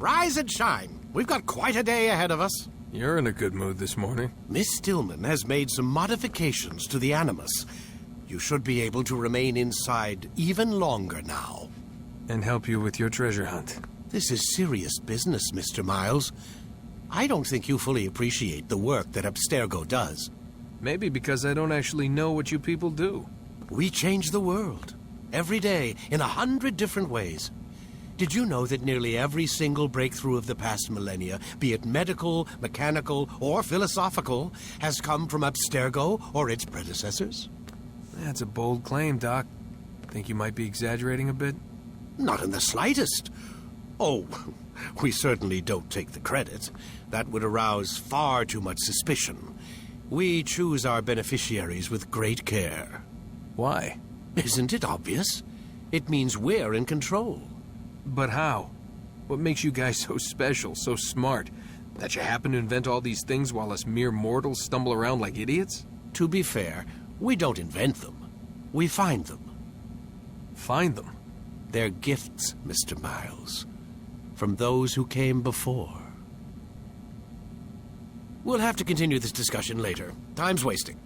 rise and shine. We've got quite a day ahead of us. You're in a good mood this morning. Miss Stillman has made some modifications to the Animus. You should be able to remain inside even longer now. And help you with your treasure hunt. This is serious business, Mr. Miles. I don't think you fully appreciate the work that Abstergo does. Maybe because I don't actually know what you people do. We change the world. Every day, in 100 different ways. Did you know that nearly every single breakthrough of the past millennia, be it medical, mechanical, or philosophical, has come from Abstergo or its predecessors? That's a bold claim, Doc. Think you might be exaggerating a bit? Not in the slightest. Oh, we certainly don't take the credit. That would arouse far too much suspicion. We choose our beneficiaries with great care. Why? Isn't it obvious? It means we're in control. But how? What makes you guys so special, so smart? That you happen to invent all these things while us mere mortals stumble around like idiots? To be fair, we don't invent them. We find them. Find them? They're gifts, Mr. Miles. From those who came before. We'll have to continue this discussion later. Time's wasting.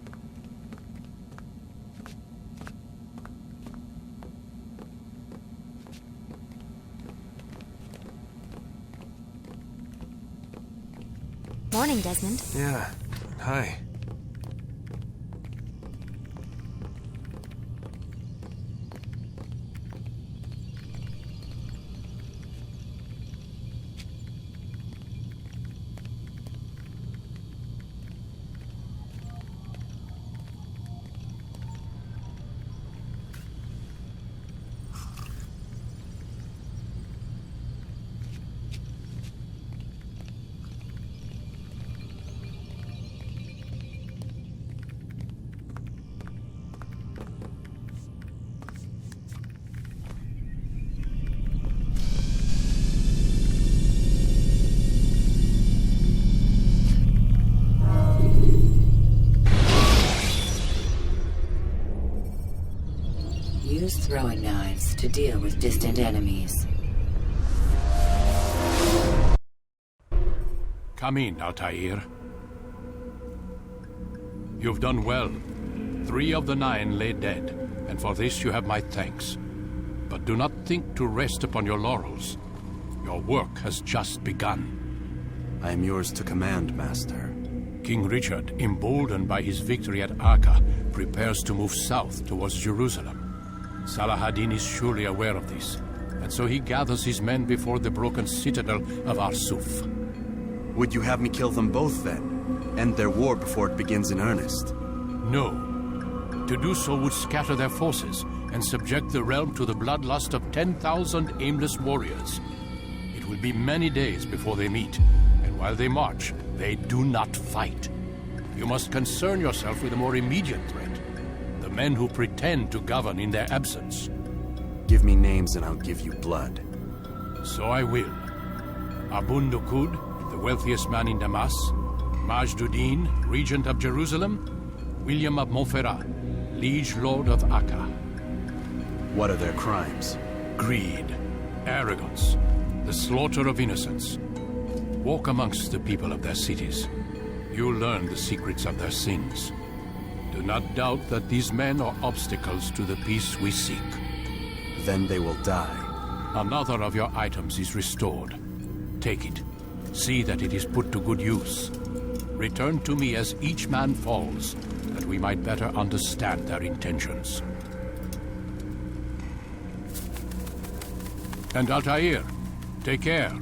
Morning, Desmond. Yeah. Hi. Use throwing knives to deal with distant enemies. Come in, Altair. You've done well. 3 of the 9 lay dead, and for this you have my thanks. But do not think to rest upon your laurels. Your work has just begun. I am yours to command, Master. King Richard, emboldened by his victory at Acre, prepares to move south towards Jerusalem. Salahadin is surely aware of this, and so he gathers his men before the broken citadel of Arsuf. Would you have me kill them both, then? End their war before it begins in earnest? No. To do so would scatter their forces and subject the realm to the bloodlust of 10,000 aimless warriors. It will be many days before they meet, and while they march, they do not fight. You must concern yourself with a more immediate threat. The men who pretend to govern in their absence. Give me names and I'll give you blood. So I will. Abun Dukud, the wealthiest man in Damas. Majduddin, regent of Jerusalem. William of Montferrat, liege lord of Acre. What are their crimes? Greed, arrogance, the slaughter of innocents. Walk amongst the people of their cities. You'll learn the secrets of their sins. Do not doubt that these men are obstacles to the peace we seek. Then they will die. Another of your items is restored. Take it. See that it is put to good use. Return to me as each man falls, that we might better understand their intentions. And Altair, take care.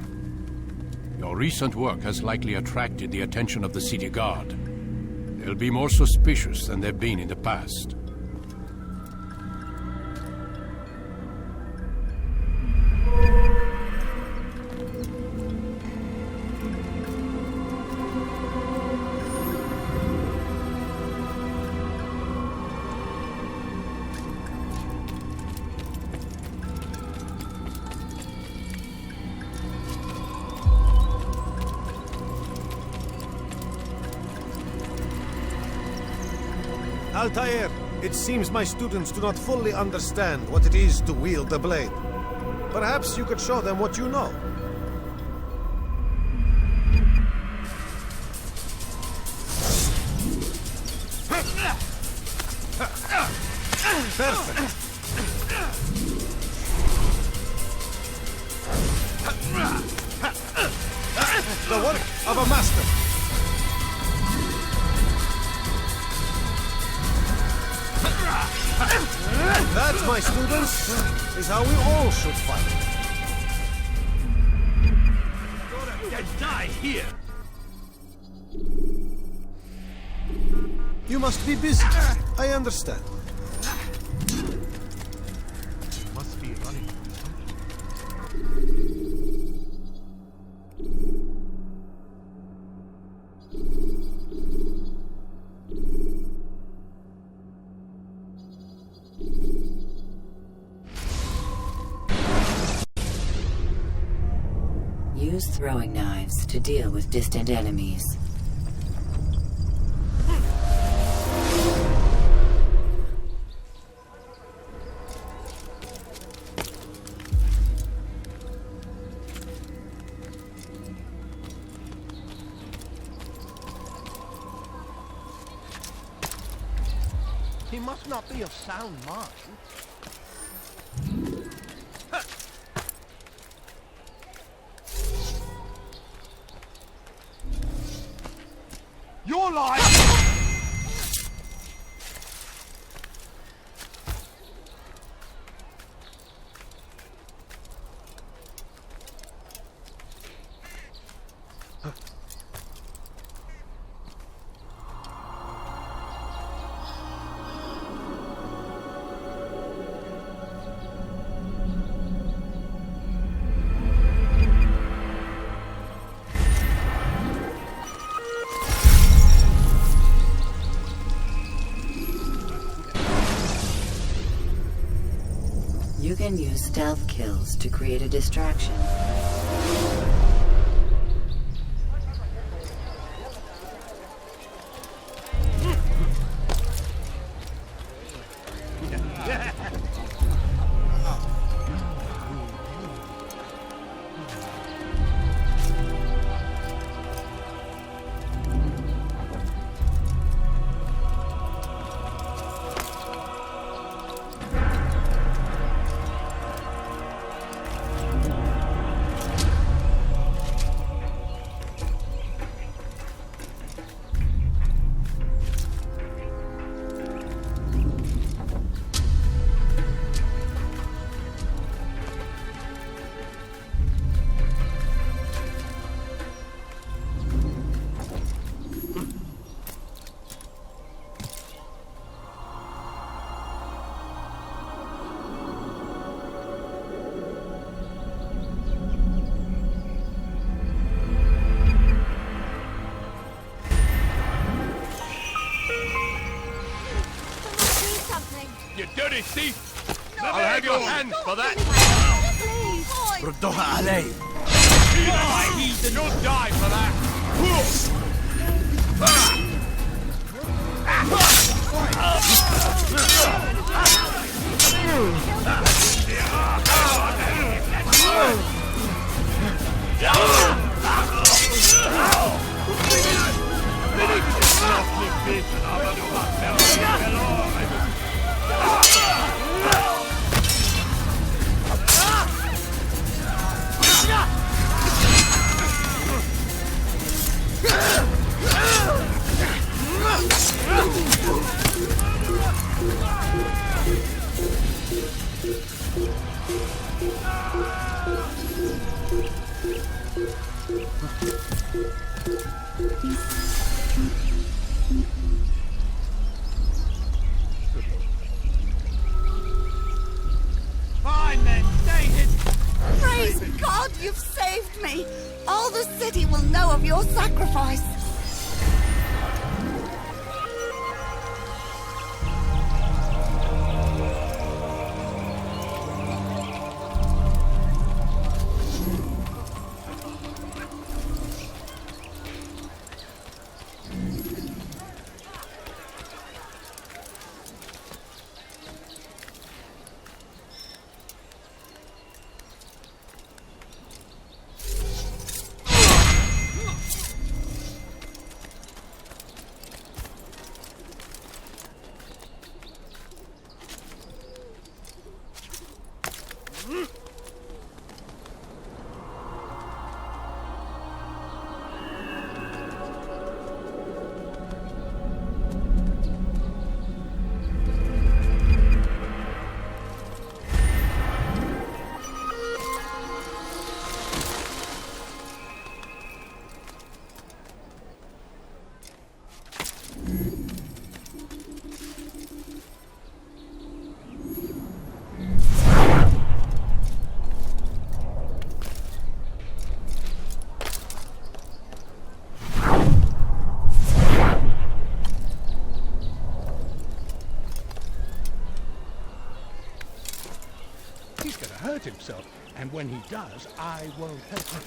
Your recent work has likely attracted the attention of the city guard. They'll be more suspicious than they've been in the past. Altair, it seems my students do not fully understand what it is to wield the blade. Perhaps you could show them what you know. Perfect. The work of a master. That, my students, is how we all should fight. Die here! You must be busy. I understand. You must be running. Use throwing knives to deal with distant enemies. He must not be of sound mind. Your life! You can use stealth kills to create a distraction. You dirty thief! I'll have your hands for that! ردوها علي! You'll die for that! Fine then, stay hidden. Praise God, you've saved me. All the city will know of your sacrifice. He's gonna hurt himself, and when he does, I won't help him.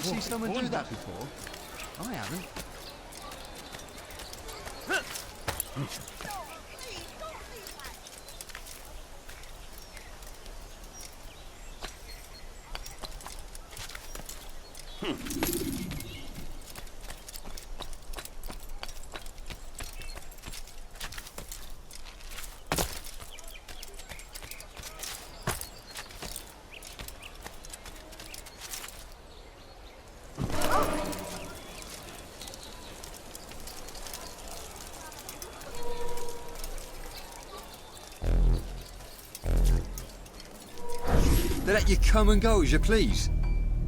See someone do that before? I haven't. They let you come and go as you please.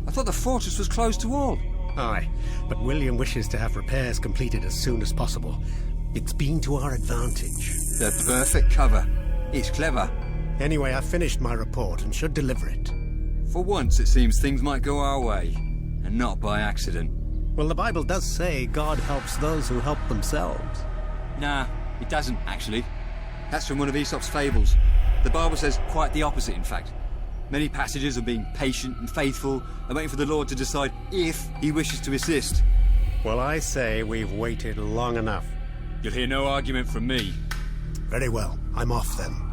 I thought the fortress was closed to all. Aye, but William wishes to have repairs completed as soon as possible. It's been to our advantage. The perfect cover. It's clever. Anyway, I've finished my report and should deliver it. For once, it seems things might go our way, and not by accident. Well, the Bible does say God helps those who help themselves. Nah, it doesn't, actually. That's from one of Aesop's fables. The Bible says quite the opposite, in fact. Many passages of being patient and faithful and waiting for the Lord to decide if he wishes to assist. Well, I say we've waited long enough. You'll hear no argument from me. Very well. I'm off then.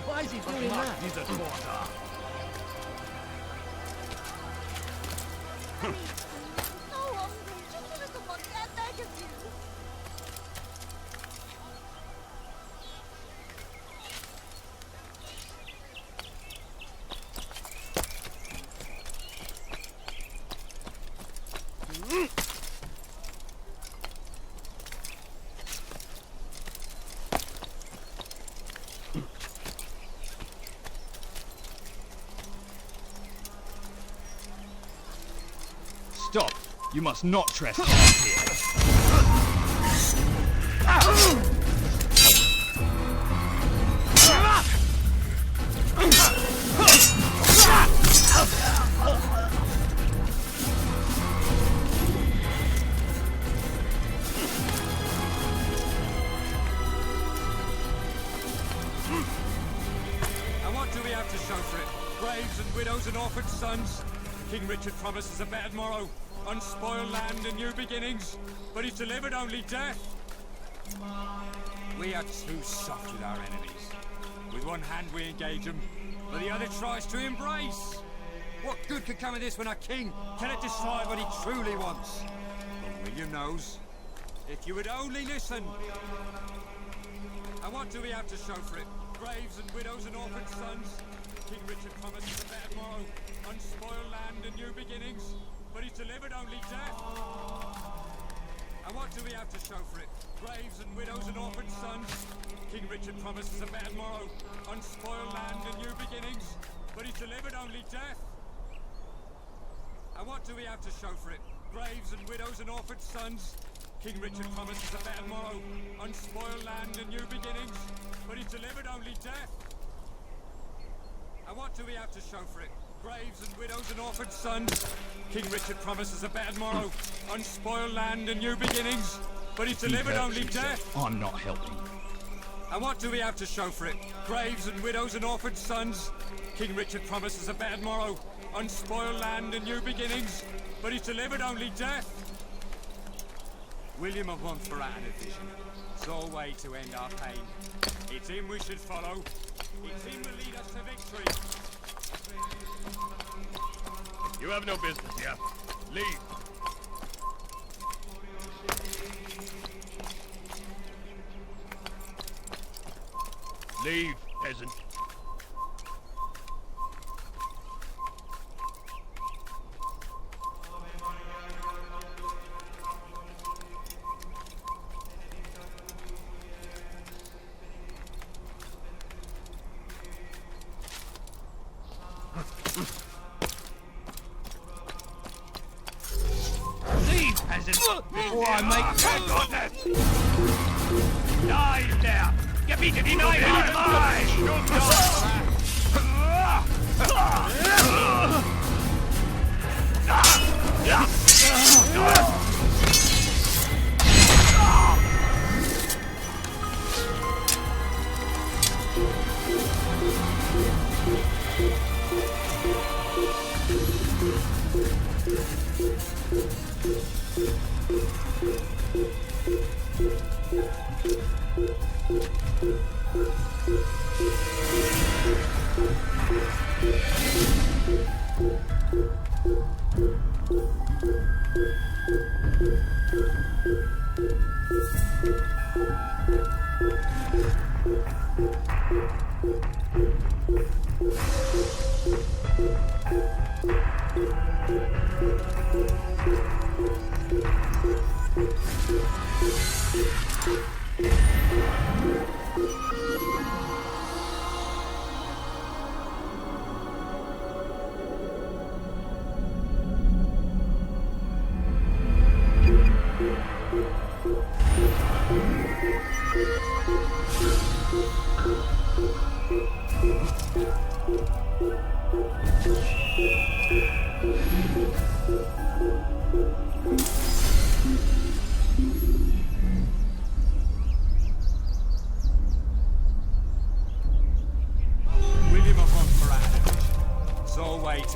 Why is he doing that? He's a quarter. So hungry. Just give us the money, I beg of you. Stop! You must not trespass here. And what do we have to show for it? Graves and widows and orphaned sons? King Richard promises a better morrow, unspoiled land and new beginnings, but he's delivered only death. We are too soft with our enemies. With one hand we engage them, but the other tries to embrace. What good could come of this when a king cannot decide what he truly wants? But William knows. If you would only listen. And what do we have to show for it? Graves and widows and orphaned sons? King Richard promises a better morrow, unspoiled land and new beginnings, but he's delivered only death. And what do we have to show for it? Graves and widows and orphaned sons? King Richard promises a better morrow, unspoiled land and new beginnings, but he's delivered only death. And what what do we have to show for it? Graves and widows and orphaned sons. King Richard promises a better morrow, unspoiled land and new beginnings, but he's delivered only death. And what do we have to show for it? Graves and widows and orphaned sons. King Richard promises a better morrow, unspoiled land and new beginnings, but he's delivered only death. I'm not helping. And what do we have to show for it? Graves and widows and orphaned sons. King Richard promises a better morrow, unspoiled land and new beginnings, but he's delivered only death. William of Montferrat had a vision. Sole way to end our pain. It's him we should follow. It's him will lead us to victory. You have no business here. Leave. Leave, peasant. Before I make dive there! Get me to deny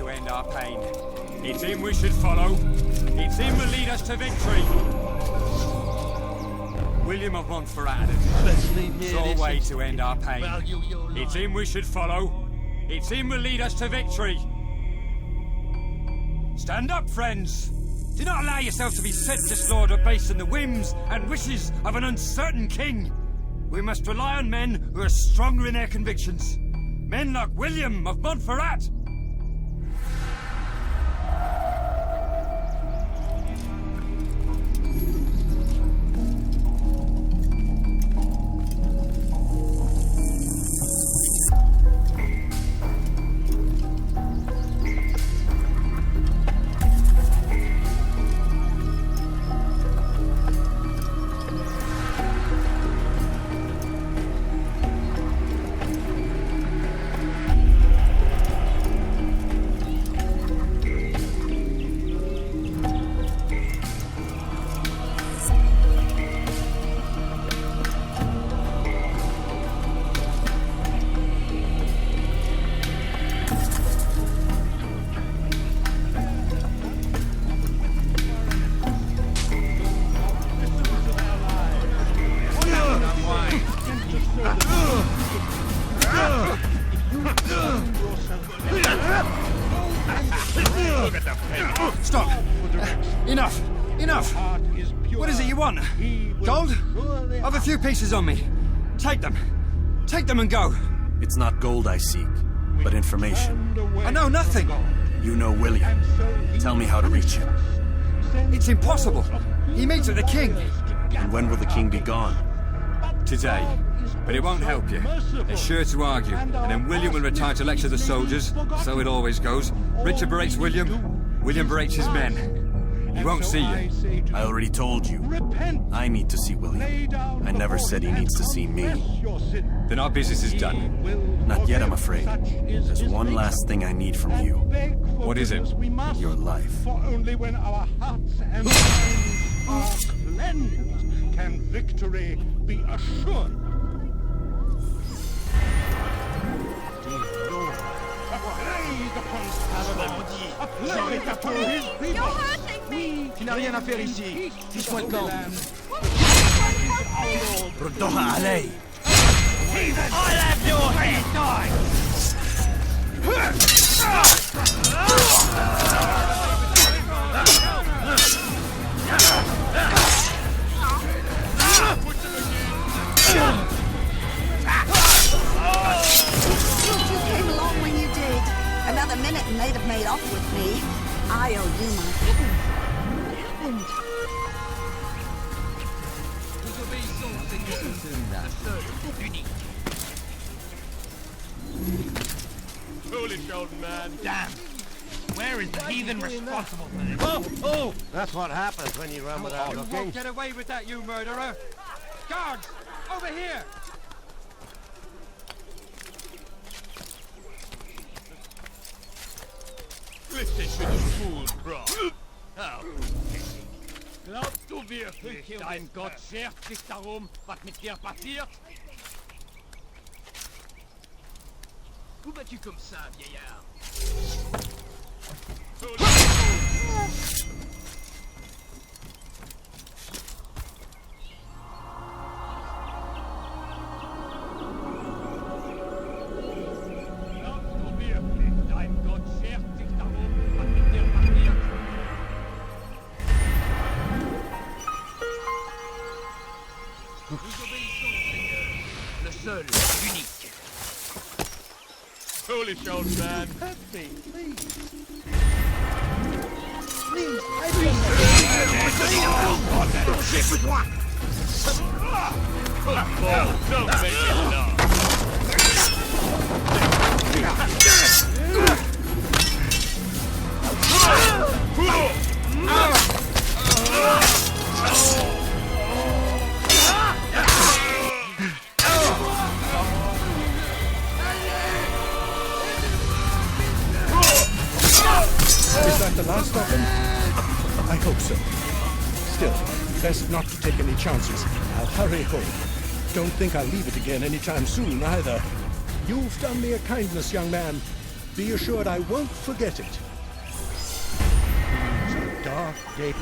to end our pain. It's him we should follow. It's him will lead us to victory. William of Montferrat had a vision. Sole way to end our pain. It's him we should follow. It's him will lead us to victory. Stand up, friends. Do not allow yourself to be senseless, Lord, or based on the whims and wishes of an uncertain king. We must rely on men who are stronger in their convictions. Men like William of Montferrat. Pieces on me. Take them. Take them and go. It's not gold I seek, but information. I know nothing. You know William. Tell me how to reach him. It's impossible. He meets with the king. And when will the king be gone? Today. But it won't help you. They're sure to argue, and then William will retire to lecture the soldiers. So it always goes. Richard berates William. William berates his men. He won't see you. I already told you. I need to see William. I never said he needs to see me. Then our business is done. Not yet, I'm afraid. There's one last thing I need from you. What is it? Your life. For only when our hearts and minds are cleansed can victory be assured. You're hurting me! Tu n'as rien à faire ici. Fiche-moi le camp. ردوها علي. I'll have your head, die! You came along when you did. Another minute and they'd have made off with me. I owe you my heaven. What happened? Foolish old man. Damn. Where is the heathen responsible for this? Oh! That's what happens when you run without You looking. won't get away with that, you murderer! Guards! Over here! Listen to the fool cry. How glaubst du wirklich, dein Gott schert sich darum, was mit dir passiert? Où vas-tu comme ça, vieillard? Glaubst du wirklich, dein Gott schert sich darum, was mit dir passiert? Nous obéissons, Seigneur, le seul, unique. Foolish old man. Don't make me laugh. Is that the last of them? I hope so. Still, best not to take any chances. I'll hurry home. Don't think I'll leave it again anytime soon, either. You've done me a kindness, young man. Be assured I won't forget it. It's a dark day.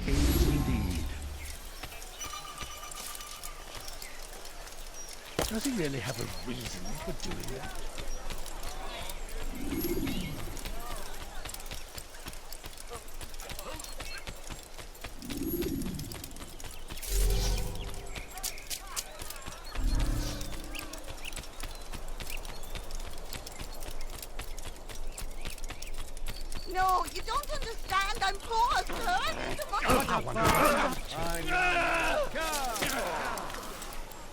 Indeed. Does he really have a reason for doing that? No, you don't understand. I'm poor, sir.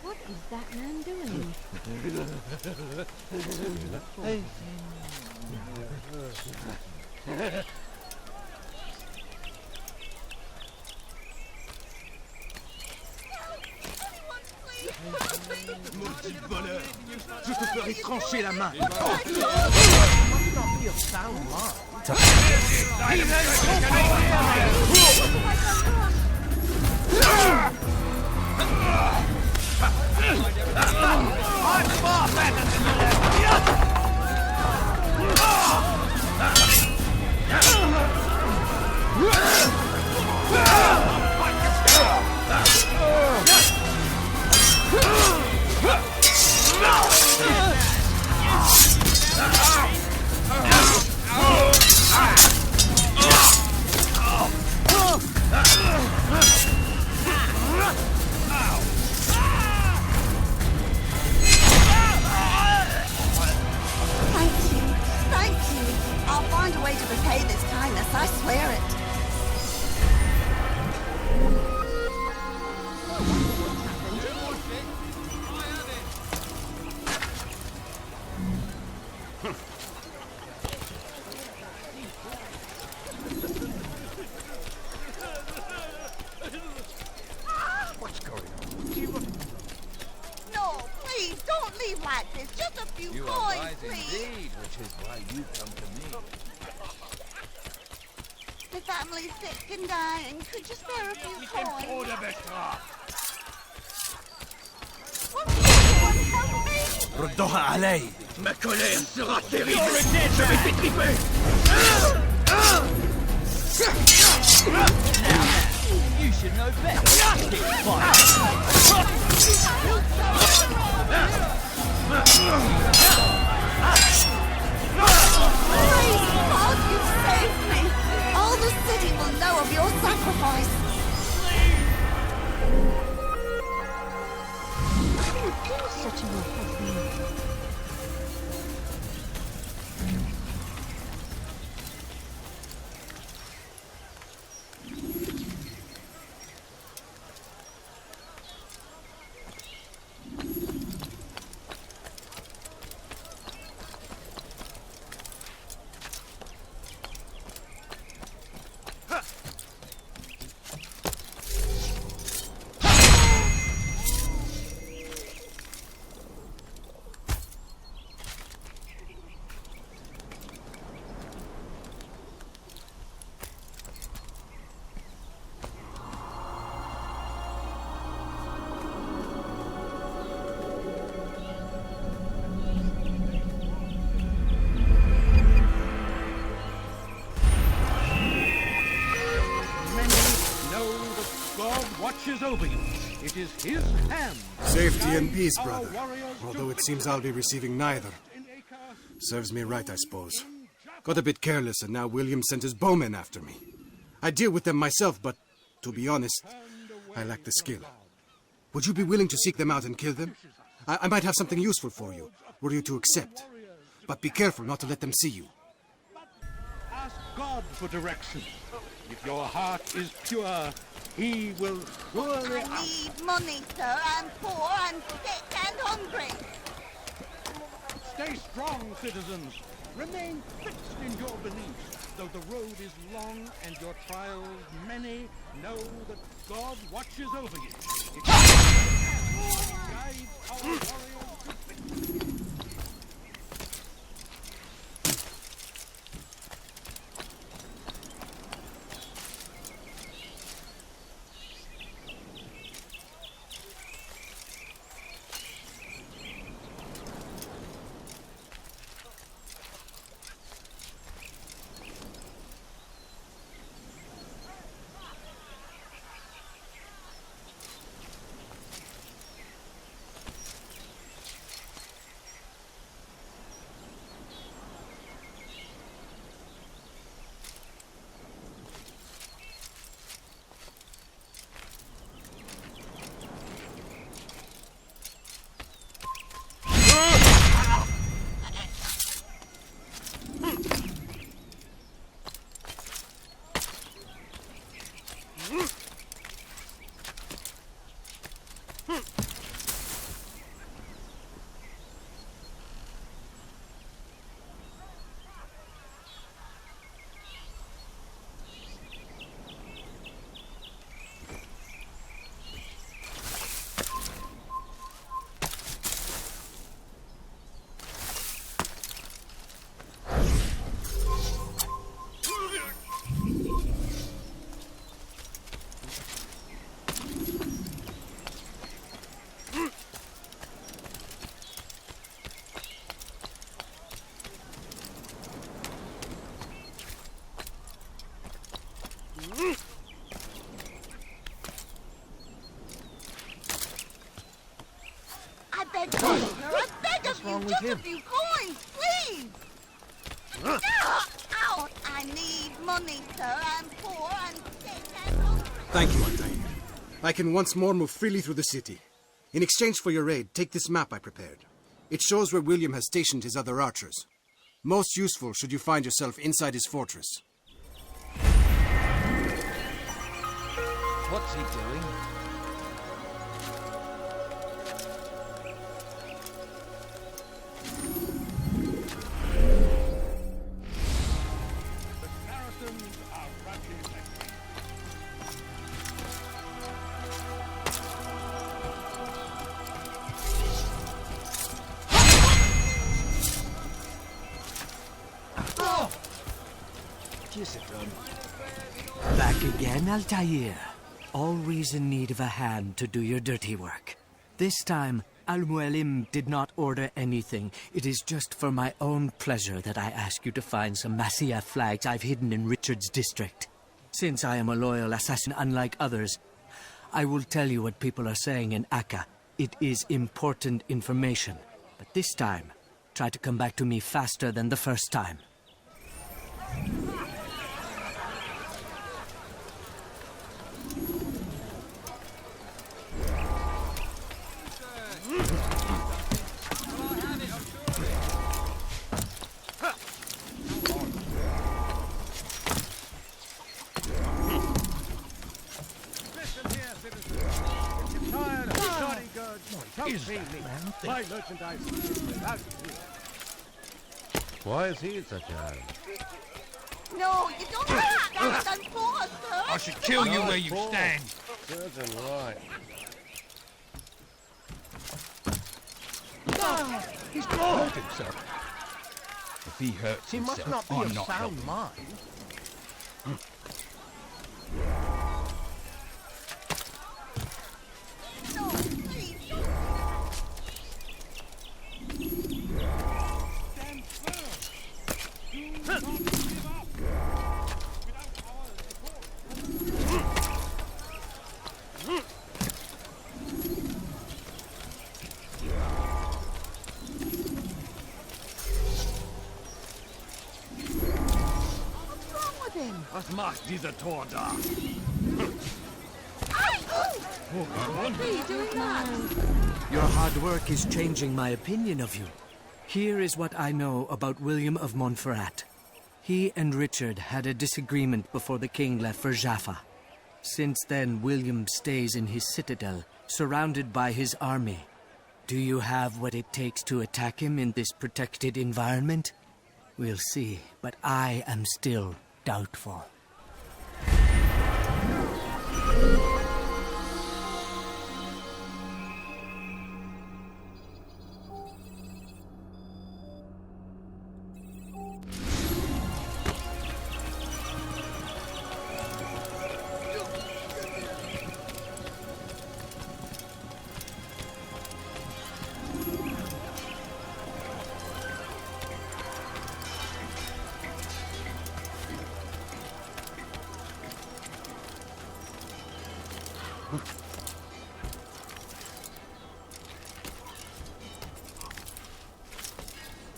What is that man doing? Maudit voleur! Je te ferai trancher la main! I'm far better than don't leave like this. Just a few You are coins, wise please. indeed, which is why you come to me. The family's sick and dying. Could you spare a few coins? Won't help me? ردوها علي. Ma colère sera terrible. Je vais t'étriper. You should know better. Praise God, you've saved me. All the city will know of your sacrifice. You're such an awful thing. Watches over you. It is his hand. Safety and peace, brother. Although it seems I'll be receiving neither. Serves me right, I suppose. Got a bit careless, and now William sent his bowmen after me. I deal with them myself, but to be honest, I lack the skill. Would you be willing to seek them out and kill them? I might have something useful for you, were you to accept. But be careful not to let them see you. Ask God for direction. If your heart is pure, he will surely I need money, sir. I'm poor and sick and hungry. Stay strong, citizens. Remain fixed in your beliefs. Though the road is long and your trials many, know that God watches over you. It guides our warriors to victory. I beg of you, sir. I beg of you. Just a few coins, please. Ow! I need money, sir. I'm poor and sick and hungry. Thank you, Altair. I can once more move freely through the city. In exchange for your aid, take this map I prepared. It shows where William has stationed his other archers. Most useful should you find yourself inside his fortress. What's he doing? kiss it, then. Back again, Altair. Always in need of a hand to do your dirty work. This time, Al-Mualim did not order anything. It is just for my own pleasure that I ask you to find some Masyaf flags I've hidden in Richard's district. Since I am a loyal assassin unlike others, I will tell you what people are saying in Akka. It is important information. But this time, try to come back to me faster than the first time. My merchandise is without fear. Why is he in such a hurry? No, you don't have that unforced, sir. I should kill you where you stand. Certain right. He's going to hurt himself. If he hurts He must himself, not be I'm of not sound helping. mind. No, please. Stand firm. Do not give up. Without our support. What's wrong with him? Was macht dieser Tor da? Why are you doing that? Your hard work is changing my opinion of you. Here is what I know about William of Montferrat. He and Richard had a disagreement before the king left for Jaffa. Since then, William stays in his citadel, surrounded by his army. Do you have what it takes to attack him in this protected environment? We'll see, but I am still doubtful.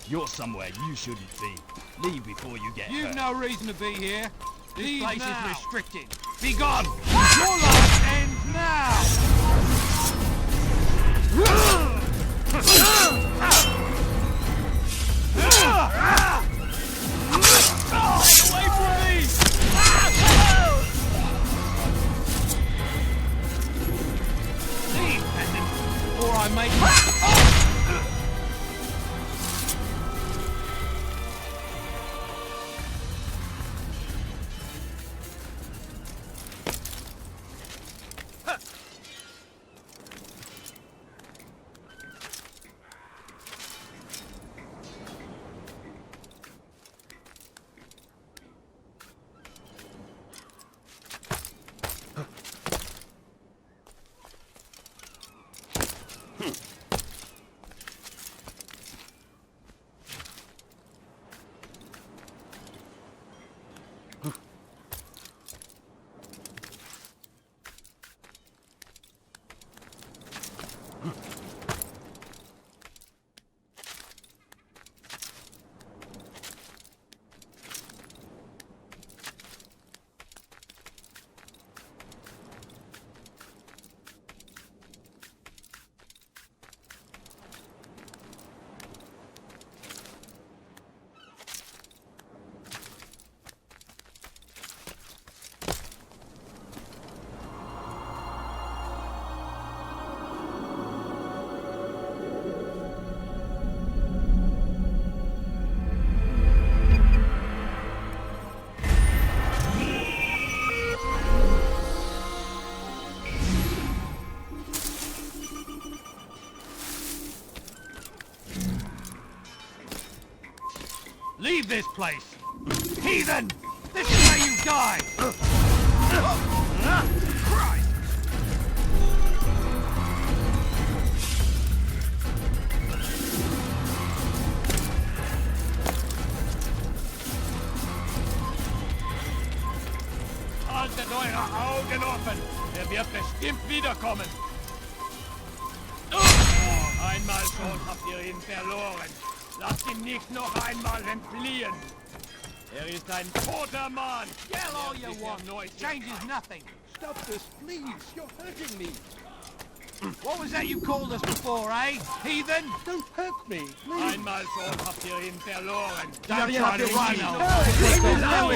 You're somewhere you shouldn't be. Leave before you get You've hurt. no reason to be here. This Leave place now. is restricted. Be gone! Your life ends now! Away from me! Leave, peasant, or I make you... Leave this place! Heathen! This is Die! Haltet eure Augen offen! Er wird bestimmt wiederkommen! Einmal schon habt ihr ihn verloren. Lasst ihn nicht noch einmal entfliehen. Er ist ein toter Mann. Yell all you want. Changes nothing. Stop this, please. You're hurting me. What was that you called us before, eh? Heathen? Don't hurt me, please. Einmal schon habt ihr ihn verloren. Ja, Dann ihr habt try to ihn run nicht. now.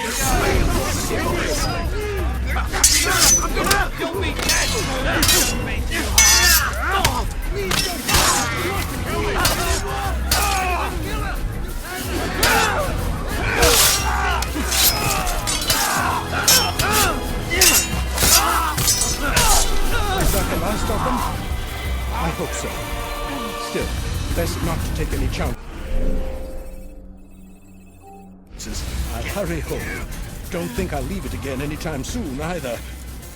You'll be dead. That'll make you hard. Please don't kill me. Is that the last of them? I hope so. Still, best not to take any chances. I'll hurry home. Don't think I'll leave it again anytime soon, either.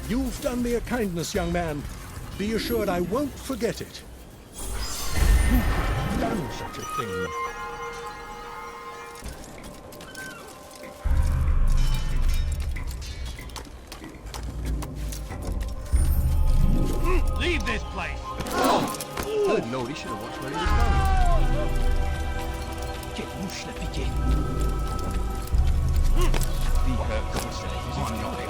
You've done me a kindness, young man. Be assured I won't forget it. Who could have done such a thing? Leave this place. Good lord, he should have watched where he was Get muszle, picie. Die Kommissar ist on your way.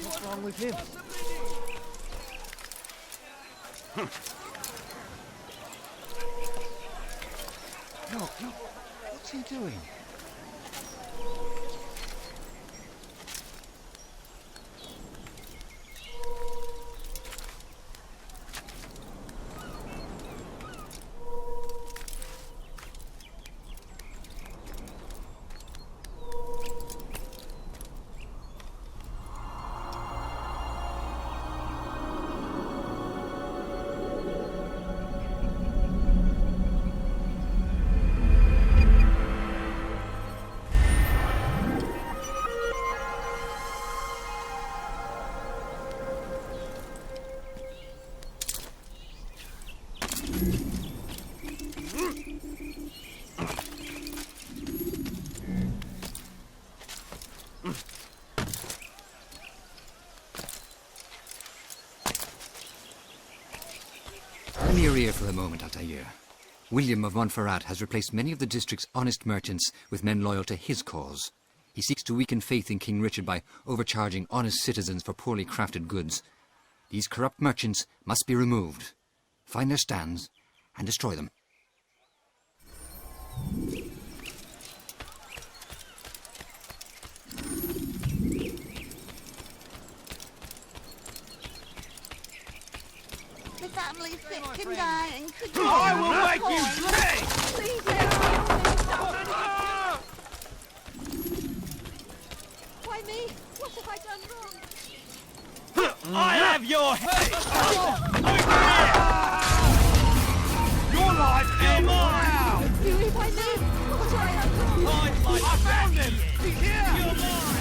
What's wrong with him? Look, what's he doing? Lend your ear for a moment, Altair. William of Montferrat has replaced many of the district's honest merchants with men loyal to his cause. He seeks to weaken faith in King Richard by overcharging honest citizens for poorly crafted goods. These corrupt merchants must be removed. Find their stands and destroy them. The family's sick and dying. Could you I will make you pay! Please let me. Why me? What have I done wrong? I have your head! Your life is mine! You if I live. What have I done wrong? I found him! He's here! You're mine!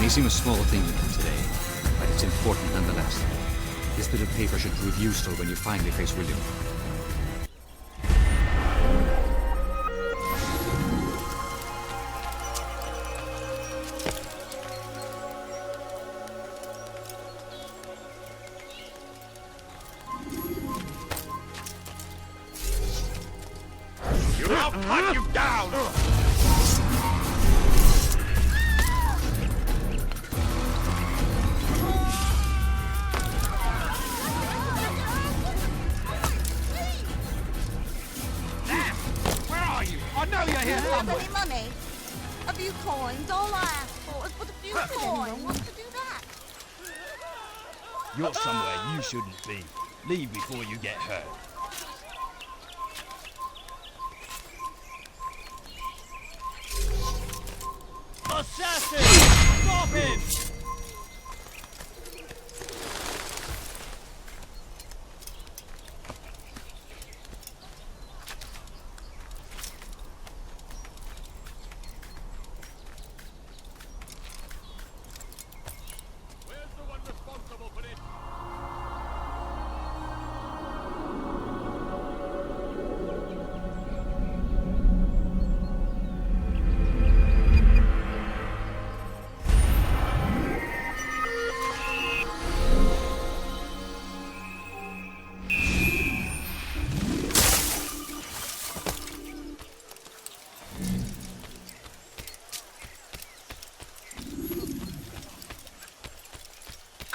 may seem a small thing you did today, but it's important nonetheless. This bit of paper should prove useful when you finally face William. I'll cut you down! Where are you? I know you're here somewhere. Any money? A few coins. All I asked for was but a few coins. Wants to do that? You're somewhere you shouldn't be. Leave before you get hurt. Assassin! Stop him! Where's the one responsible for this?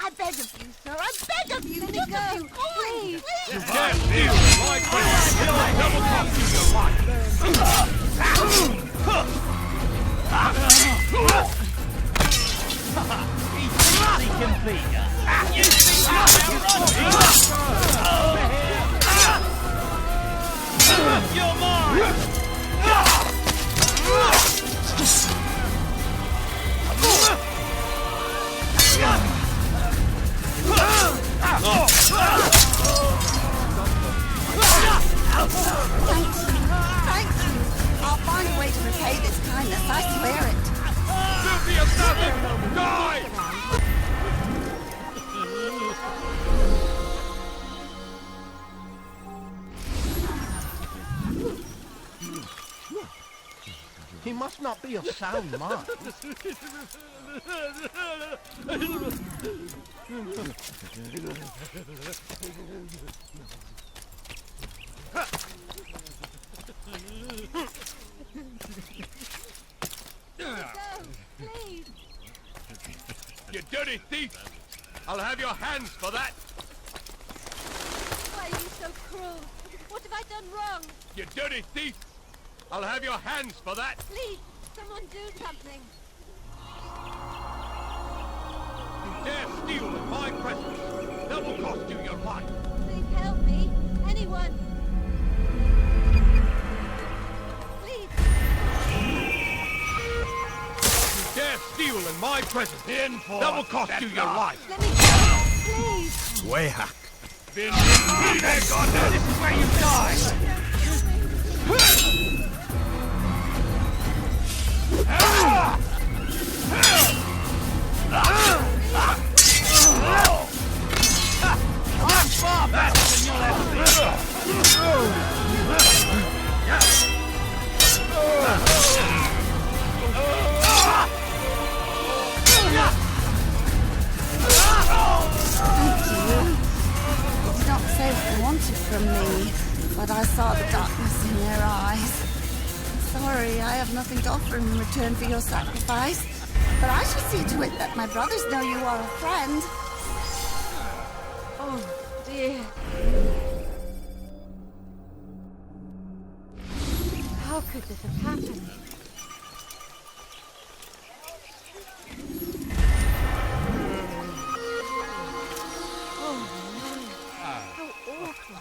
I beg of you, sir. I beg of you. Just a few coins, please. You can't steal my presents! I'll double cost you your life! He thinks he can beat us. You think you're mine! Thank you. I'll find a way to repay this kindness. I swear it. Filthy assassin! Die! He must not be of sound mind. Please. You dirty thief! I'll have your hands for that! Why are you so cruel? What have I done wrong? You dirty thief! I'll have your hands for that! Please, someone do something. You dare steal in my presence! That will cost you your life! Please help me. Anyone. Please. You dare steal in my presence! That will cost you your life! Let me go. Please. Way hack. This is where you die! I'm far better than you'll ever be. Thank you. They did not say what they wanted from me, but I saw the darkness in their eyes. Sorry, I have nothing to offer in return for your sacrifice, but I shall see to it that my brothers know you are a friend. Oh, dear. How could this have happened? Oh, no. How awful.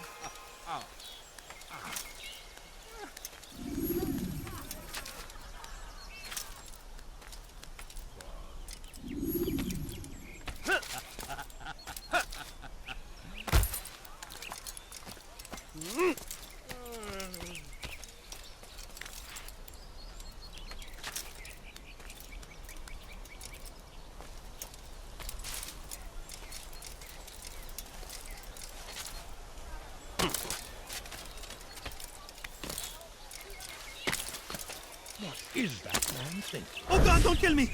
What is that man think? Oh God, don't kill me!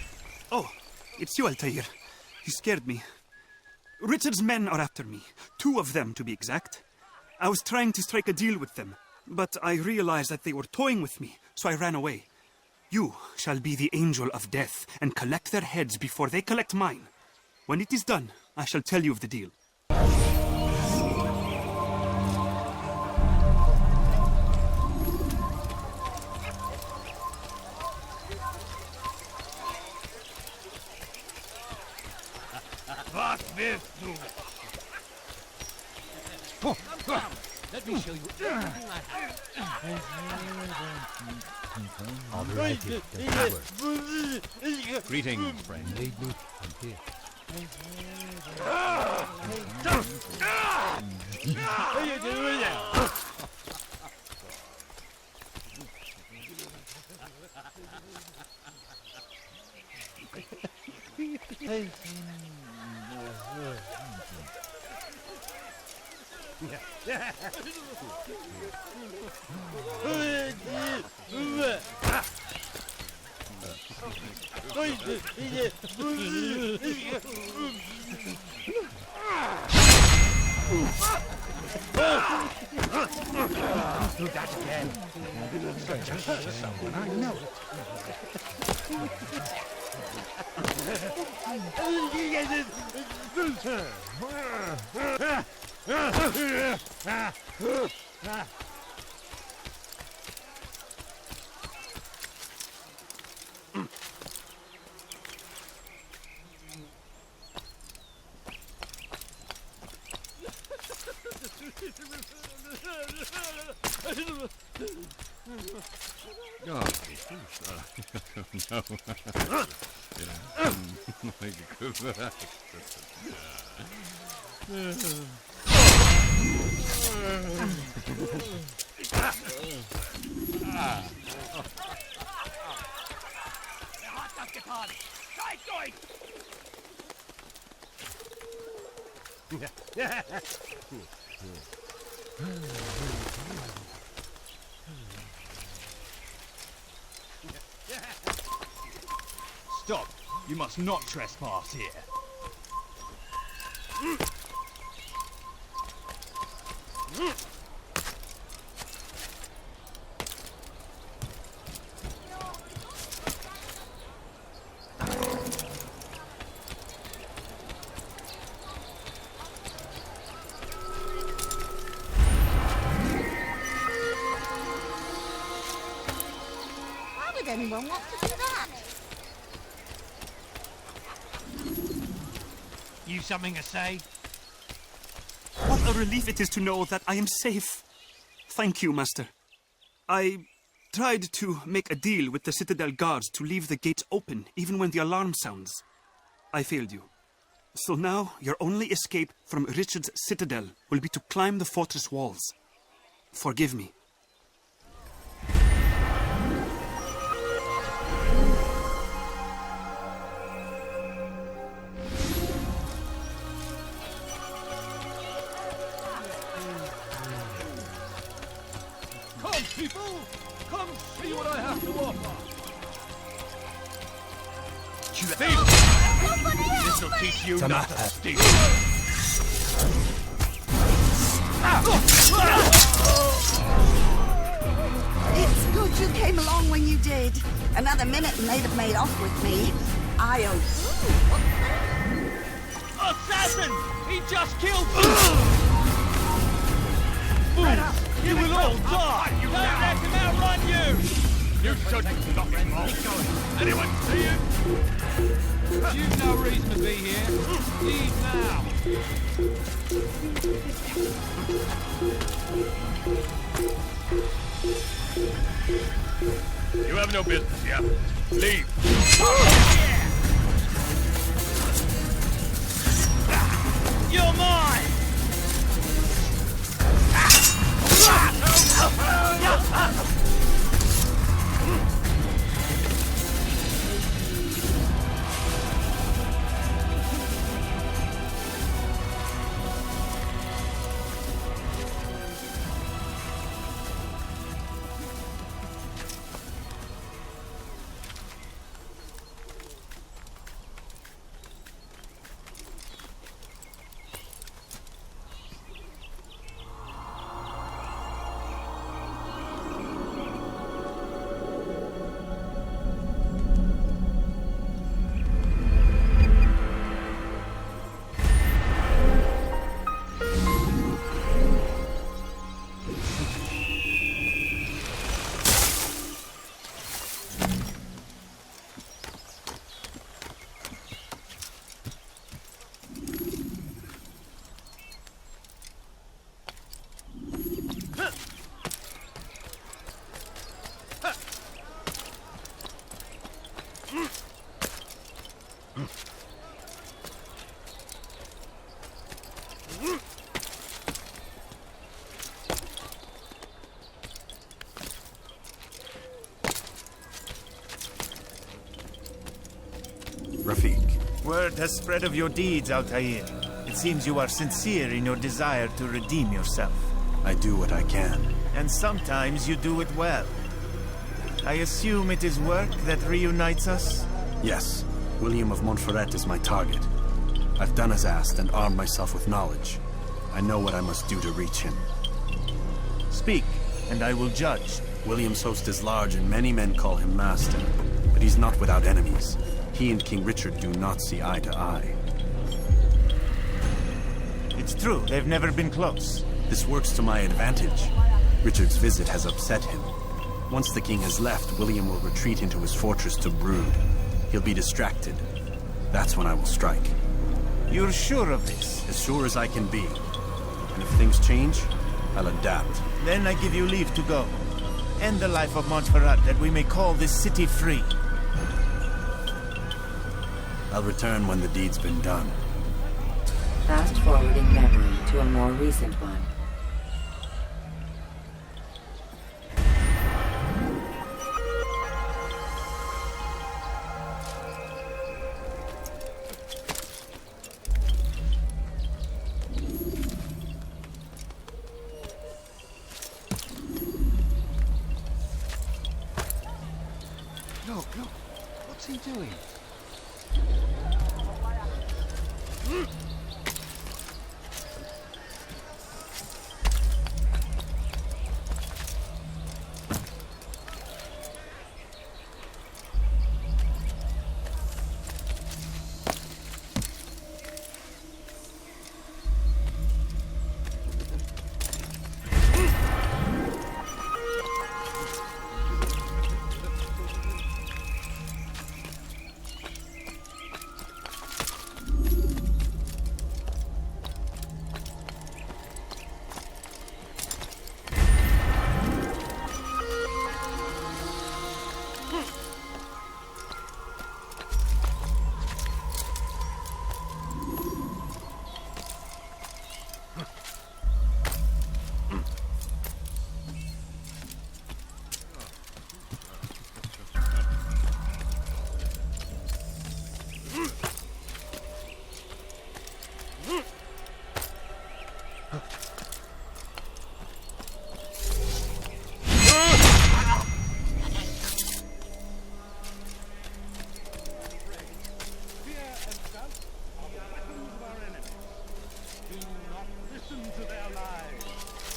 Oh, it's you, Altair. You scared me. Richard's men are after me. 2 of them, to be exact. I was trying to strike a deal with them, but I realized that they were toying with me, so I ran away. You shall be the angel of death and collect their heads before they collect mine. When it is done, I shall tell you of the deal. Was willst du? Come, let me show you everything I have. Greetings, friend. I'm here. What are you doing now? Do that again. Such a someone, I know Oh, no. Hat das getan! Zeigt euch! Stop! You must not trespass here. Why would anyone want to do that? You something to say? What a relief it is to know that I am safe. Thank you, Master. I tried to make a deal with the Citadel guards to leave the gates open even when the alarm sounds. I failed you. So now your only escape from Richard's Citadel will be to climb the fortress walls. Forgive me. Come, people! Come see what I have to offer! This'll teach you not to steal! It's good you came along when you did. Another minute and they'd have made off with me. I owe... Assassin! He just killed you! You will all die! Don't let him outrun you! You shouldn't stop him, Mo. Anyone see you? You've no reason to be here. Leave now. You have no business here. Leave. You're mine! Rafiq. Word has spread of your deeds, Altair. It seems you are sincere in your desire to redeem yourself. I do what I can. And sometimes you do it well. I assume it is work that reunites us? Yes. William of Montferrat is my target. I've done as asked and armed myself with knowledge. I know what I must do to reach him. Speak, and I will judge. William's host is large and many men call him master. But he's not without enemies. He and King Richard do not see eye to eye. It's true, they've never been close. This works to my advantage. Richard's visit has upset him. Once the king has left, William will retreat into his fortress to brood. He'll be distracted. That's when I will strike. You're sure of this? As sure as I can be. And if things change, I'll adapt. Then I give you leave to go. End the life of Montferrat, that we may call this city free. I'll return when the deed's been done. Fast forwarding memory to a more recent one. Look, what's he doing?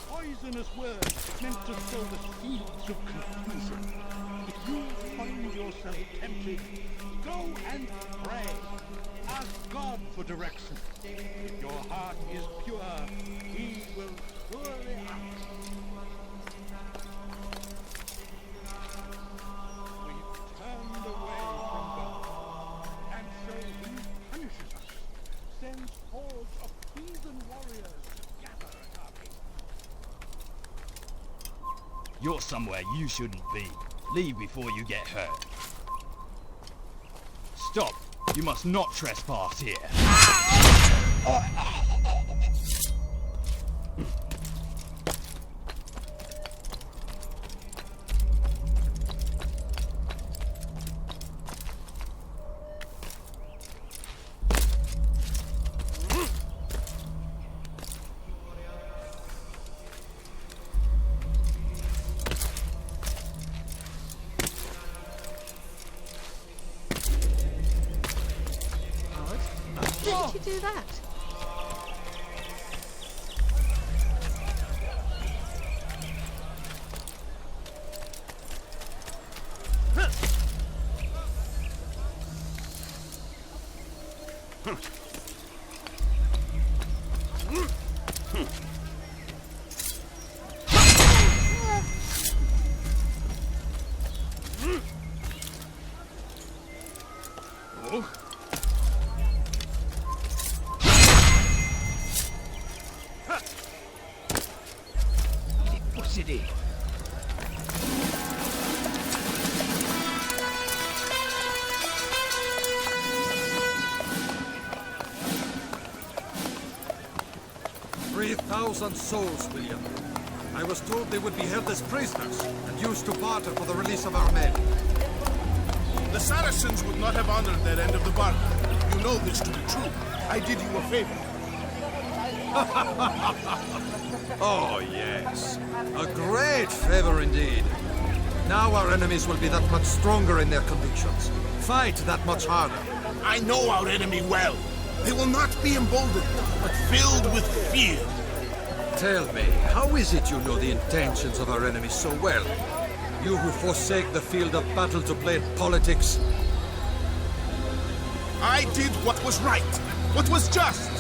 Poisonous words meant to sow the seeds of confusion. If you find yourself tempted, go and pray. Ask God for direction. If your heart is pure, He will surely act. We've turned away from God, and so He punishes us, sends hordes of heathen warriors to gather at our gates. You're somewhere you shouldn't be. Leave before you get hurt. Stop! You must not trespass here. Why did you do that? 1,000 souls, William. I was told they would be held as prisoners and used to barter for the release of our men. The Saracens would not have honored their end of the bargain. You know this to be true. I did you a favor. Oh, yes. A great favor indeed. Now our enemies will be that much stronger in their convictions. Fight that much harder. I know our enemy well. They will not be emboldened, but filled with fear. Tell me, how is it you know the intentions of our enemies so well? You who forsake the field of battle to play politics. I did what was right, what was just.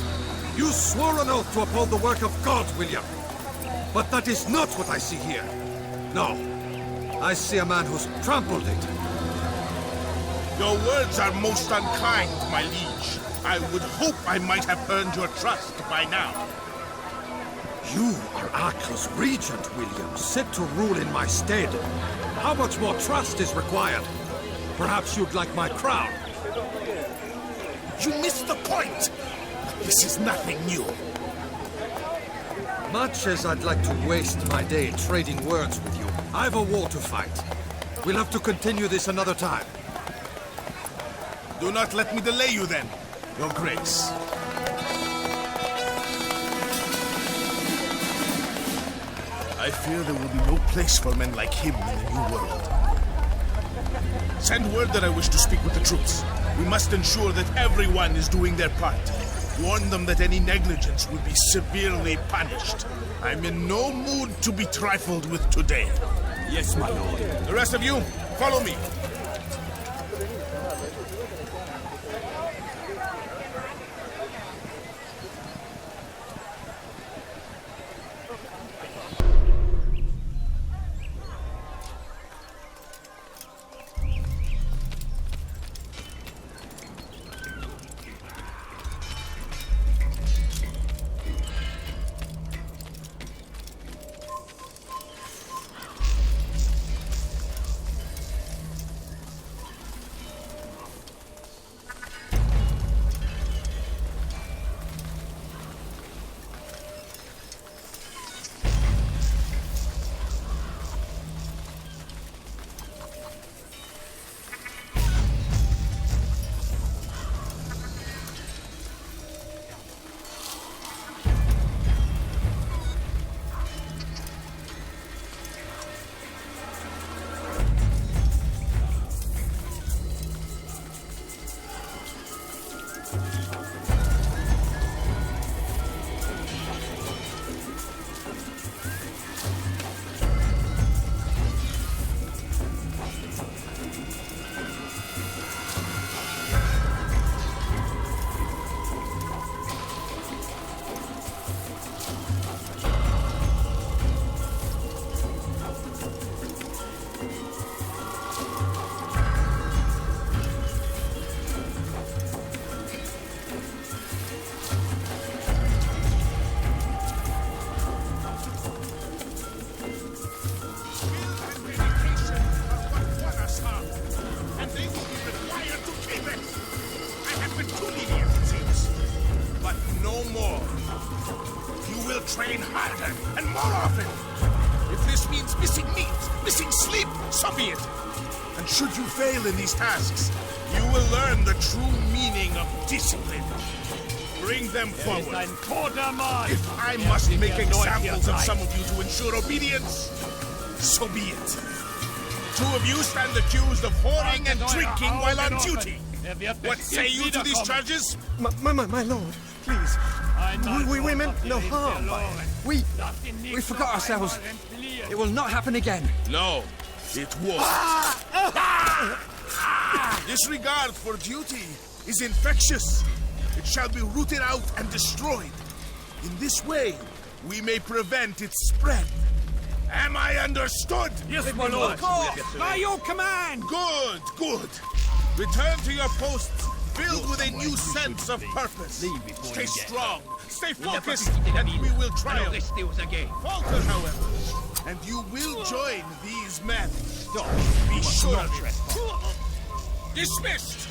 You swore an oath to uphold the work of God, William. But that is not what I see here. No. I see a man who's trampled it. Your words are most unkind, my liege. I would hope I might have earned your trust by now. You are Acre's regent, William, set to rule in my stead. How much more trust is required? Perhaps you'd like my crown. You missed the point! This is nothing new. Much as I'd like to waste my day trading words with you, I've a war to fight. We'll have to continue this another time. Do not let me delay you then, Your Grace. I fear there will be no place for men like him in the New World. Send word that I wish to speak with the troops. We must ensure that everyone is doing their part. Warn them that any negligence will be severely punished. I'm in no mood to be trifled with today. Yes, my lord. The rest of you, follow me. Train harder and more often. If this means missing meat, missing sleep, so be it. And should you fail in these tasks, you will learn the true meaning of discipline. Bring them forward. If I must make examples of some of you to ensure obedience, so be it. Two of you stand accused of whoring and drinking while on duty. What say you to these charges? My lord, please. We meant no harm. We forgot ourselves. It will not happen again. No, it won't. Disregard for duty is infectious. It shall be rooted out and destroyed. In this way, we may prevent its spread. Am I understood? Yes, my lord. Of course. By your command. Good, good. Return to your posts, filled with a new sense of purpose. Stay strong, stay focused, and we will triumph. Falter, however, and you will join these men. Be sure of it. Dismissed!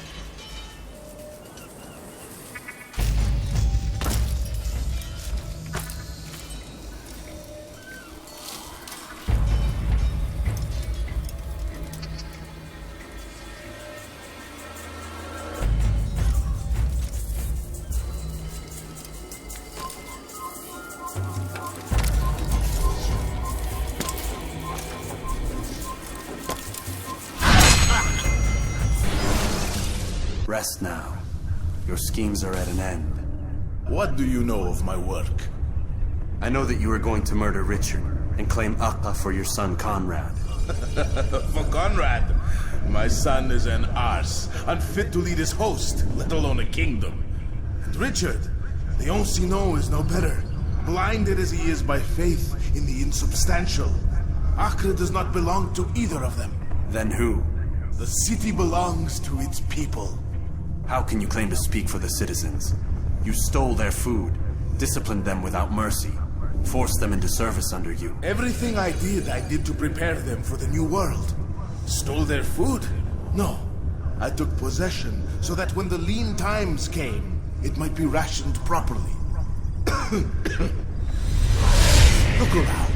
Rest now. Your schemes are at an end. What do you know of my work? I know that you are going to murder Richard and claim Akka for your son Conrad. For Conrad? My son is an arse, unfit to lead his host, let alone a kingdom. And Richard, the Oncino is no better. Blinded as he is by faith in the insubstantial. Acre does not belong to either of them. Then who? The city belongs to its people. How can you claim to speak for the citizens? You stole their food, disciplined them without mercy, forced them into service under you. Everything I did to prepare them for the new world. Stole their food? No. I took possession so that when the lean times came, it might be rationed properly. Look around.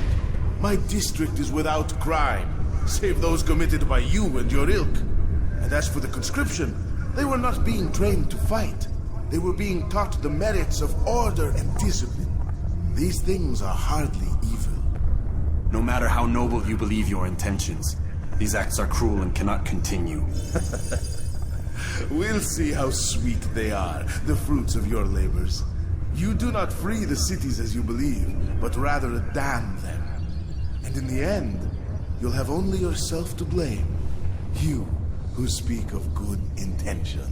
My district is without crime, save those committed by you and your ilk. And as for the conscription, they were not being trained to fight. They were being taught the merits of order and discipline. These things are hardly evil. No matter how noble you believe your intentions, these acts are cruel and cannot continue. We'll see how sweet they are, the fruits of your labors. You do not free the cities as you believe, but rather damn them. And in the end, you'll have only yourself to blame. You who speak of good intentions.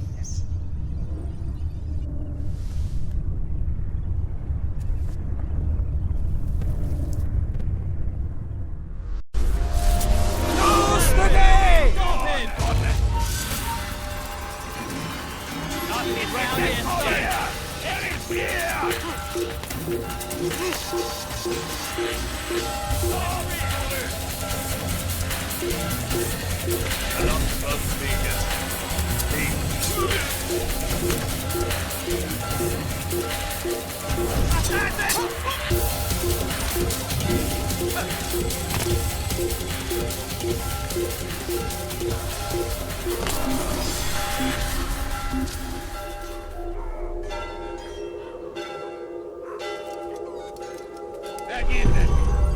Vergiss es!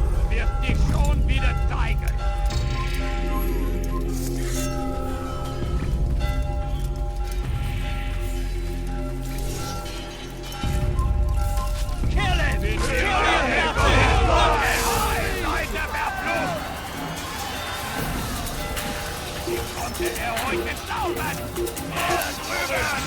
Du wirst dich schon wieder zeigen! Kill it! Kill him! Seid der Verflucht! Wie konnte er heute zaubern? Drüben!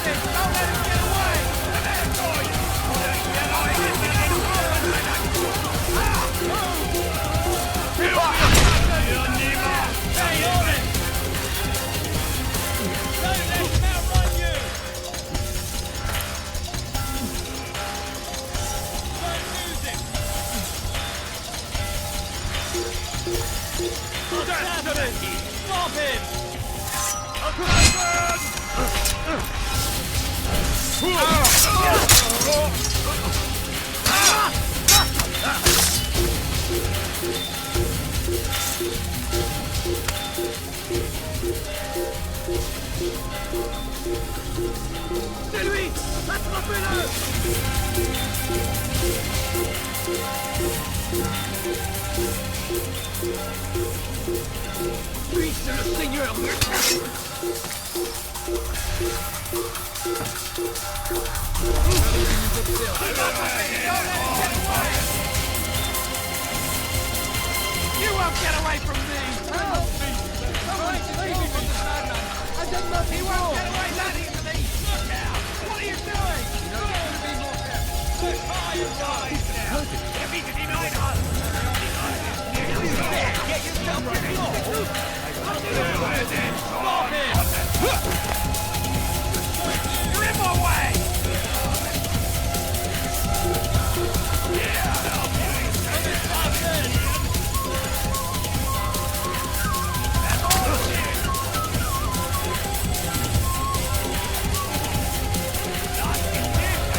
Stop him! C'est lui! Attrapez-le! Lui, c'est le Seigneur! You won't get away from me! Help me! Someone save me from this madman! I did nothing wrong! Get away, laddie, from me! Look out! What are you doing? You know, you should be more careful! Look high and die! Get me to deny us! Get yourself ready! Stop him! You're in my way! Yeah, help me! That's all shit! Not in this,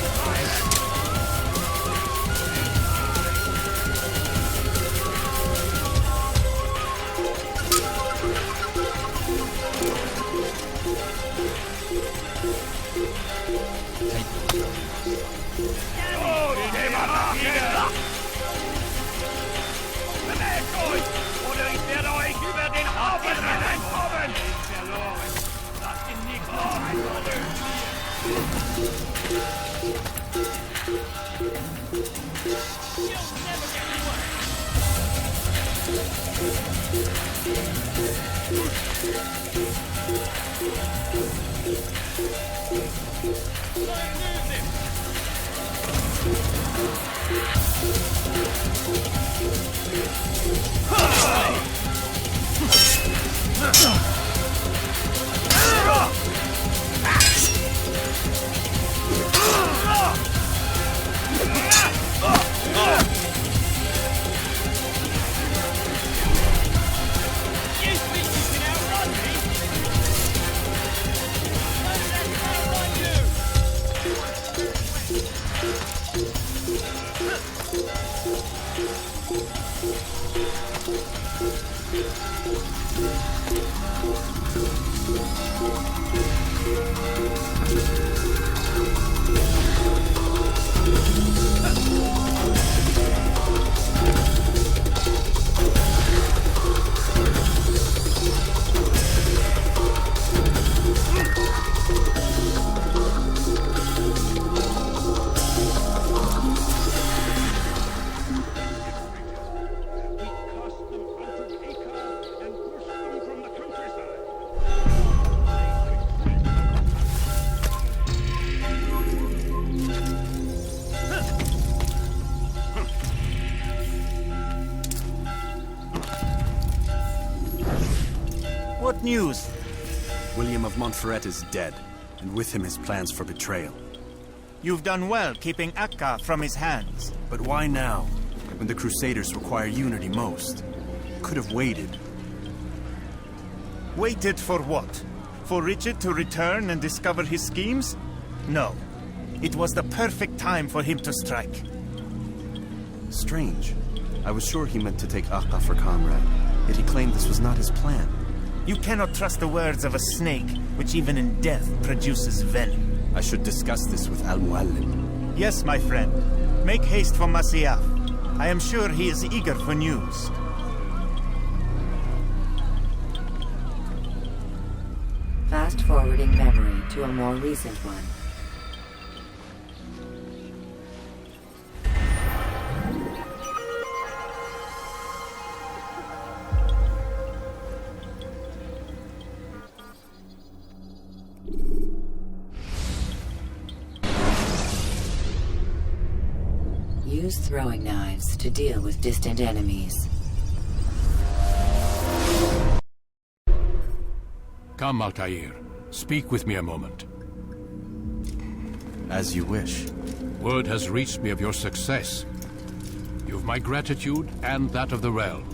What news? William of Montferrat is dead, and with him his plans for betrayal. You've done well keeping Akka from his hands. But why now, when the Crusaders require unity most? Could have waited. Waited for what? For Richard to return and discover his schemes? No. It was the perfect time for him to strike. Strange. I was sure he meant to take Akka for Conrad, yet he claimed this was not his plan. You cannot trust the words of a snake, which even in death produces venom. I should discuss this with Al-Muallim. Yes, my friend. Make haste for Masyaf. I am sure he is eager for news. Fast-forwarding memory to a more recent one. Use throwing knives to deal with distant enemies. Come, Altair. Speak with me a moment. As you wish. Word has reached me of your success. You've my gratitude and that of the realm.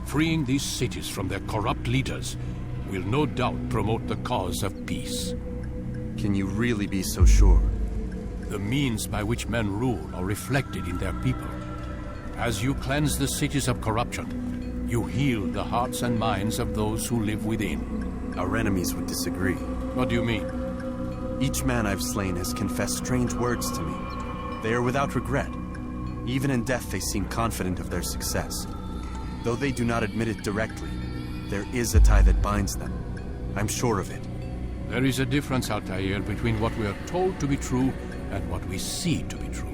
Freeing these cities from their corrupt leaders will no doubt promote the cause of peace. Can you really be so sure? The means by which men rule are reflected in their people. As you cleanse the cities of corruption, you heal the hearts and minds of those who live within. Our enemies would disagree. What do you mean? Each man I've slain has confessed strange words to me. They are without regret. Even in death they seem confident of their success. Though they do not admit it directly, there is a tie that binds them. I'm sure of it. There is a difference, Altair, between what we are told to be true and what we see to be true.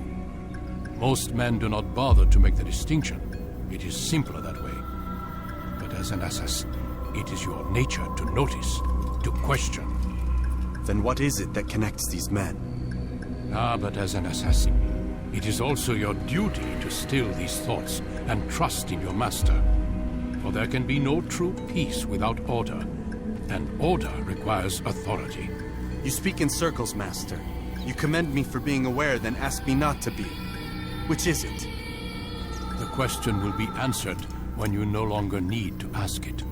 Most men do not bother to make the distinction. It is simpler that way. But as an assassin, it is your nature to notice, to question. Then what is it that connects these men? But as an assassin, it is also your duty to still these thoughts and trust in your master. For there can be no true peace without order, and order requires authority. You speak in circles, master. You commend me for being aware, then ask me not to be. Which is it? The question will be answered when you no longer need to ask it.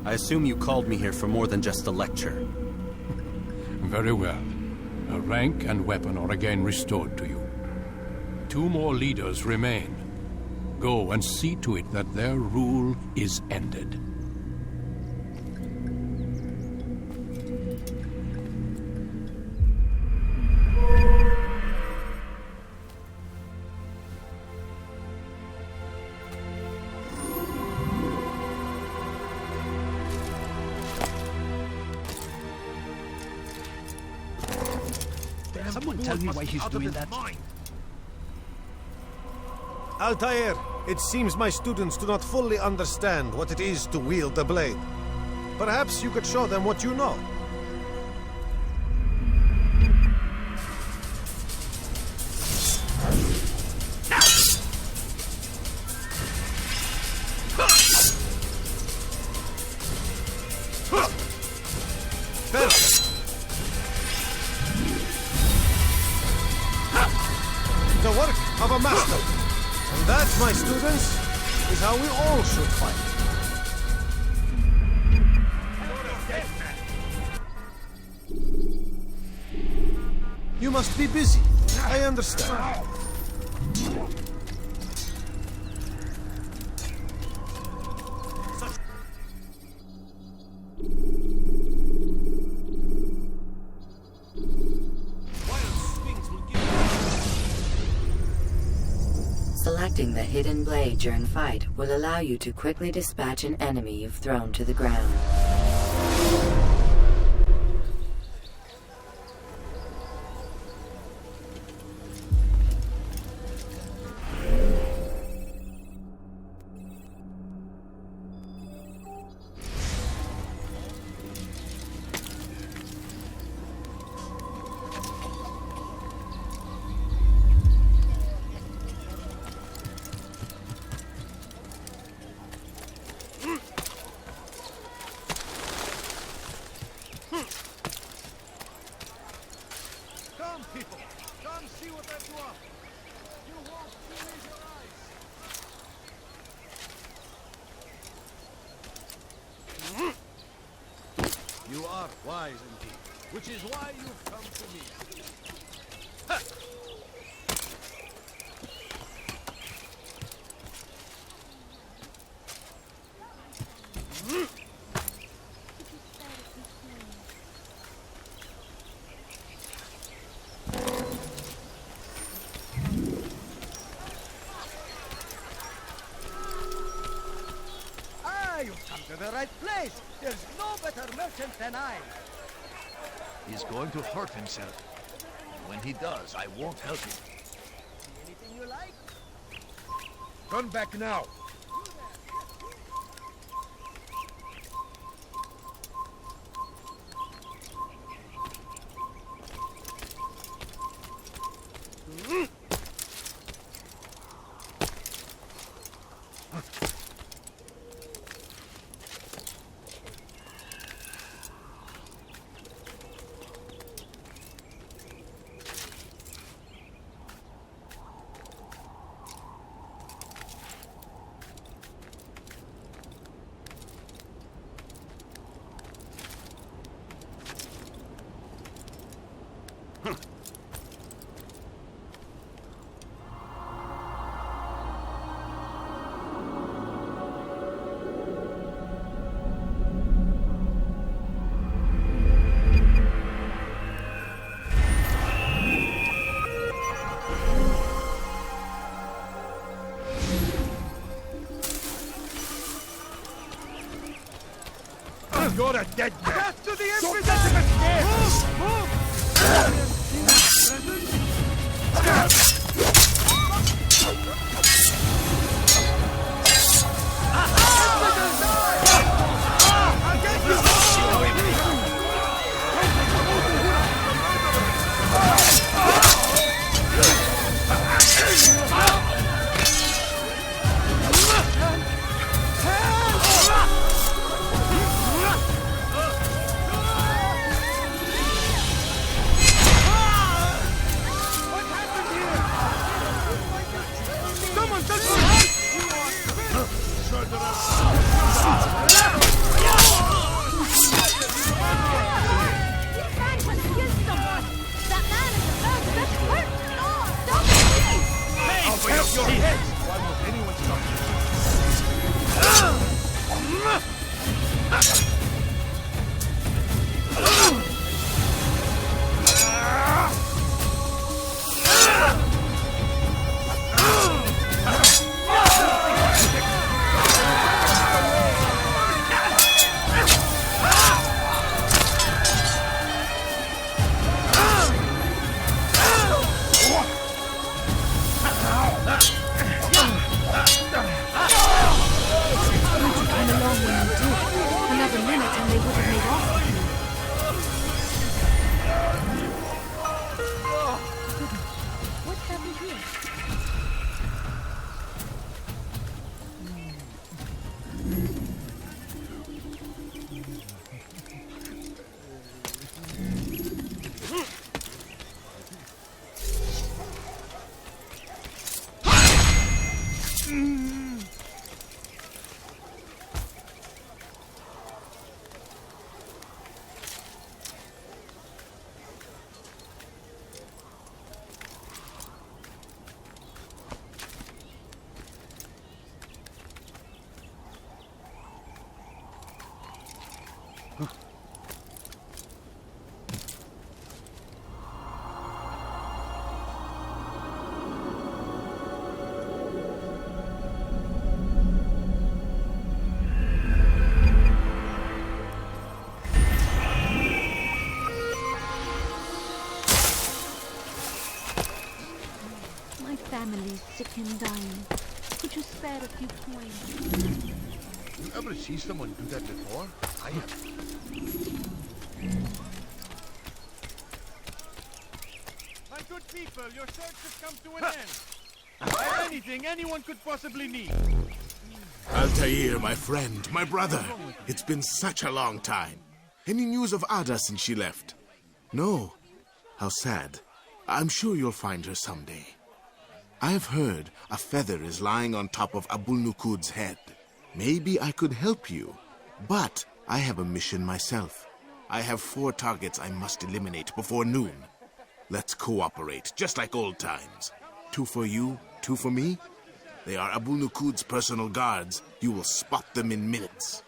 I assume you called me here for more than just a lecture. Very well. A rank and weapon are again restored to you. 2 more leaders remain. Go and see to it that their rule is ended. tell me why he's doing that? Altair, it seems my students do not fully understand what it is to wield the blade. Perhaps you could show them what you know. The work of a master. And that, my students, is how we all should fight. You must be busy. I understand. Selecting the hidden blade during fight will allow you to quickly dispatch an enemy you've thrown to the ground. You are wise indeed, which is why you've come to me. Ha! You've come to the right place. There's no better merchant than I. He's going to hurt himself. When he does, I won't help him. Anything you like? Turn back now. You're a dead man. Death to the Emperor! My family's sick and dying. Could you spare a few coins? You ever see someone do that before? I have. My good people, your search has come to an end. By anything anyone could possibly need. Altair, my friend, my brother. It's been such a long time. Any news of Ada since she left? No. How sad. I'm sure you'll find her someday. I've heard a feather is lying on top of Abul-Nukud's head. Maybe I could help you. But I have a mission myself. I have 4 targets I must eliminate before noon. Let's cooperate, just like old times. 2 for you, 2 for me. They are Abul-Nukud's personal guards. You will spot them in minutes.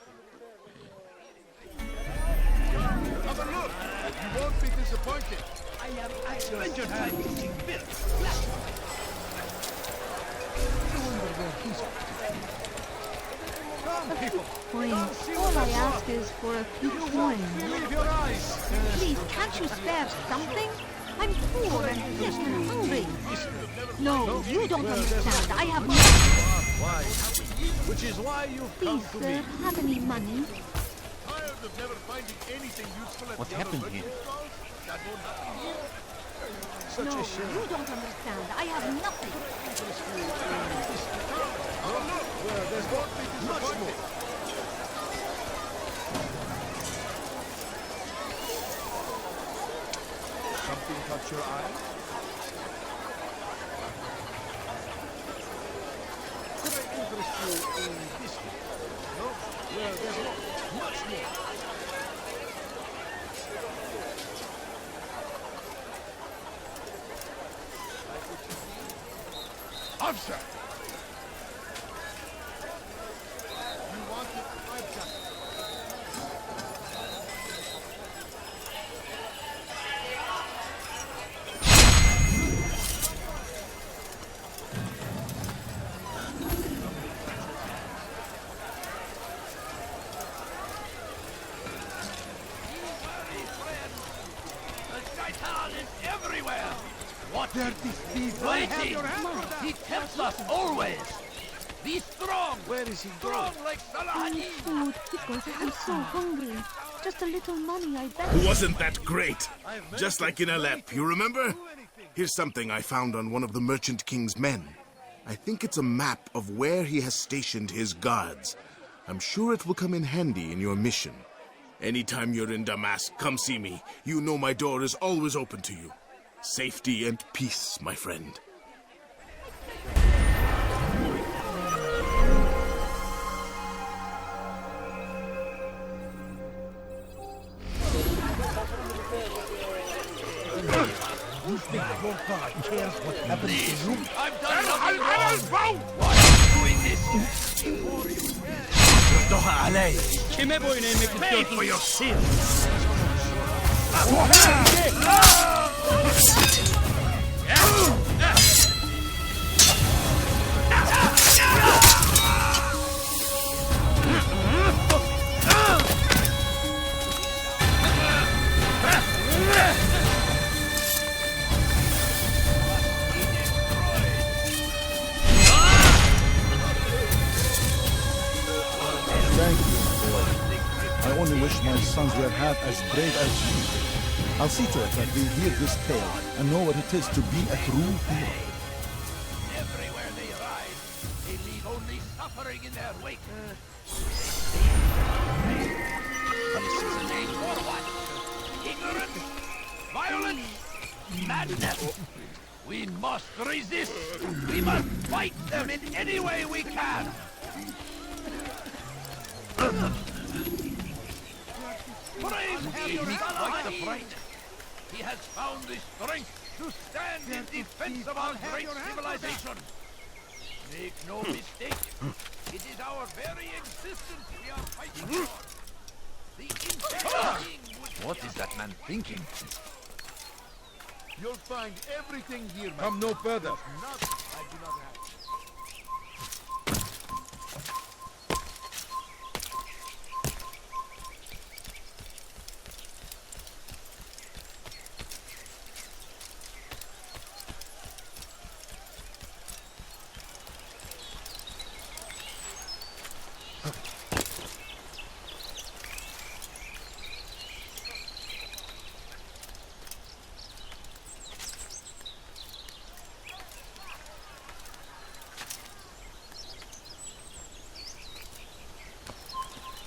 Have a look. You won't be disappointed. I am actually teaching Bill. Come, people. Coins. All I ask is for a few coins. Believe your eyes. Please, can't you spare something? I'm poor and sick and hungry. No, you don't understand. I have nothing. Why? Which is why you've come Please, to sir, me. have any money? Tired of never finding anything useful at What the other happened here? merchant stalls? That won't happen here. No, you don't understand. I have nothing. Oh, look! Well, there's won't be disappointed. Something caught your eye? Could I interest you in this one? No? Well, there's more. Much more. Officer! You want it? I've got it. Everywhere! What? There these thieves Waiting! have He tempts us always! Be strong! Where is he Strong going? like I need Salah! food. Because I'm so hungry. Just a little money, I bet. Wasn't that great? Just like in Aleppo, you remember? Here's something I found on one of the Merchant King's men. I think it's a map of where he has stationed his guards. I'm sure it will come in handy in your mission. Anytime you're in Damascus, come see me. You know my door is always open to you. Safety and peace, my friend. You think your God cares what happens to you? I've done nothing wrong! Why are you doing this? Pay for your sins! Thank you, boy. I only wish my sons were half as brave as you. I'll see to it that they hear this tale and know what it is to be a true hero. Everywhere they rise, they leave only suffering in their wake. This is a name for what? Ignorance? Violence? Madness? We must resist! We must fight them in any way we can! Praise be quite the fright! He has found the strength to stand in defense of our great civilization! Make no mistake, it is our very existence we are fighting for! The entire king would... What is that man thinking? You'll find everything here, man. Come no further. Nothing I do not have.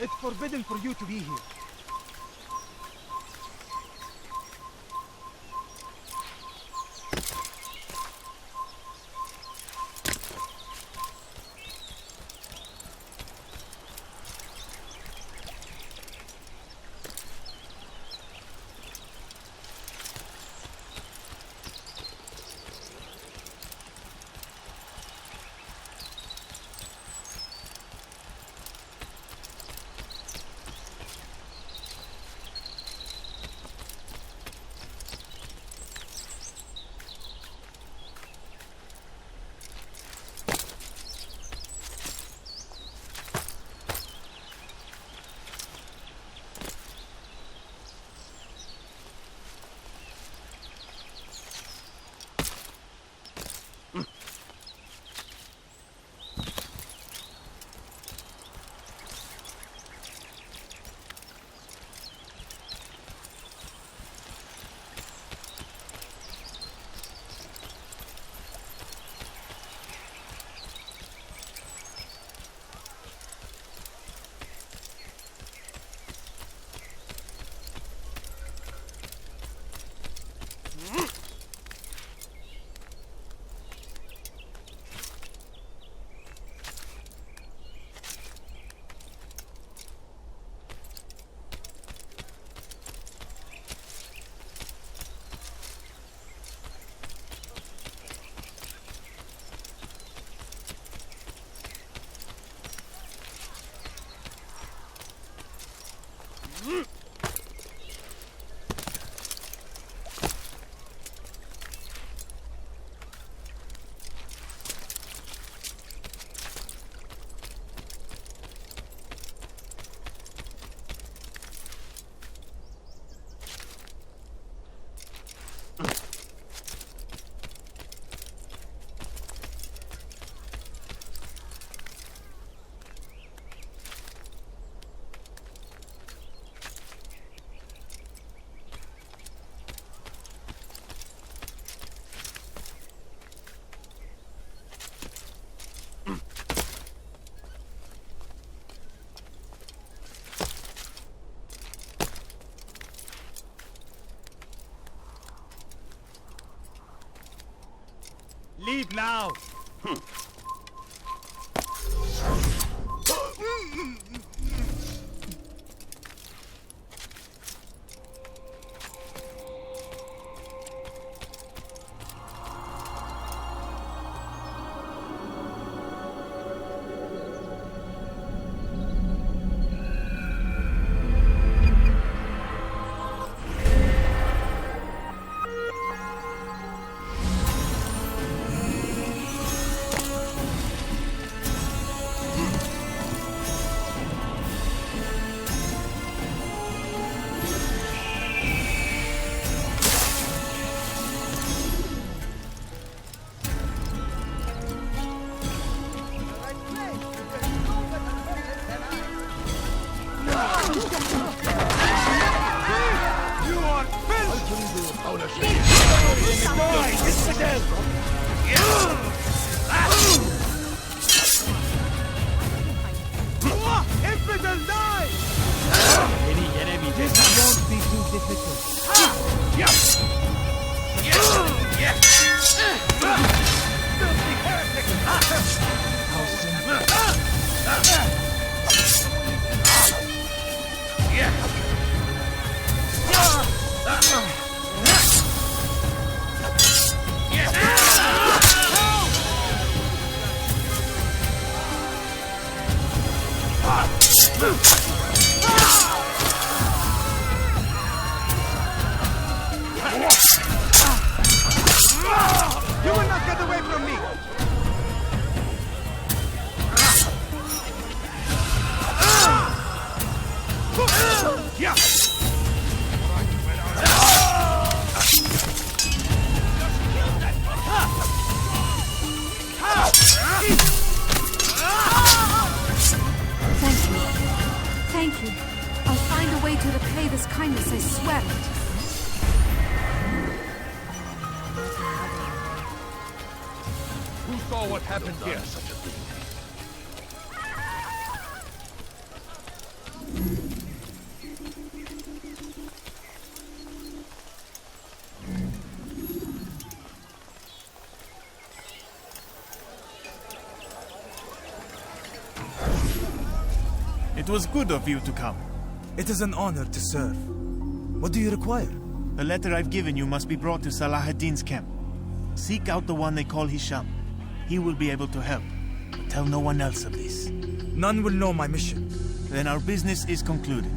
It's forbidden for you to be here. Leave now! You will not get away from me! Thank you. I'll find a way to repay this kindness, I swear it. Who saw what happened here? It was good of you to come. It is an honor to serve. What do you require? The letter I've given you must be brought to Salah ad-Din's camp. Seek out the one they call Hisham. He will be able to help. But tell no one else of this. None will know my mission. Then our business is concluded.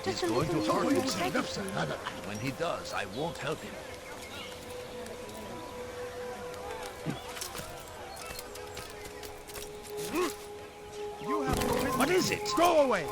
He's going to hurt himself, and when he does, I won't help him. What is it? Go away!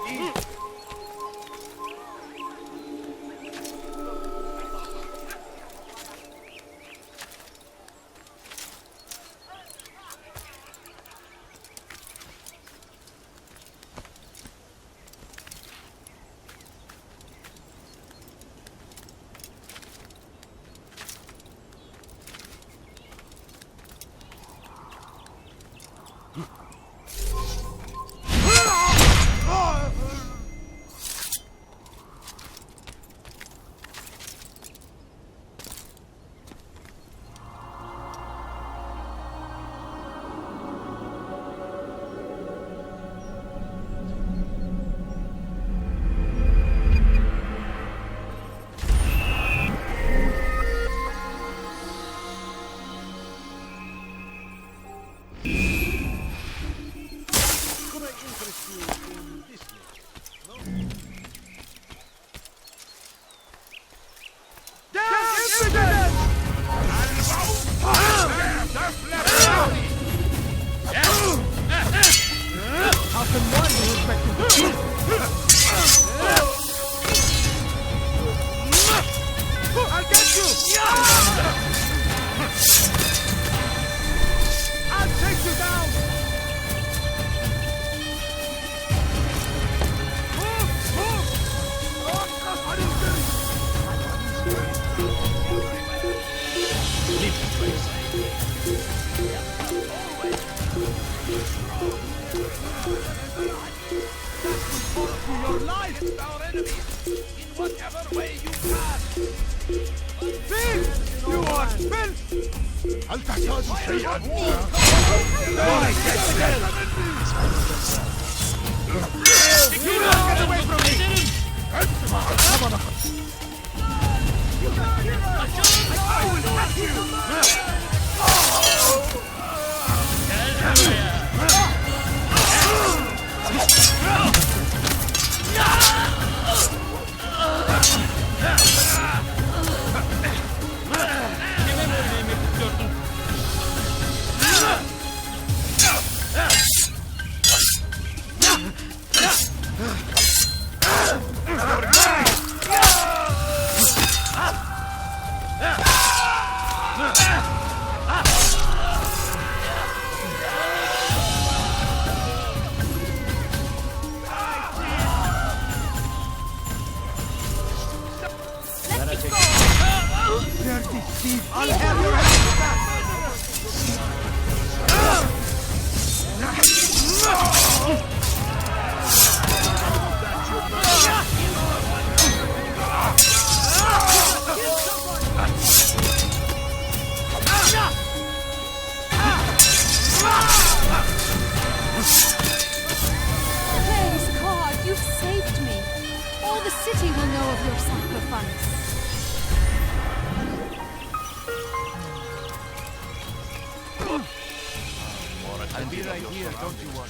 I'll be right here, don't you worry.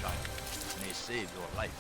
May save your life.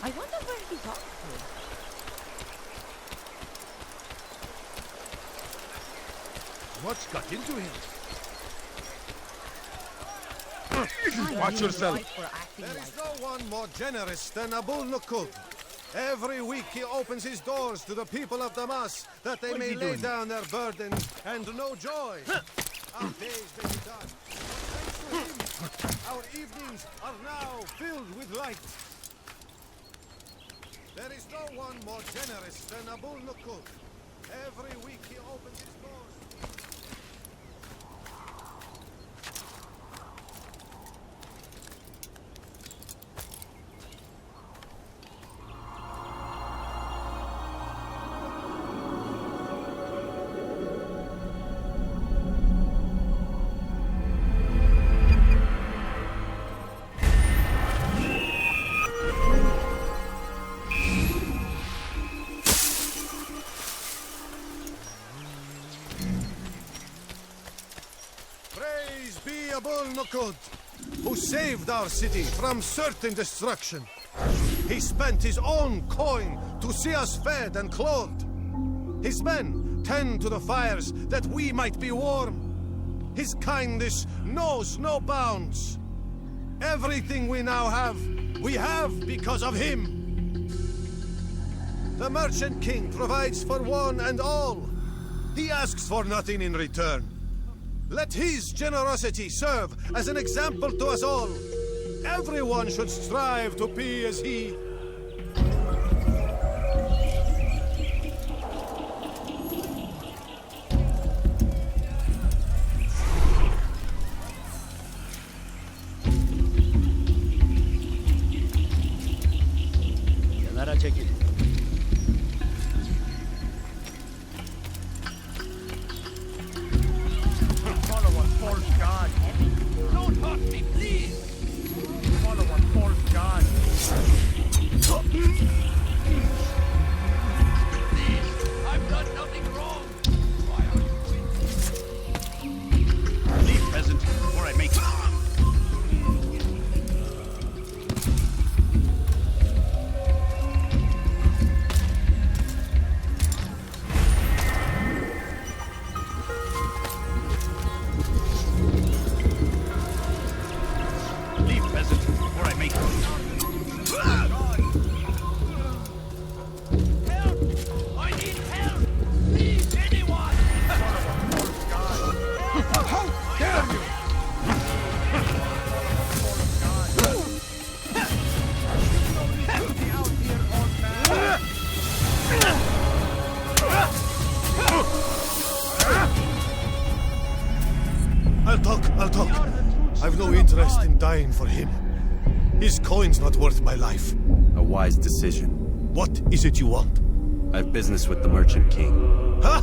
I wonder where he's off What's got into him? Watch yourself. There is no one more generous than Abul-Nukud. Every week he opens his doors to the people of Damas that they may lay down their burdens and know joy. Our days may be done, but thanks to him, our evenings are now filled with light. There is no one more generous than Abul-Nukud. Every week he opens his doors. Abul-Nukud, who saved our city from certain destruction. He spent his own coin to see us fed and clothed. His men tend to the fires that we might be warm. His kindness knows no bounds. Everything we now have, we have because of him. The Merchant King provides for one and all. He asks for nothing in return. Let his generosity serve as an example to us all. Everyone should strive to be as he. I'll talk. I've no interest in dying for him. His coin's not worth my life. A wise decision. What is it you want? I've business with the Merchant King. Ha!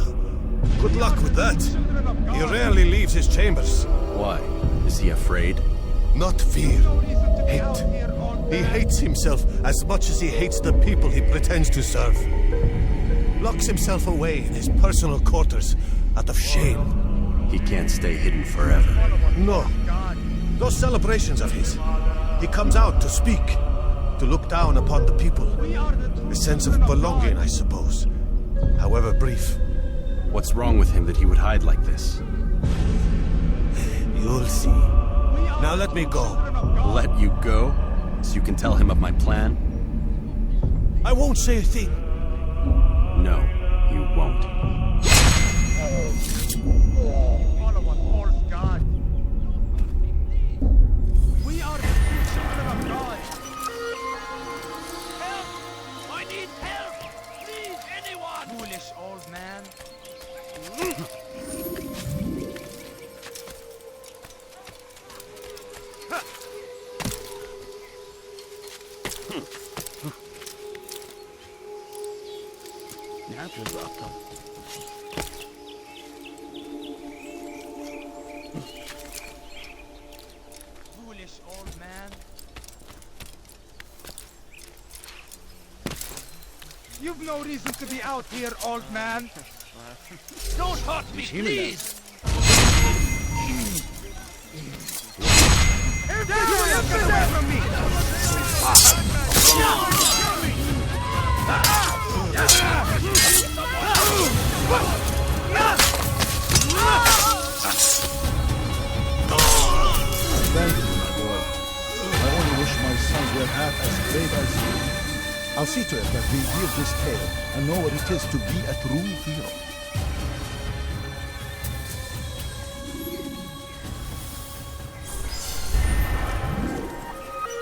Good luck with that. He rarely leaves his chambers. Why? Is he afraid? Not fear. Hate. He hates himself as much as he hates the people he pretends to serve. Locks himself away in his personal quarters out of shame. He can't stay hidden forever. No. Those celebrations of his. He comes out to speak, to look down upon the people. A sense of belonging, I suppose. However brief. What's wrong with him that he would hide like this? You'll see. Now let me go. Let you go? So you can tell him of my plan? I won't say a thing. No, you won't. Follow a false god. We are the children of God. Help! I need help! Please, anyone! Foolish old man. Foolish old man. You've no reason to be out here, old man. Don't hurt me, please. Get away from me! Thank you, my boy. I only wish my sons were half as brave as you. I'll see to it that we hear this tale and know what it is to be a true hero.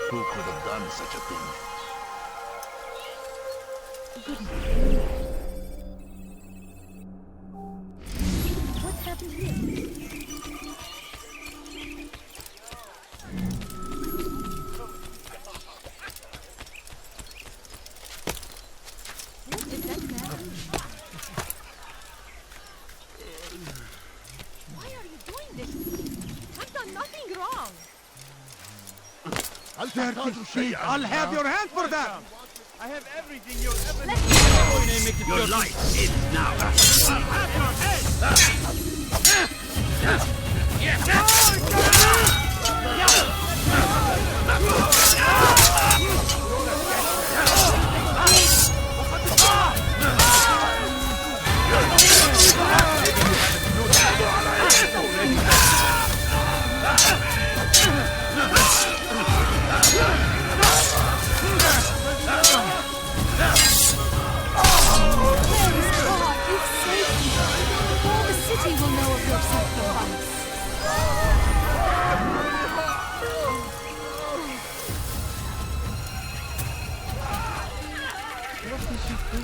Who could have done such a thing? What happened here? What is that man? Why are you doing this? I've done nothing wrong. I'll have your hand for that! I have everything you'll ever need. Your life is now. I'll have your head! Will know of your sacrifice. What did you do?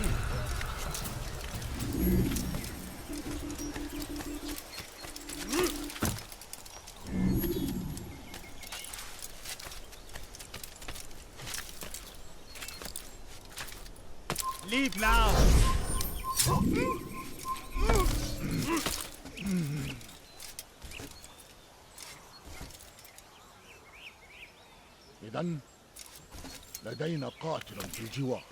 Leave now! إذن لدينا قاتل في الجوار.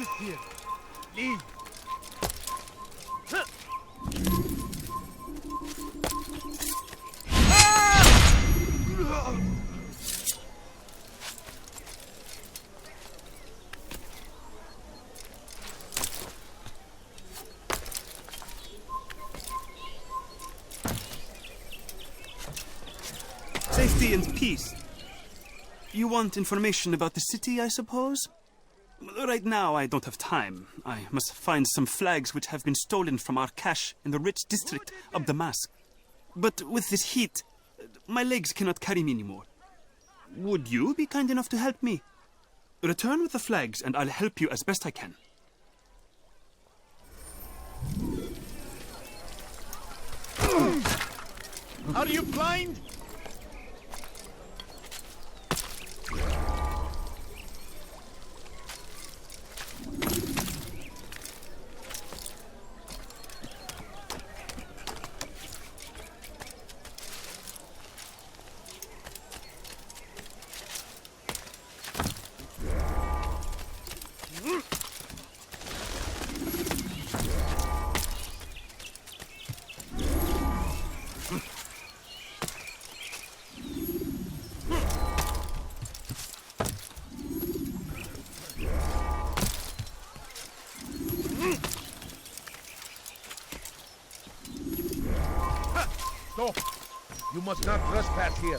it here. Leave. Safety and peace. You want information about the city, I suppose? Right now, I don't have time. I must find some flags which have been stolen from our cache in the rich district of Damascus. But with this heat, my legs cannot carry me anymore. Would you be kind enough to help me? Return with the flags, and I'll help you as best I can. Are you blind? Stop! You must not trespass here.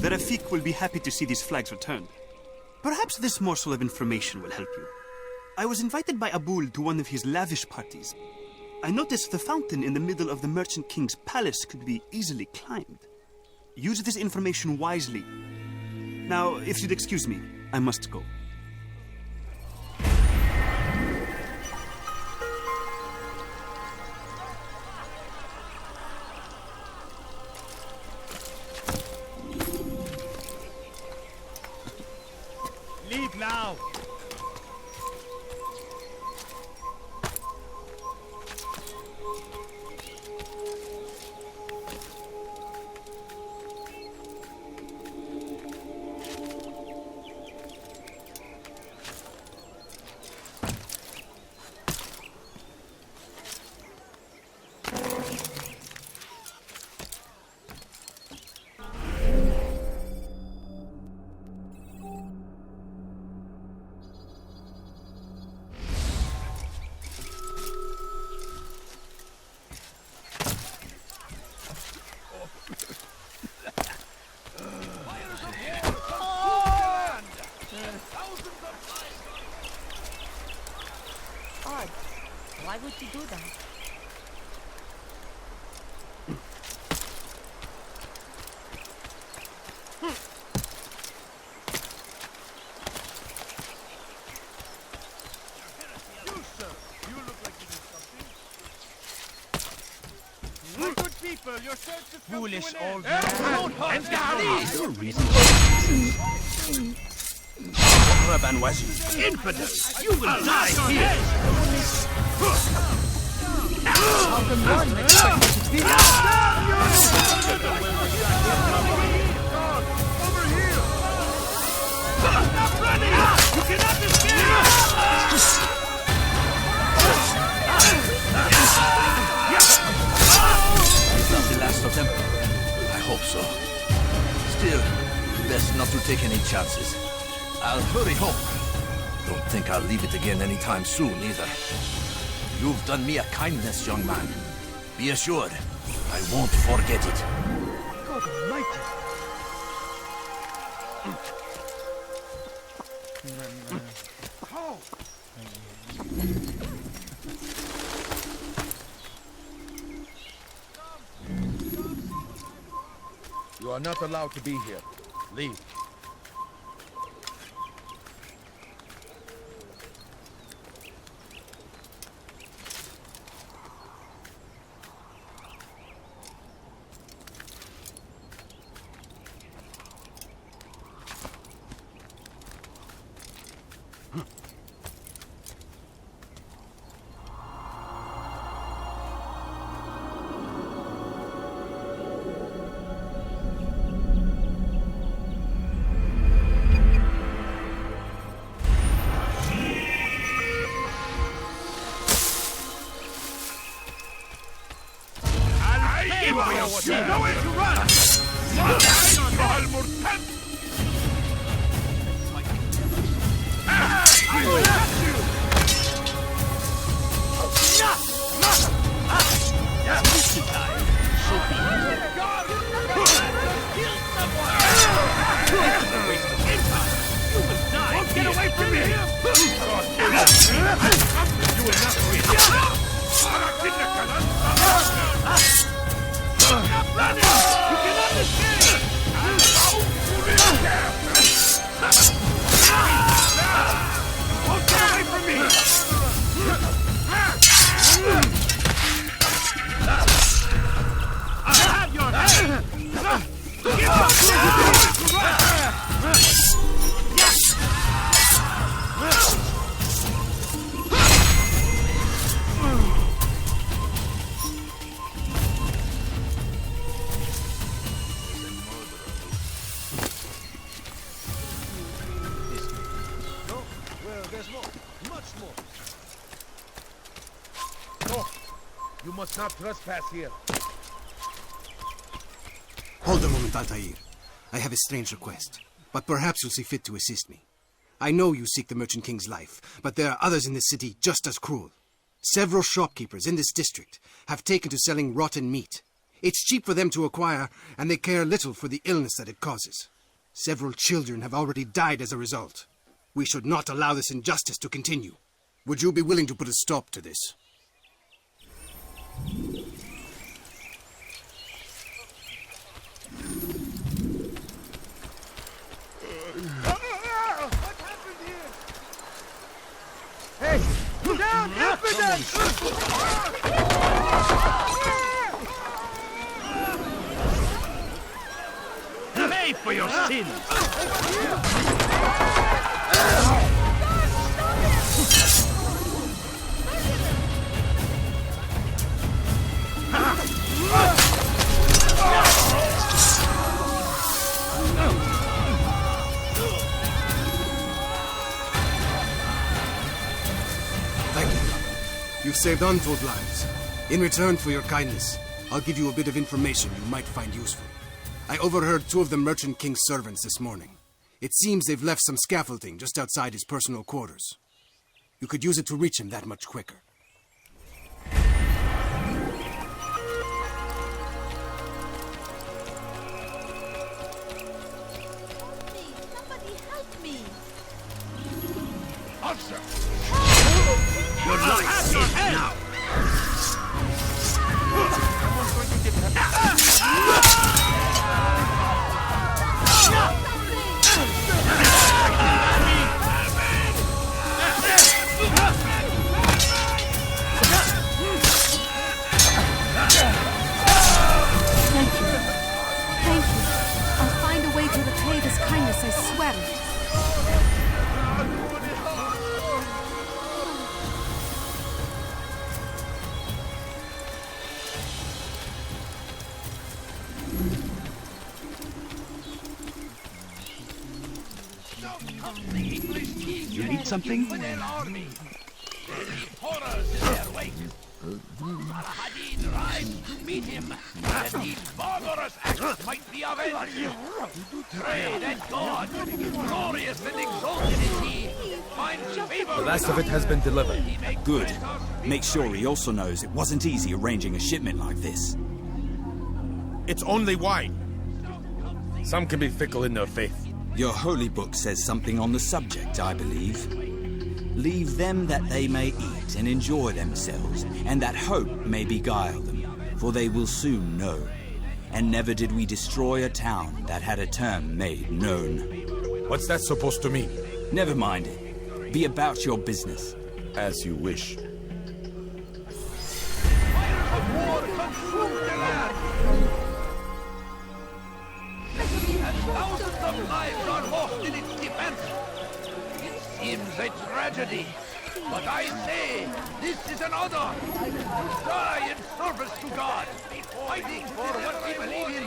The Rafiq will be happy to see these flags returned. Perhaps this morsel of information will help you. I was invited by Abul to one of his lavish parties. I noticed the fountain in the middle of the Merchant King's palace could be easily climbed. Use this information wisely. Now, if you'd excuse me, I must go. Leave now! Why would you do that? You, sir, you look like you need something. My good people, your search has come Foolish to an old end. man. And Dari! Your reason. Infidels! You will die here! How can one expect me to be over here! Stop running! cannot escape! Is that the last of them? I hope so. Still, best not to take any chances. I'll hurry home. Don't think I'll leave it again anytime soon, either. You've done me a kindness, young man. Be assured, I won't forget it. God almighty! How? You are not allowed to be here. Leave. You must not trespass here. Hold a moment, Altair. I have a strange request, but perhaps you'll see fit to assist me. I know you seek the Merchant King's life, but there are others in this city just as cruel. Several shopkeepers in this district have taken to selling rotten meat. It's cheap for them to acquire, and they care little for the illness that it causes. Several children have already died as a result. We should not allow this injustice to continue. Would you be willing to put a stop to this? Hey! Down, impudent! Pay for your sins! Thank you. You've saved untold lives. In return for your kindness, I'll give you a bit of information you might find useful. I overheard two of the Merchant King's servants this morning. It seems they've left some scaffolding just outside his personal quarters. You could use it to reach him that much quicker. Somebody help me! Answer! Your life is now! You need something? Horrors in their wake. Saladin rides to meet him, that these barbarous acts might be avenged. Pray that God, glorious and exalted is he, finds favor. The last of it has been delivered. Good. Make sure he also knows it wasn't easy arranging a shipment like this. It's only wine. Some can be fickle in their faith. Your holy book says something on the subject, I believe. Leave them that they may eat and enjoy themselves, and that hope may beguile them, for they will soon know. And never did we destroy a town that had a term made known. What's that supposed to mean? Never mind it. Be about your business. As you wish. And thousands of lives are lost in its defense. It seems a tragedy, but I say this is an honor. To die in service to God, fighting for what we believe in.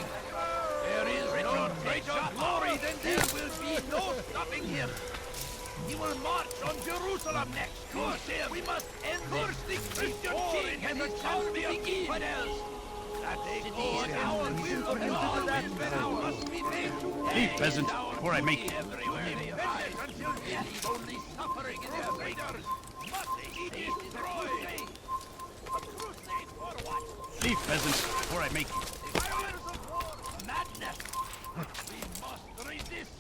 There is no greater glory than there will be no stopping him. He will march on Jerusalem next. We must end the Christian king and the country of infidels. That they go in our will of God, and our must be made to Leave, peasant, before I make it. until they leave only suffering in their raiders. Must be destroyed. A crusade for what? Leave, peasant, before I make it. The violence of war, madness. We must resist.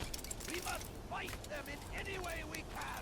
We must fight them in any way we can.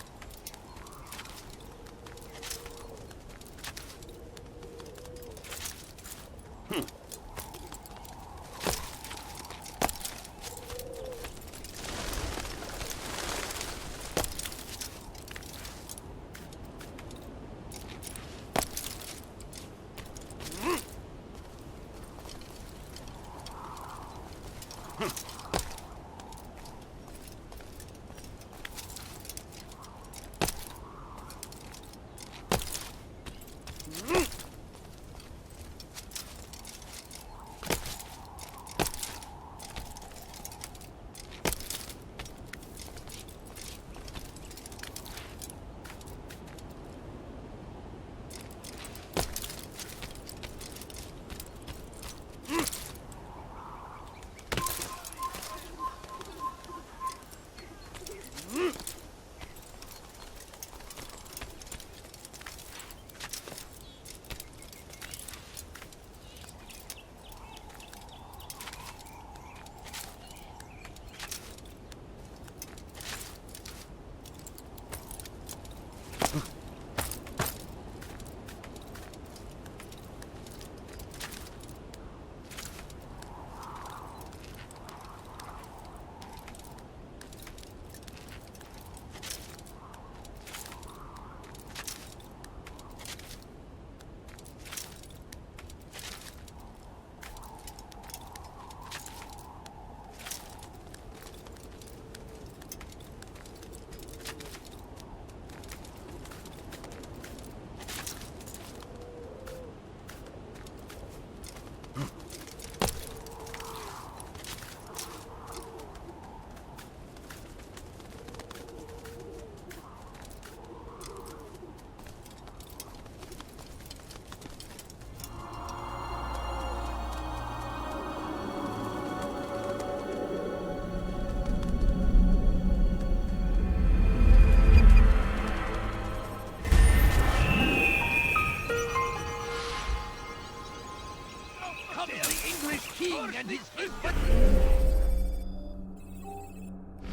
King and his infant.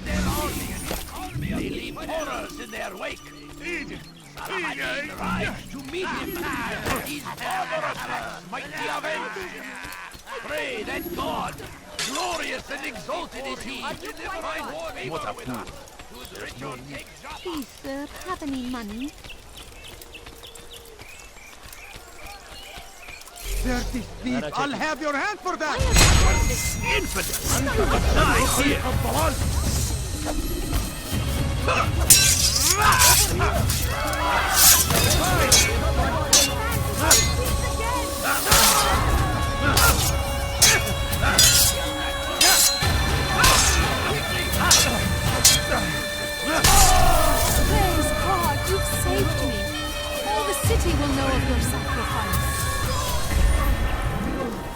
Their army, they leave horrors in their wake. Saladin rides to meet him. These barbarous acts might be avenged. Pray that God, glorious and exalted is he, find favor with us. Please, sir, have any money? Dirty thief! I'll have your hand for that! Infidel! Die here! your sacrifice.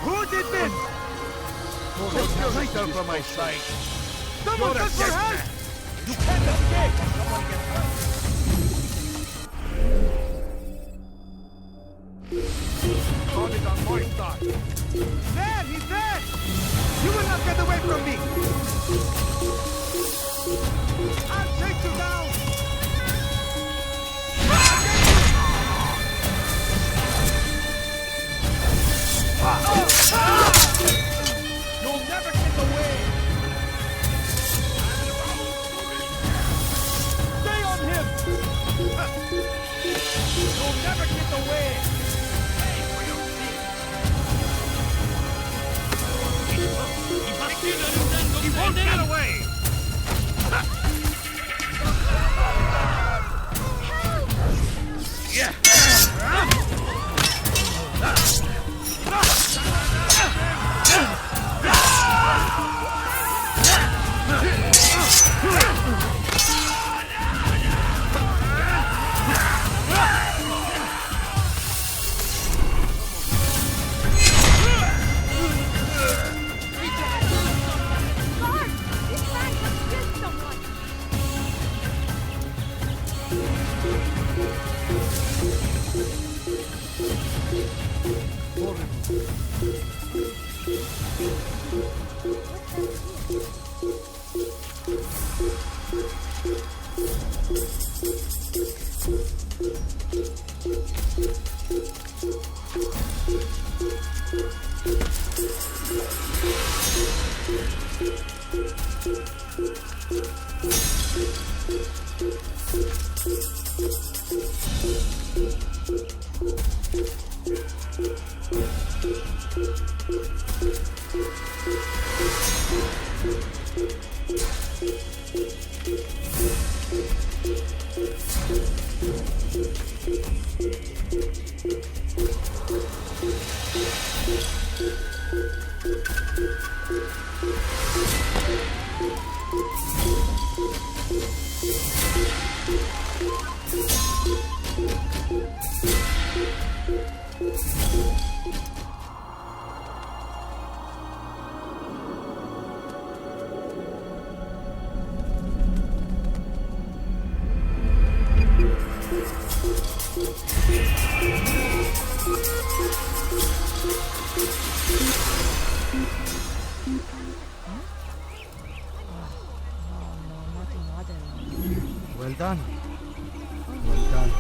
Who did this? Take your return from my sight. Someone send for help! You can't escape! Someone gets hurt. God is on my side. There! He's there! You will not get away from me! I'll take you down! You'll never get away! Stay on him! You'll never get away! He won't get away! Yeah! Well done. Well done.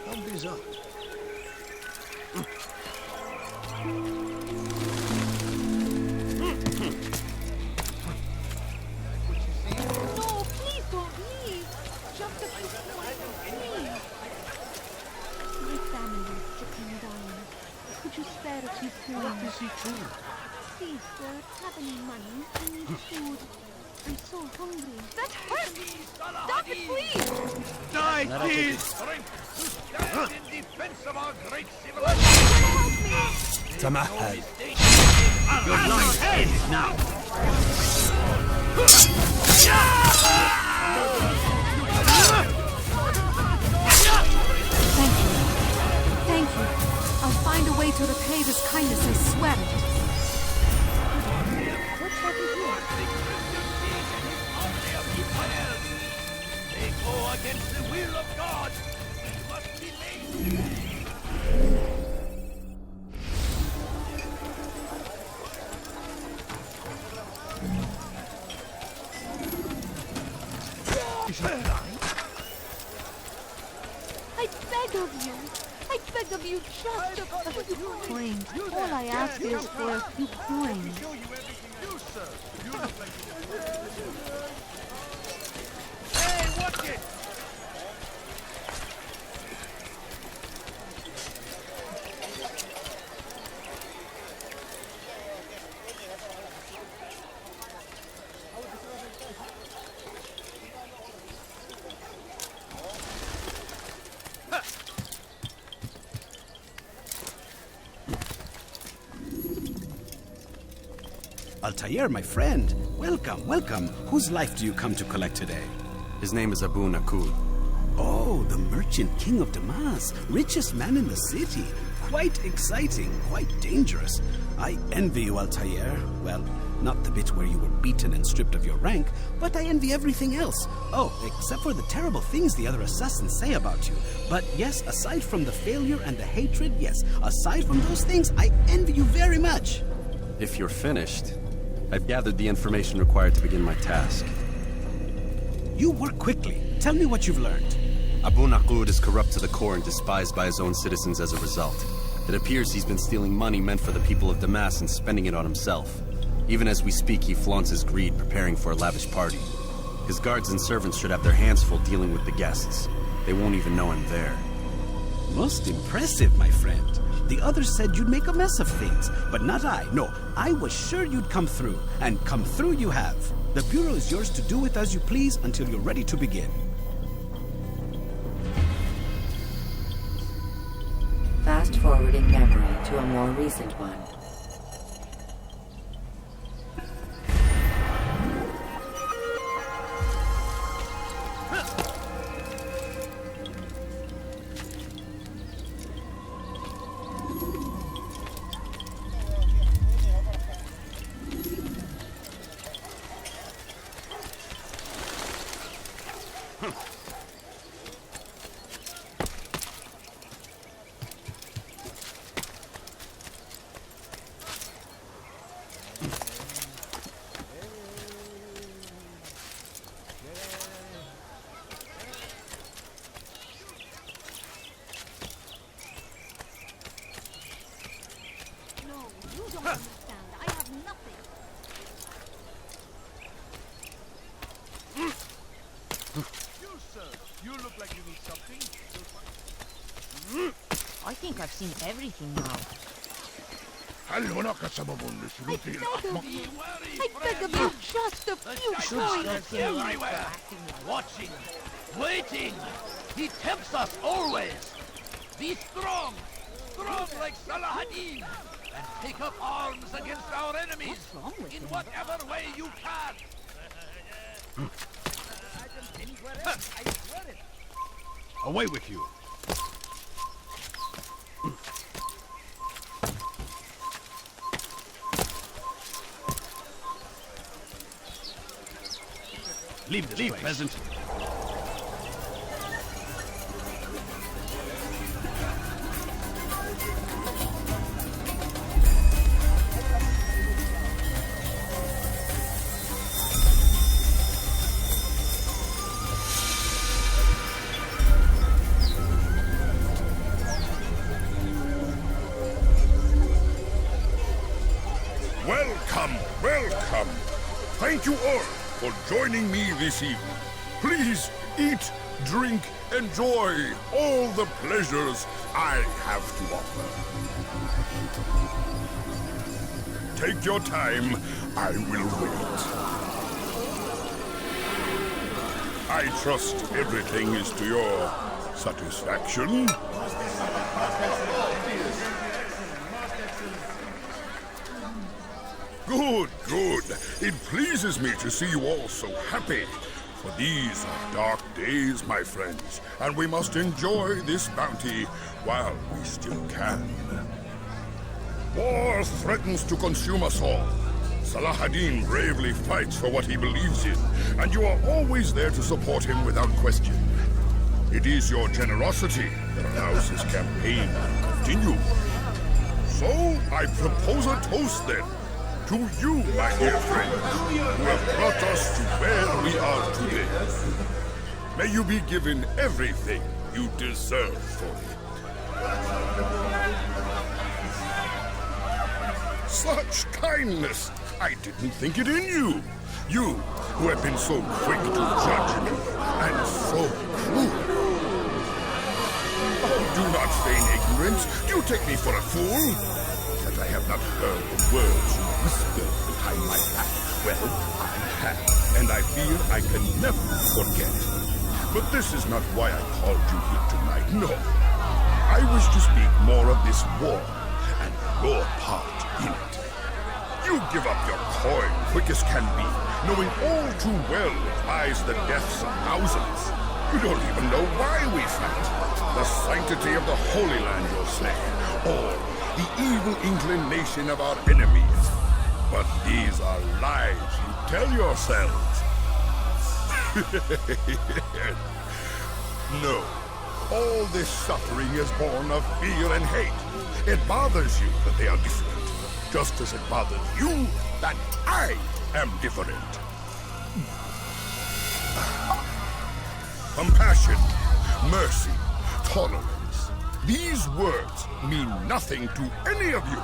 Come these up. No, please don't leave. Just a quick one, please. My family is sick and dying. Could you spare a few coins? What does he do? Please, sir, have any money? I need food. I'm so hungry. That hurts! Stop it, please! Die, please! Strength to stand in defense of our great civilization! Help me! Pertama. Your life ends now! Thank you. I'll find a way to repay this kindness, I swear it. What's happened here? They go against the will of God! It must be made! I beg of you. I beg of you just a few coins. All I ask is for a few coins. Hey, watch it! Altair, my friend. Welcome, welcome. Whose life do you come to collect today? His name is Ibn-La'Ahad. Oh, the merchant king of Damas. Richest man in the city. Quite exciting, quite dangerous. I envy you, Altair. Well, not the bit where you were beaten and stripped of your rank, but I envy everything else. Oh, except for the terrible things the other assassins say about you. But yes, aside from the failure and the hatred, yes, aside from those things, I envy you very much. If you're finished, I've gathered the information required to begin my task. You work quickly. Tell me what you've learned. Ibn-La'Ahad is corrupt to the core and despised by his own citizens as a result. It appears he's been stealing money meant for the people of Damas and spending it on himself. Even as we speak, he flaunts his greed, preparing for a lavish party. His guards and servants should have their hands full dealing with the guests. They won't even know I'm there. Most impressive, my friend. The others said you'd make a mess of things, but not I. No, I was sure you'd come through, and come through you have. The Bureau is yours to do with as you please until you're ready to begin. Fast-forwarding memory to a more recent one. I think I've seen everything now. هل هناك سبب لسلوك الأحمق؟ I beg of you, just a few coins, everywhere, watching, waiting. He tempts us always. Be strong, strong like Salahadin, and take up arms against our enemies in whatever way you can. Away with you. Leave this place. Peasant. Welcome, welcome. Thank you all for joining me this evening. Please eat, drink, enjoy all the pleasures I have to offer. Take your time, I will wait. I trust everything is to your satisfaction. Good, good. It pleases me to see you all so happy. For these are dark days, my friends, and we must enjoy this bounty while we still can. War threatens to consume us all. Salahadin bravely fights for what he believes in, and you are always there to support him without question. It is your generosity that allows his campaign to continue. So, I propose a toast then. To you, my dear friends, who have brought us to where we are today. May you be given everything you deserve for it. Such kindness! I didn't think it in you. You, who have been so quick to judge me, and so cruel. Oh, do not feign ignorance. Do you take me for a fool? That I have not heard the words you whispered behind my back. Well, I have, and I fear I can never forget. But this is not why I called you here tonight, no. I wish to speak more of this war, and your part in it. You give up your coin quick as can be, knowing all too well it buys the deaths of thousands. You don't even know why we fight. The sanctity of the Holy Land you'll say, or the evil inclination of our enemies. But these are lies you tell yourselves. No. All this suffering is born of fear and hate. It bothers you that they are different, just as it bothers you that I am different. Compassion, mercy, tolerance. These words mean nothing to any of you.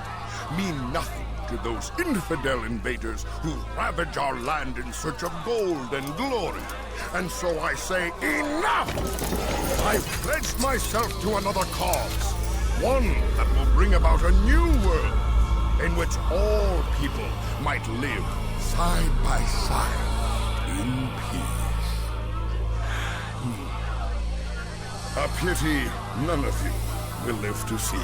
Mean nothing to those infidel invaders who ravage our land in search of gold and glory. And so I say, enough! I've pledged myself to another cause. One that will bring about a new world in which all people might live side by side in peace. A pity none of you will live to see it.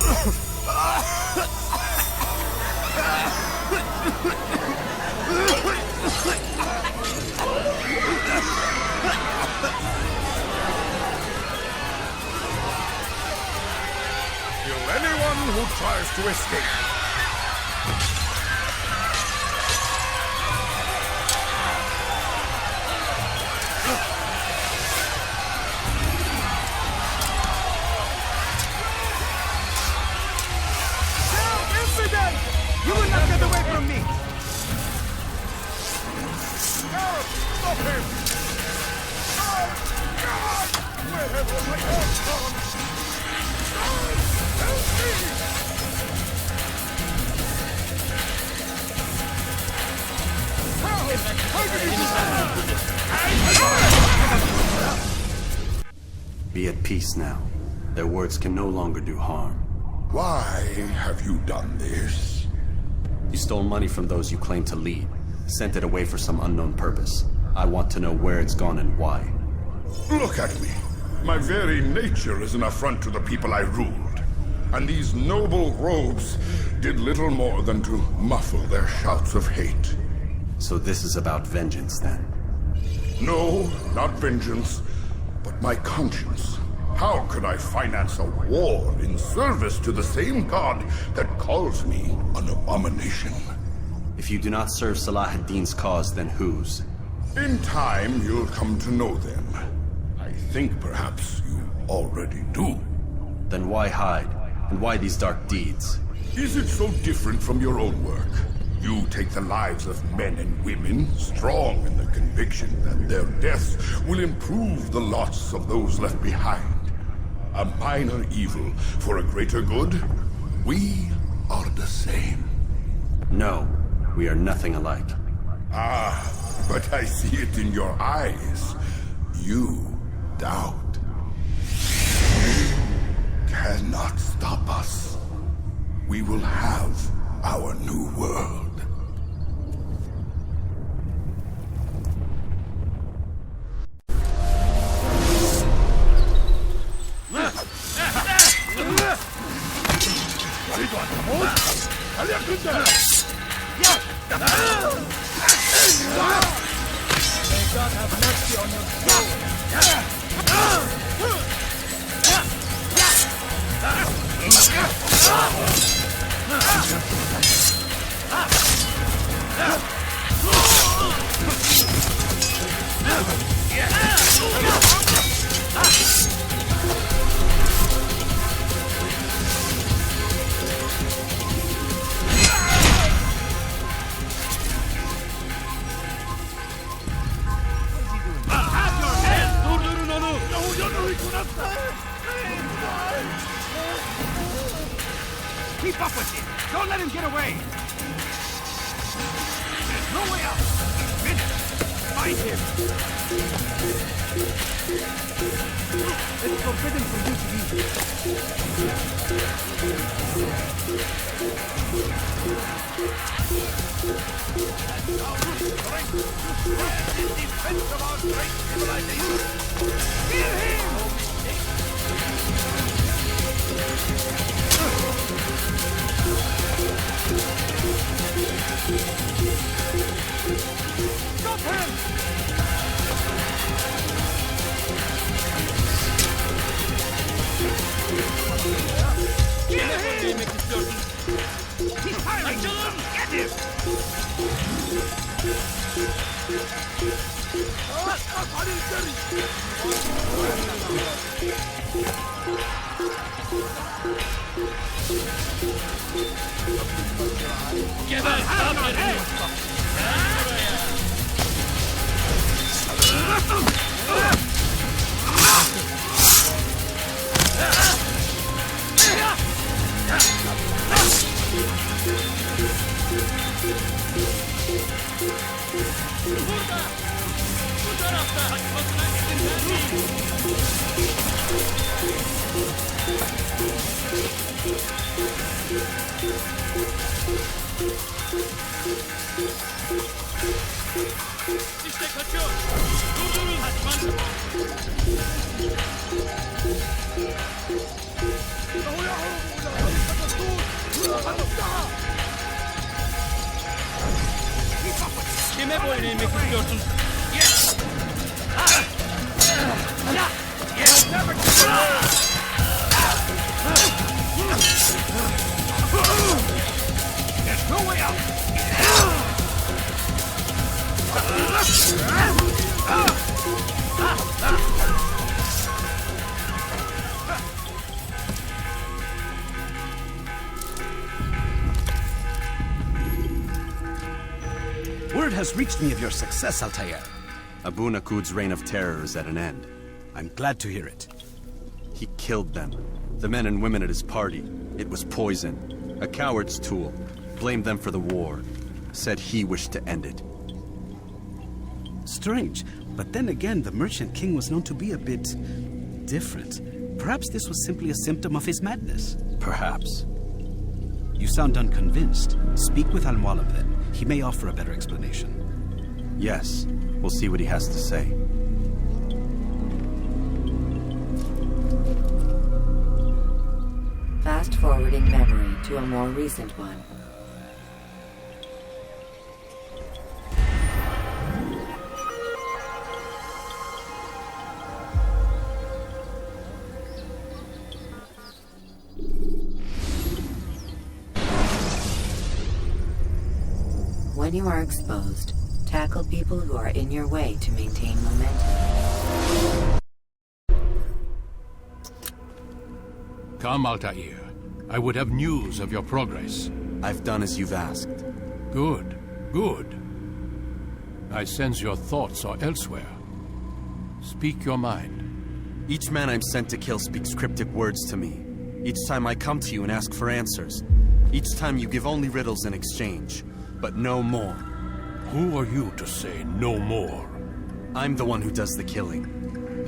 Kill anyone who tries to escape. You will not get away from me! Help! Stop him! Oh, God! Where have all my help gone? God, help me! How did you do that? Be at peace now. Their words can no longer do harm. Why have you done this? You stole money from those you claim to lead, sent it away for some unknown purpose. I want to know where it's gone and why. Look at me. My very nature is an affront to the people I ruled. And these noble robes did little more than to muffle their shouts of hate. So this is about vengeance, then? No, not vengeance, but my conscience. How could I finance a war in service to the same god that calls me an abomination? If you do not serve Salah ad-Din's cause, then whose? In time, you'll come to know them. I think perhaps you already do. Then why hide? And why these dark deeds? Is it so different from your own work? You take the lives of men and women, strong in the conviction that their deaths will improve the lots of those left behind. A minor evil for a greater good? We are the same. No, we are nothing alike. Ah, but I see it in your eyes. You doubt. You cannot stop us. We will have our new world. May God have mercy on your Keep up with him! Don't let him get away! There's no way out! Finish! Find him! It's forbidden for you to be here. In defense of our great civilization! Kill him! Açılın! Getir! Geber! Burada! Bu tarafta! Kaçmasına izin vermeyin! İşte kaçıyor! Durdurun! Kaçmanın! Kime boyun eğmek istiyorsun? Yes! There's no way out! Word has reached me of your success, Altair. Ibn-La'Ahad's reign of terror is at an end. I'm glad to hear it. He killed them. The men and women at his party. It was poison. A coward's tool. Blamed them for the war. Said he wished to end it. Strange, but then again, the Merchant King was known to be a bit different. Perhaps this was simply a symptom of his madness. Perhaps. You sound unconvinced. Speak with Al-Mualim then. He may offer a better explanation. Yes. We'll see what he has to say. Fast-forwarding memory to a more recent one. When you are exposed, tackle people who are in your way to maintain momentum. Come, Altair. I would have news of your progress. I've done as you've asked. Good, good. I sense your thoughts are elsewhere. Speak your mind. Each man I'm sent to kill speaks cryptic words to me. Each time I come to you and ask for answers. Each time you give only riddles in exchange. But no more. Who are you to say no more? I'm the one who does the killing.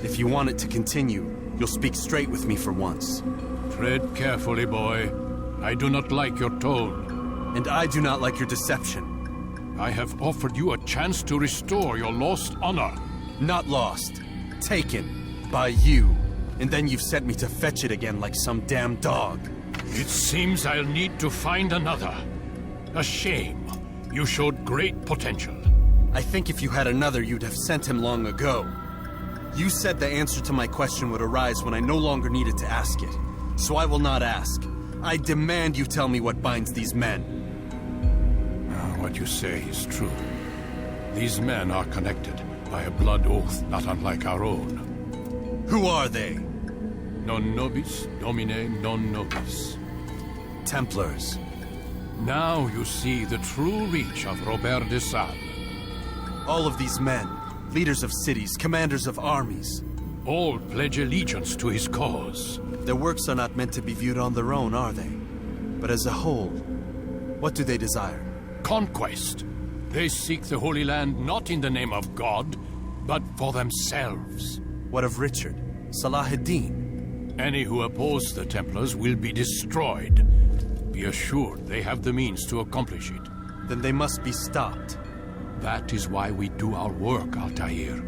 If you want it to continue, you'll speak straight with me for once. Tread carefully, boy. I do not like your tone. And I do not like your deception. I have offered you a chance to restore your lost honor. Not lost. Taken. By you. And then you've sent me to fetch it again like some damn dog. It seems I'll need to find another. A shame. You showed great potential. I think if you had another, you'd have sent him long ago. You said the answer to my question would arise when I no longer needed to ask it. So I will not ask. I demand you tell me what binds these men. What you say is true. These men are connected by a blood oath not unlike our own. Who are they? Non nobis, domine non nobis. Templars. Now you see the true reach of Robert de Sales. All of these men, leaders of cities, commanders of armies. All pledge allegiance to his cause. Their works are not meant to be viewed on their own, are they? But as a whole, what do they desire? Conquest. They seek the Holy Land not in the name of God, but for themselves. What of Richard? Salah-ad-Din? Any who oppose the Templars will be destroyed. Be assured they have the means to accomplish it. Then they must be stopped. That is why we do our work, Altair.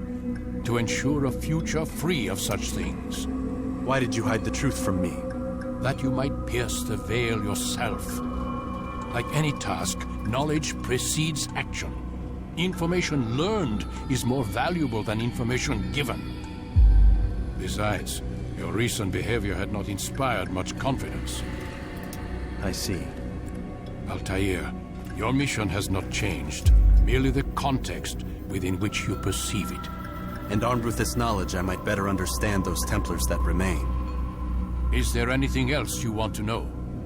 To ensure a future free of such things. Why did you hide the truth from me? That you might pierce the veil yourself. Like any task, knowledge precedes action. Information learned is more valuable than information given. Besides, your recent behavior had not inspired much confidence. I see. Altair, your mission has not changed. Merely the context within which you perceive it. And armed with this knowledge, I might better understand those Templars that remain. Is there anything else you want to know?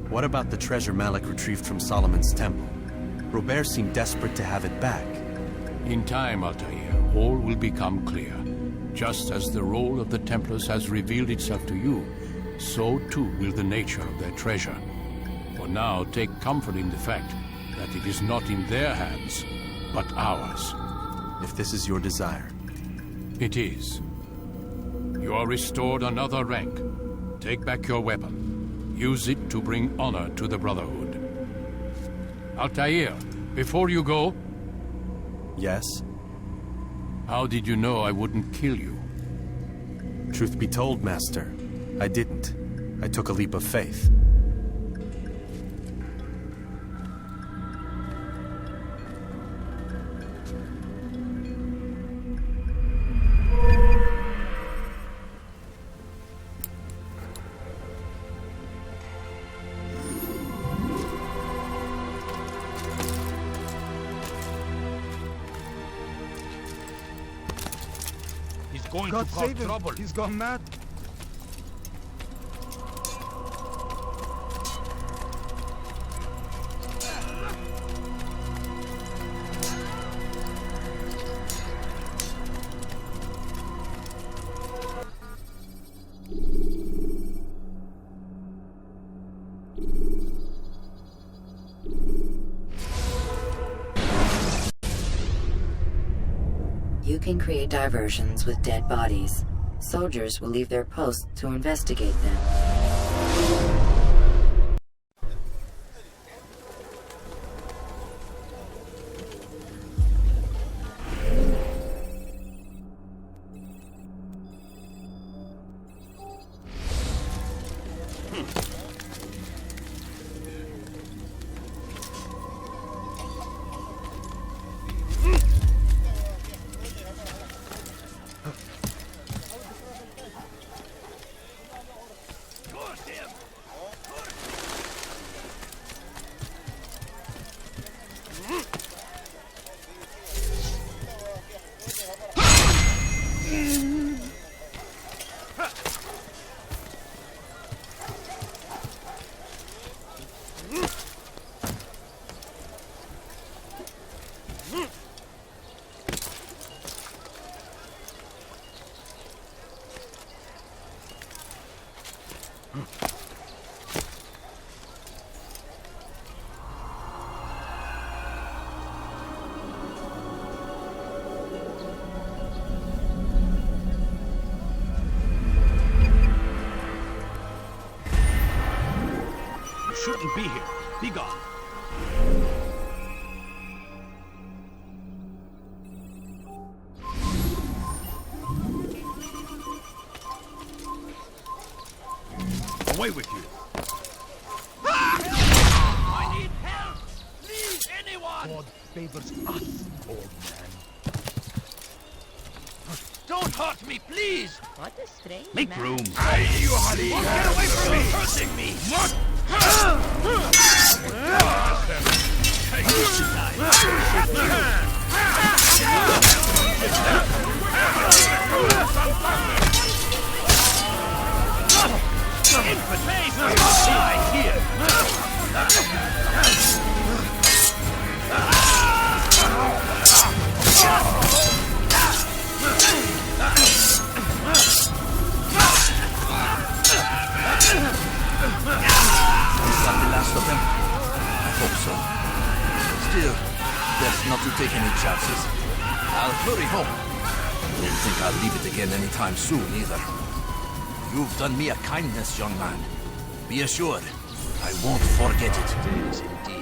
What about the treasure Malik retrieved from Solomon's temple? Robert seemed desperate to have it back. In time, Altair, all will become clear. Just as the role of the Templars has revealed itself to you, so too will the nature of their treasure. For now, take comfort in the fact that it is not in their hands, but ours. If this is your desire. It is. You are restored another rank. Take back your weapon. Use it to bring honor to the Brotherhood. Altair, before you go... Yes? How did you know I wouldn't kill you? Truth be told, Master, I didn't. I took a leap of faith. Going to cause trouble. He's gone mad. You can create diversions with dead bodies. Soldiers will leave their posts to investigate them. Shouldn't be here. Be gone. Away with you. I need help! Leave anyone! God favors us, old man. Don't hurt me, please! What a strange Make man. room. Hey, you honey! Get away from me! Hurting me! What? Of them? I hope so. Still, best not to take any chances. I'll hurry home. Don't think I'll leave it again anytime soon, either. You've done me a kindness, young man. Be assured, I won't forget it. It is indeed.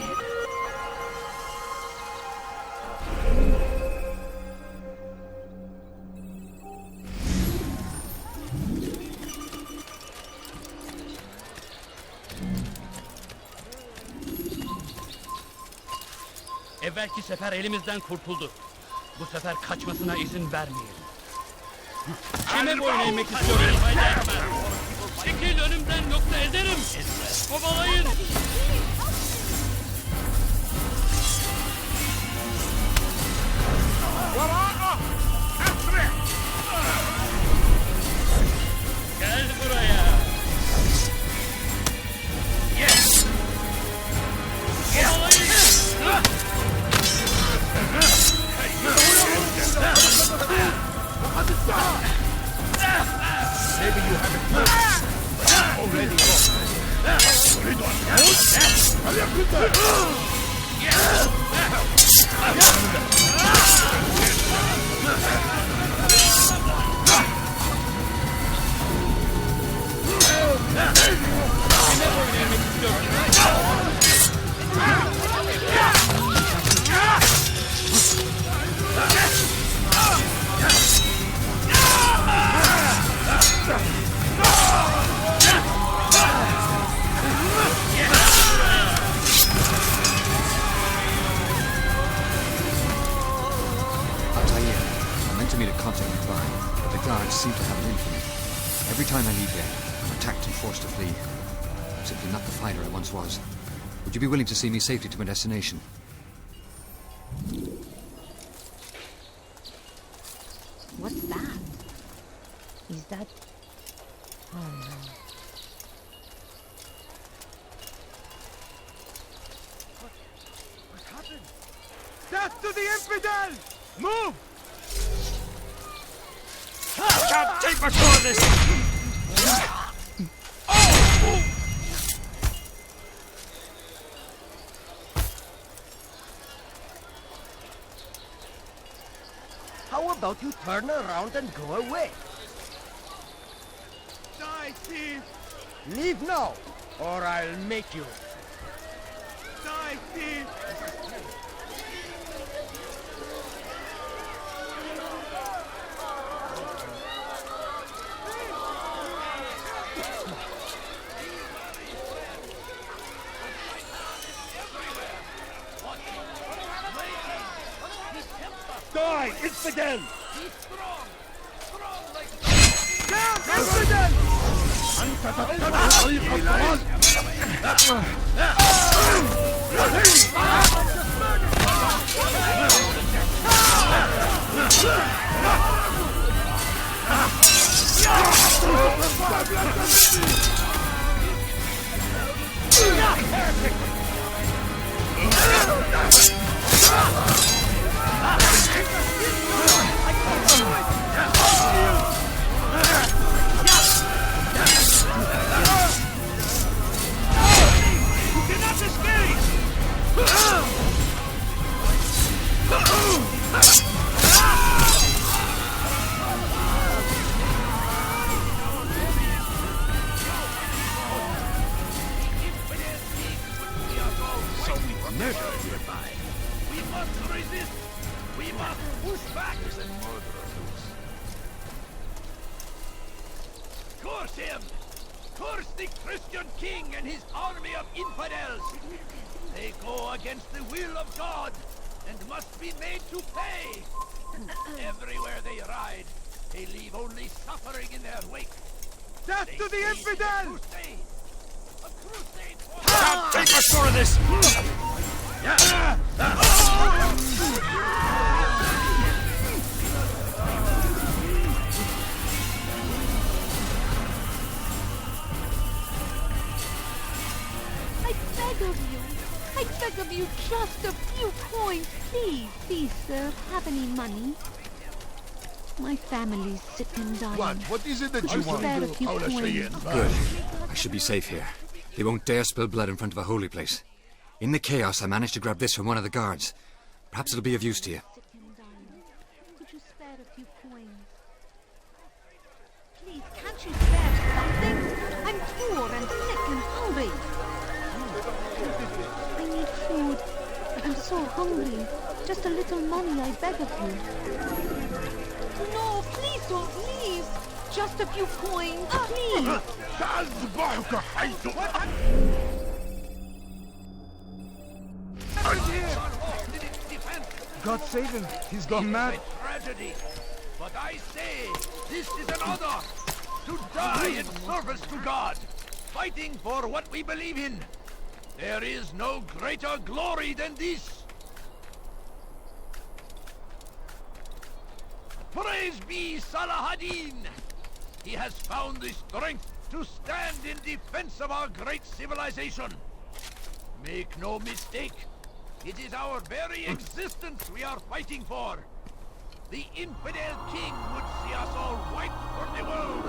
Evvelki sefer elimizden kurtuldu. Bu sefer kaçmasına izin vermeyelim. Kime boyun eğmek istiyorsun? Çekil önümden yoksa ezerim. Kovalayın. I can find, but the guards seem to have it in for me. Every time I leave here, I'm attacked and forced to flee. I'm simply not the fighter I once was. Would you be willing to see me safely to my destination? What's that? Is that... Oh no. What happened? Death to the infidel! Move! God, take much more of this! How about you turn around and go away? Die, thief! Leave now, or I'll make you. Die, thief! Die, infidel! He's strong! Strong like... Down, infidel! We must resist! We must push back! Curse him! Curse the Christian king and his army of infidels! They go against the will of God and must be made to pay! Everywhere they ride, they leave only suffering in their wake. Death to the infidel! A crusade for... God, take much more of this! I beg of you, just a few coins, please. Please, sir, have any money? My family's sick and dying. What is it that Could you want? spare a few coins? Good. I should be safe here. They won't dare spill blood in front of a holy place. In the chaos, I managed to grab this from one of the guards. Perhaps it'll be of use to you. Could you spare a few coins? Please, can't you spare something? I'm poor and sick and hungry. I need food. I'm so hungry. Just a little money, I beg of you. No, please don't leave. Just a few coins, please. God save him. He's gone mad. Tragedy. But I say, this is an honor. To die in service to God. Fighting for what we believe in. There is no greater glory than this. Praise be Salah ad-Din. He has found the strength to stand in defense of our great civilization. Make no mistake, it is our very existence we are fighting for. The infidel king would see us all wiped from the world.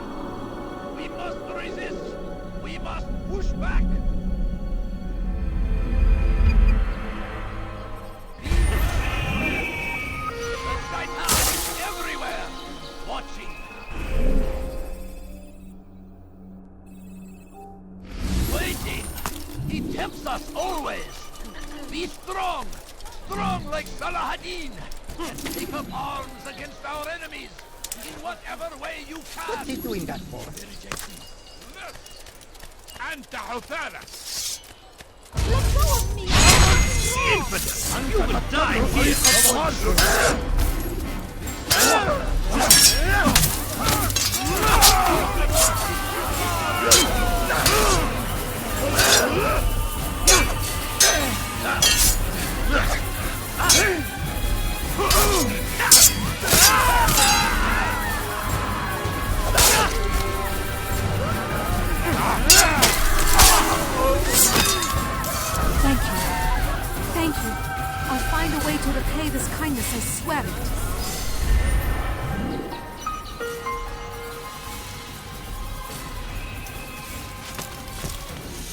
We must resist. We must push back. The shaitan is everywhere, watching. Waiting. He tempts us always. Be strong. Strong like Salah ad-Din. And take up arms against our enemies. In whatever way you can. What's he doing that for? أنت عثالة. Let go of me! Infidel! You will die here! Thank you. I'll find a way to repay this kindness, I swear it.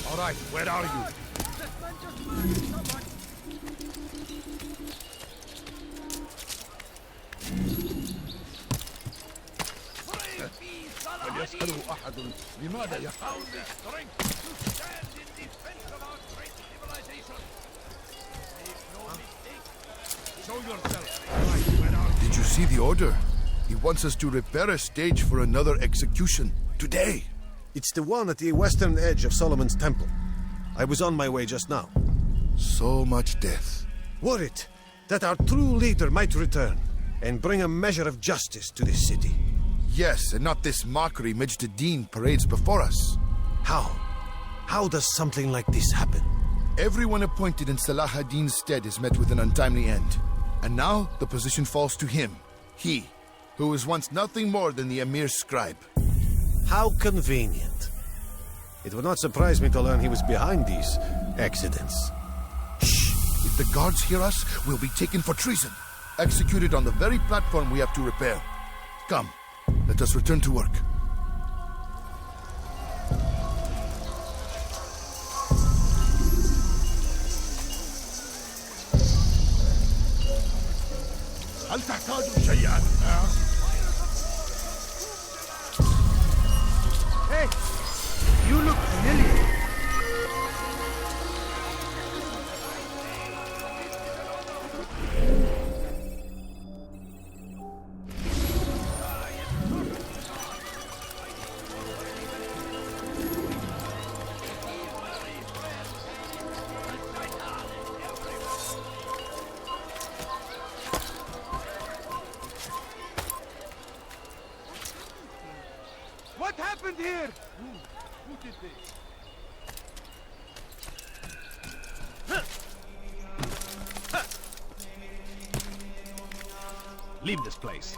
All right, where are you? هل يسأله أحد لماذا يفعل Show yourself. Did you see the order? He wants us to repair a stage for another execution. Today. It's the one at the western edge of Solomon's Temple. I was on my way just now. So much death. Worried that our true leader might return and bring a measure of justice to this city. Yes, and not this mockery Majd-ad-Din parades before us. How? How does something like this happen? Everyone appointed in Salah ad-Din's stead is met with an untimely end. And now the position falls to him. He, who was once nothing more than the Emir's scribe. How convenient. It would not surprise me to learn he was behind these accidents. Shh! If the guards hear us, we'll be taken for treason. Executed on the very platform we have to repair. Come, let us return to work. هل تحتاج شيئا؟ Hey, you look familiar. What happened here? Who did this? Leave this place.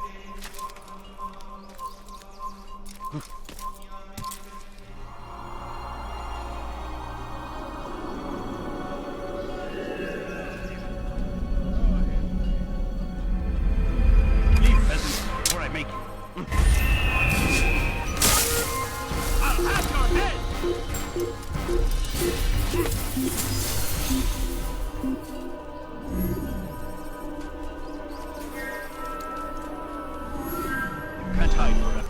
Leave, peasants, before I make you. I'll have your head! Can't hide forever.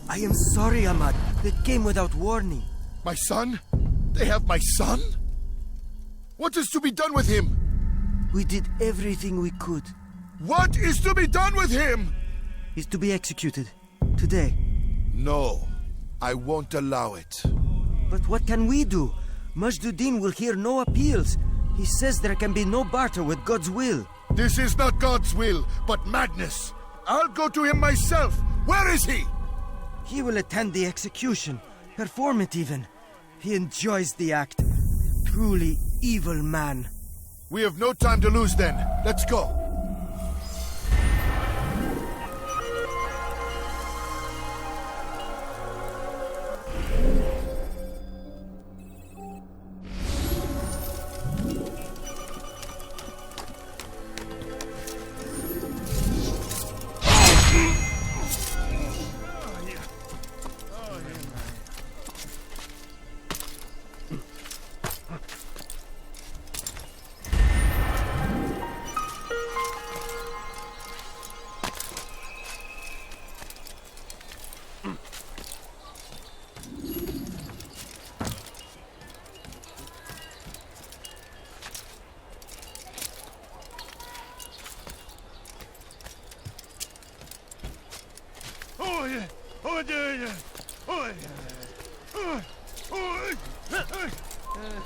I am sorry, Ahmad. They came without warning. My son? They have my son? What is to be done with him? We did everything we could. What is to be done with him? He's to be executed. Today. No, I won't allow it. But what can we do? Majd-ad-Din will hear no appeals. He says there can be no barter with God's will. This is not God's will, but madness. I'll go to him myself. Where is he? He will attend the execution. Perform it even. He enjoys the act. Truly evil man. We have no time to lose then. Let's go.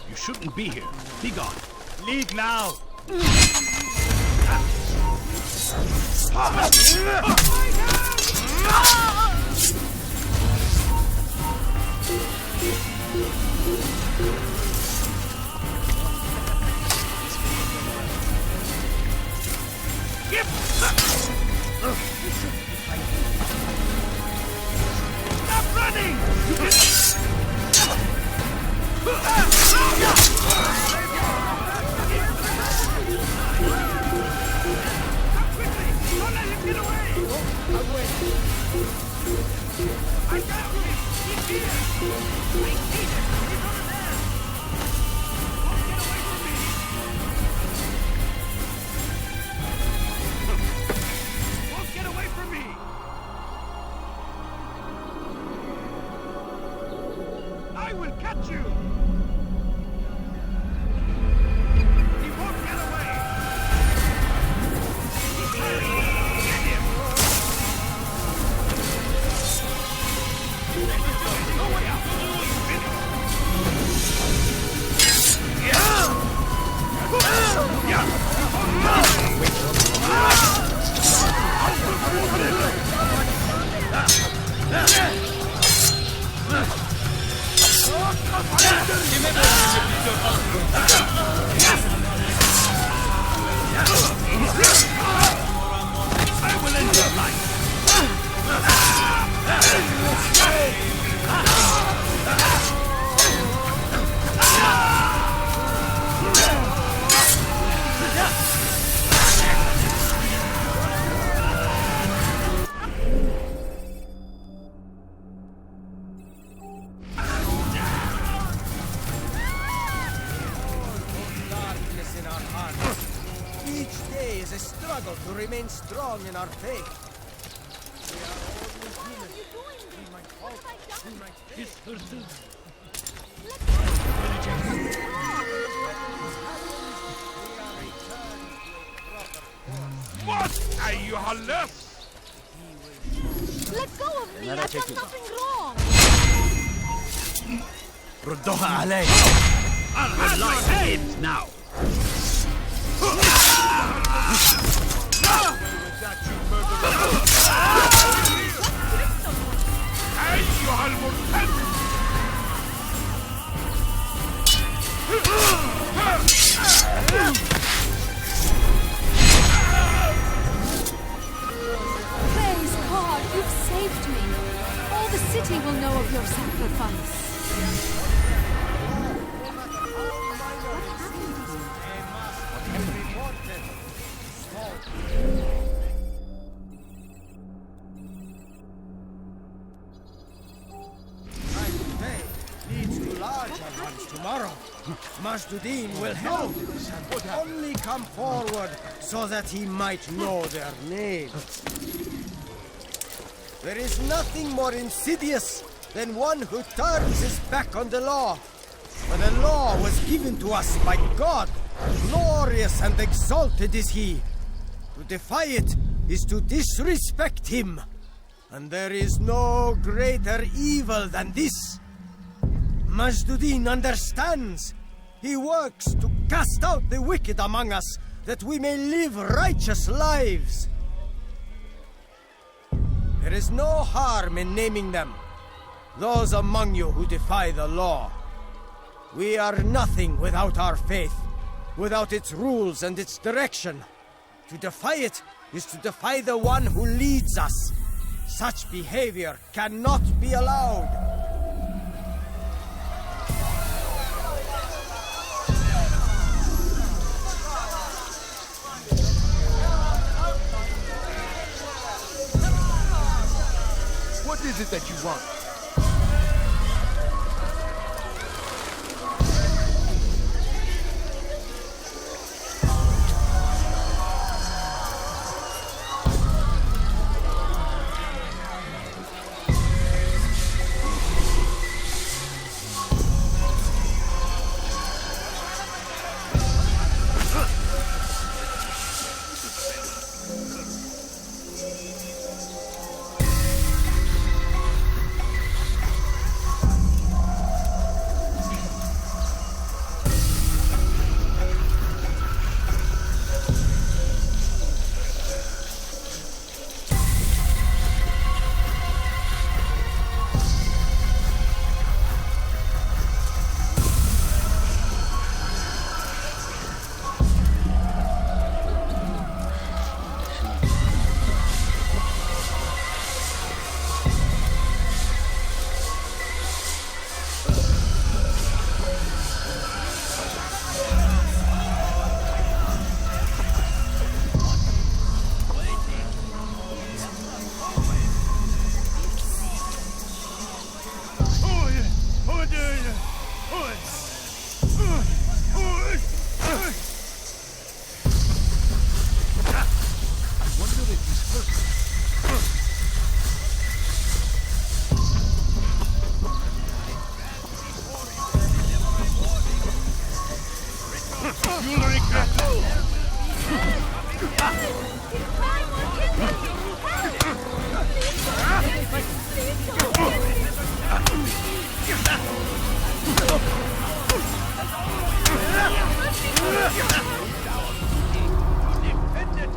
You shouldn't be here. Be gone. Leave now. Stop running! I will catch you! He won't get away! Get him! No way out! I will end your life. Each day is a struggle to remain strong in our faith. What أيها اللص? Let go of me! I've done nothing wrong! ردوها علي. I'll have your head now. أيها المرتد! Praise God, you've saved me. All the city will know of your sacrifice. Today leads to larger ones tomorrow. Majduddin will help. Only come forward so that he might know their names. There is nothing more insidious than one who turns his back on the law. For the law was given to us by God. Glorious and exalted is he. To defy it is to disrespect him. And there is no greater evil than this. Majduddin understands. He works to cast out the wicked among us, that we may live righteous lives. There is no harm in naming them. Those among you who defy the law. We are nothing without our faith, without its rules and its direction. To defy it is to defy the one who leads us. Such behavior cannot be allowed. What is it that you want? wonder if he's first.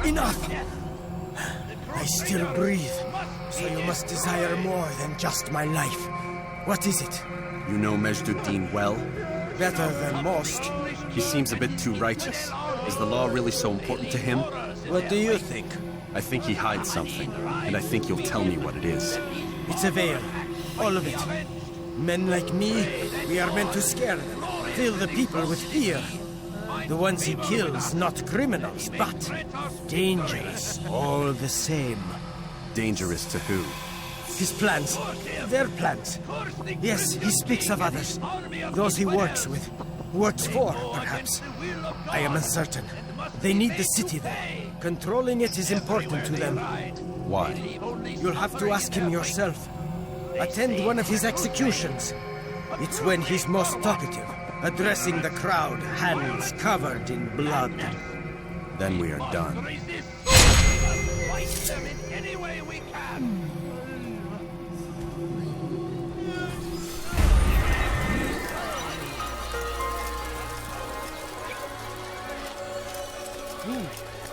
Enough! I still breathe, so you must desire more than just my life. What is it? You know Majd-ud-Din well? Better than most. He seems a bit too righteous. Is the law really so important to him? What do you think? I think he hides something, and I think you'll tell me what it is. It's a veil. All of it. Men like me, we are meant to scare them, fill the people with fear. The ones he kills, not criminals, but dangerous all the same. Dangerous to who? His plans. Their plans. Yes, he speaks of others. Those he works with. Works for, perhaps. I am uncertain. They need the city there. Controlling it is important to them. Why? You'll have to ask him yourself. Attend one of his executions. It's when he's most talkative, addressing the crowd, hands covered in blood. Then we are done. Fight them in any way we can.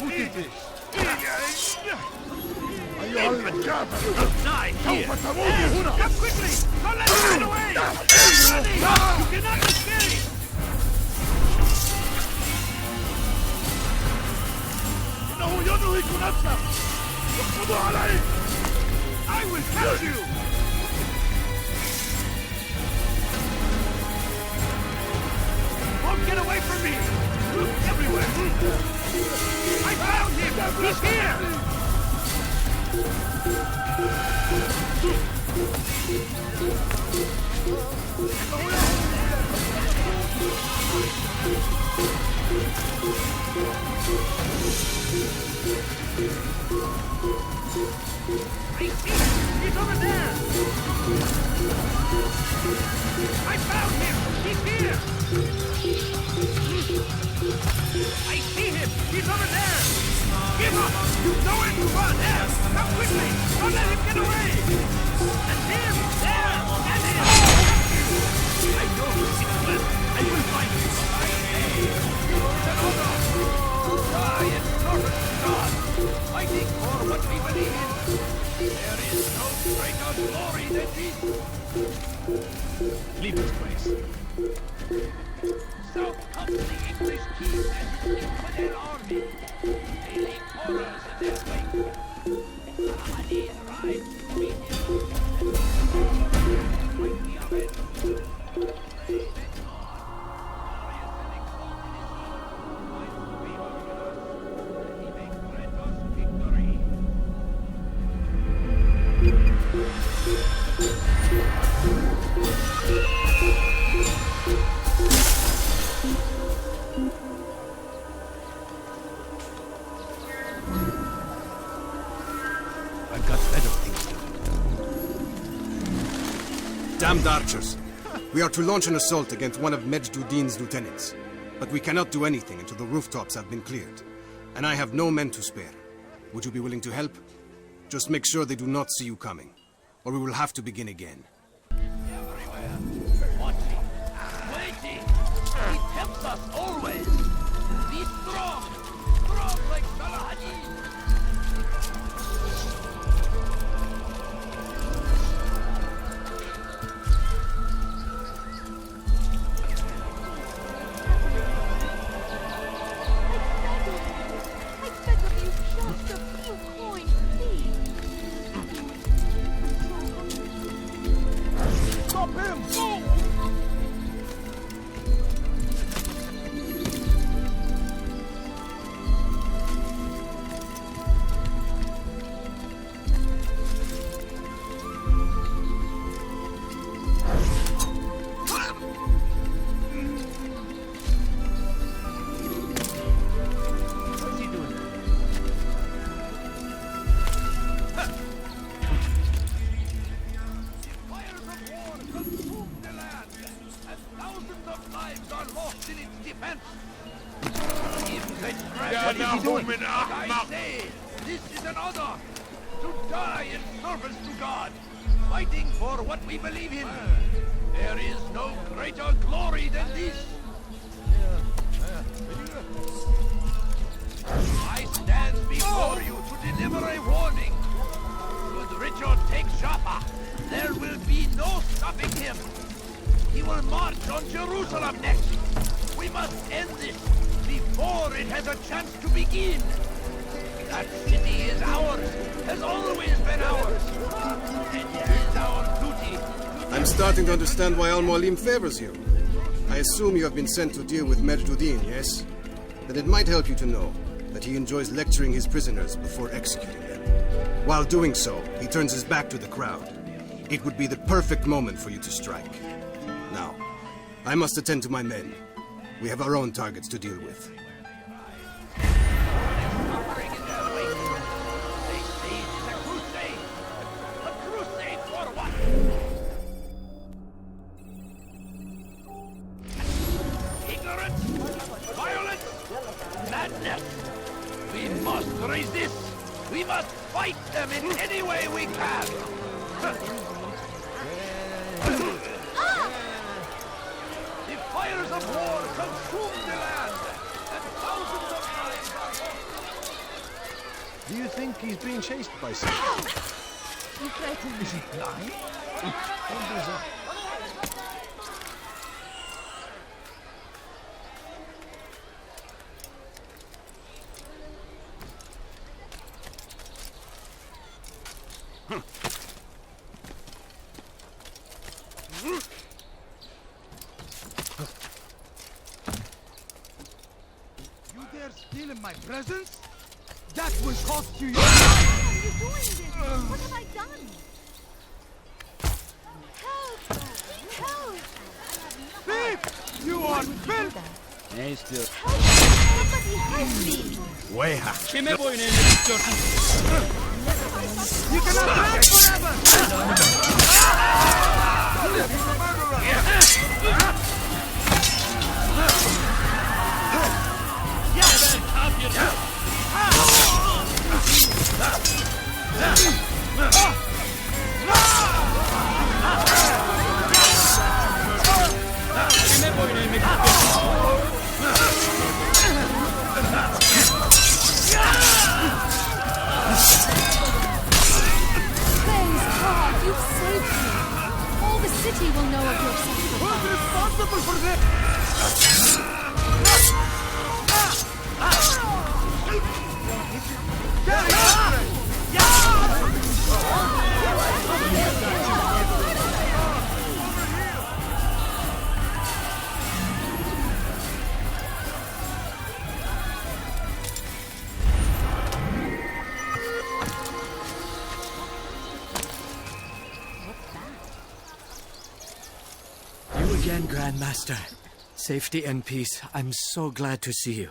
Who did this? Are you all Die here! Come quickly! Don't let him run away! You cannot escape! إنه ينهك نفسه يقبض عليه. I will catch you! Won't get away from me! Look everywhere! I found him! He's here! He's over there! I found him! He's here! I see him! He's over there! Give up! You've nowhere to run! There! Come quickly! Don't let him get away! And him! There! And him! I know who's in the left. I will find you! Die in service to God! Fighting for what we believe in! There is no greater glory than this! Leave this place. So comes the English king and his infidel army. They leave horrors in their wake. Saladin rides to meet him. Fight the avenged. I've got better things to do. Damned archers. We are to launch an assault against one of Majd-ud-Din's lieutenants. But we cannot do anything until the rooftops have been cleared. And I have no men to spare. Would you be willing to help? Just make sure they do not see you coming, or we will have to begin again. Everywhere. Watching. Waiting. He tempts us always. Be strong. Strong like Saladin. Just a few coins, please. Thousands of lives are lost in its defense. If they What is he doing? I say, this is an honor. To die in service to God, fighting for what we believe in. There is no greater glory than this. I stand before you to deliver a warning. Should Richard take Jaffa, there will be no stopping him. He will march on Jerusalem next. We must end this before it has a chance to begin. That city is ours, has always been ours. It is our duty. I'm starting to understand why Al-Mualim favors you. I assume you have been sent to deal with Majduddin, yes? Then it might help you to know that he enjoys lecturing his prisoners before executing them. While doing so, he turns his back to the crowd. It would be the perfect moment for you to strike. Now, I must attend to my men. We have our own targets to deal with. We must fight them in any way we can! The fires of war consume the land, and thousands of lives are lost. Do you think he's being chased by someone? You frighten me. Is he blind? What is that? You dare steal in my presence? That will cost you. Why are you doing this? What have I done? Help! Help! Thief! You are filth! Hey, still. Help! Somebody help me! Weha. You cannot run forever! You've saved me. All the city will know of your sacrifice. Who's responsible for this? Again, Grandmaster. Safety and peace. I'm so glad to see you.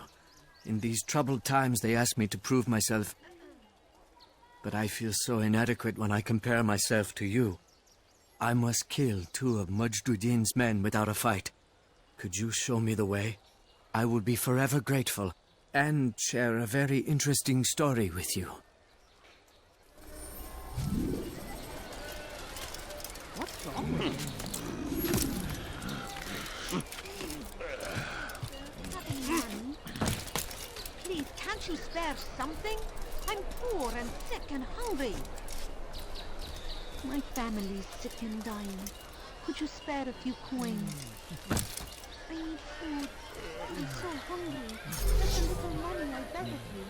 In these troubled times, they ask me to prove myself. But I feel so inadequate when I compare myself to you. I must kill 2 of Majduddin's men without a fight. Could you show me the way? I will be forever grateful, and share a very interesting story with you. What's wrong with you? Please, can't you spare something? I'm poor and sick and hungry. My family's sick and dying. Could you spare a few coins? I need food. I'm so hungry. Just a little money, I beg of you.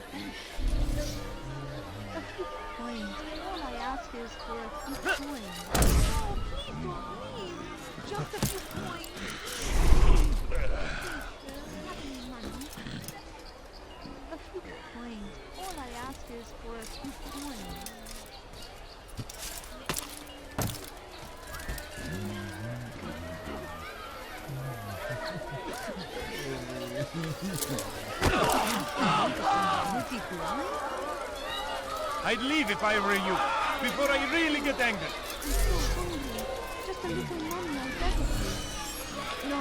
A few coins. All I ask is for a few coins. Oh, please don't leave. Just a few coins. Please, sir, have any money? A few coins. All I ask is for a few coins. I'd leave if I were you, before I really get angry. I'm so hungry. Just a little money, I beg of you. No,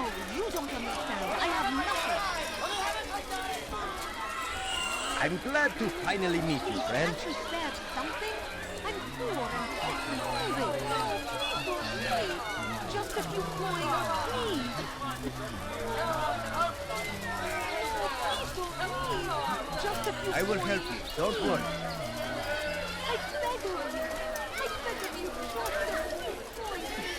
You don't understand. I have nothing. I'm glad to finally meet you, friend. Can't you spare something? I'm poor and sick and hungry. Please, just a few coins, please. Please, just a few I will coins. help you. Don't worry. I beg of you. I beg of you, just a few coins, please.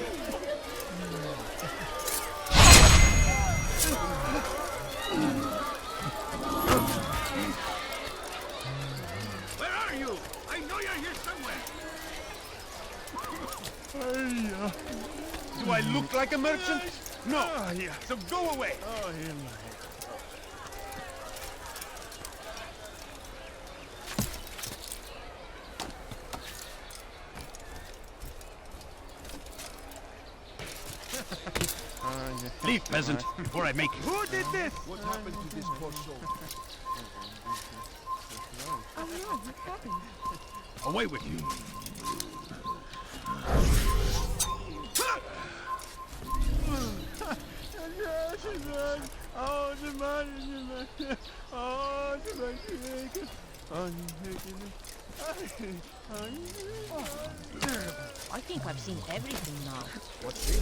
Where are you? I know you're here somewhere. Do I look like a merchant? No. So go away. Leave, peasant, before I make you. Who did this? What happened to this poor soul? Oh no, what happened? Away with you. I think I've seen everything now. What's this?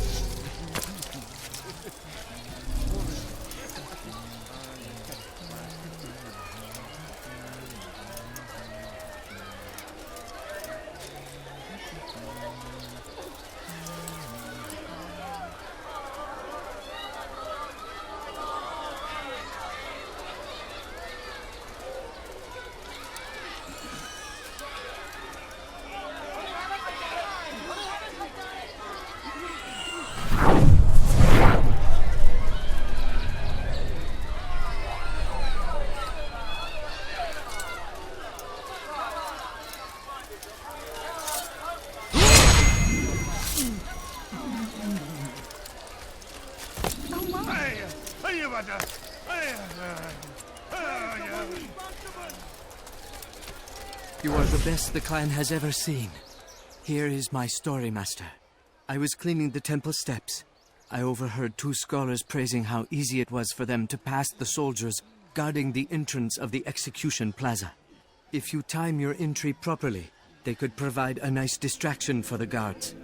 You are the best the clan has ever seen. Here is my story, Master. I was cleaning the temple steps. I overheard two scholars praising how easy it was for them to pass the soldiers guarding the entrance of the execution plaza. If you time your entry properly, they could provide a nice distraction for the guards.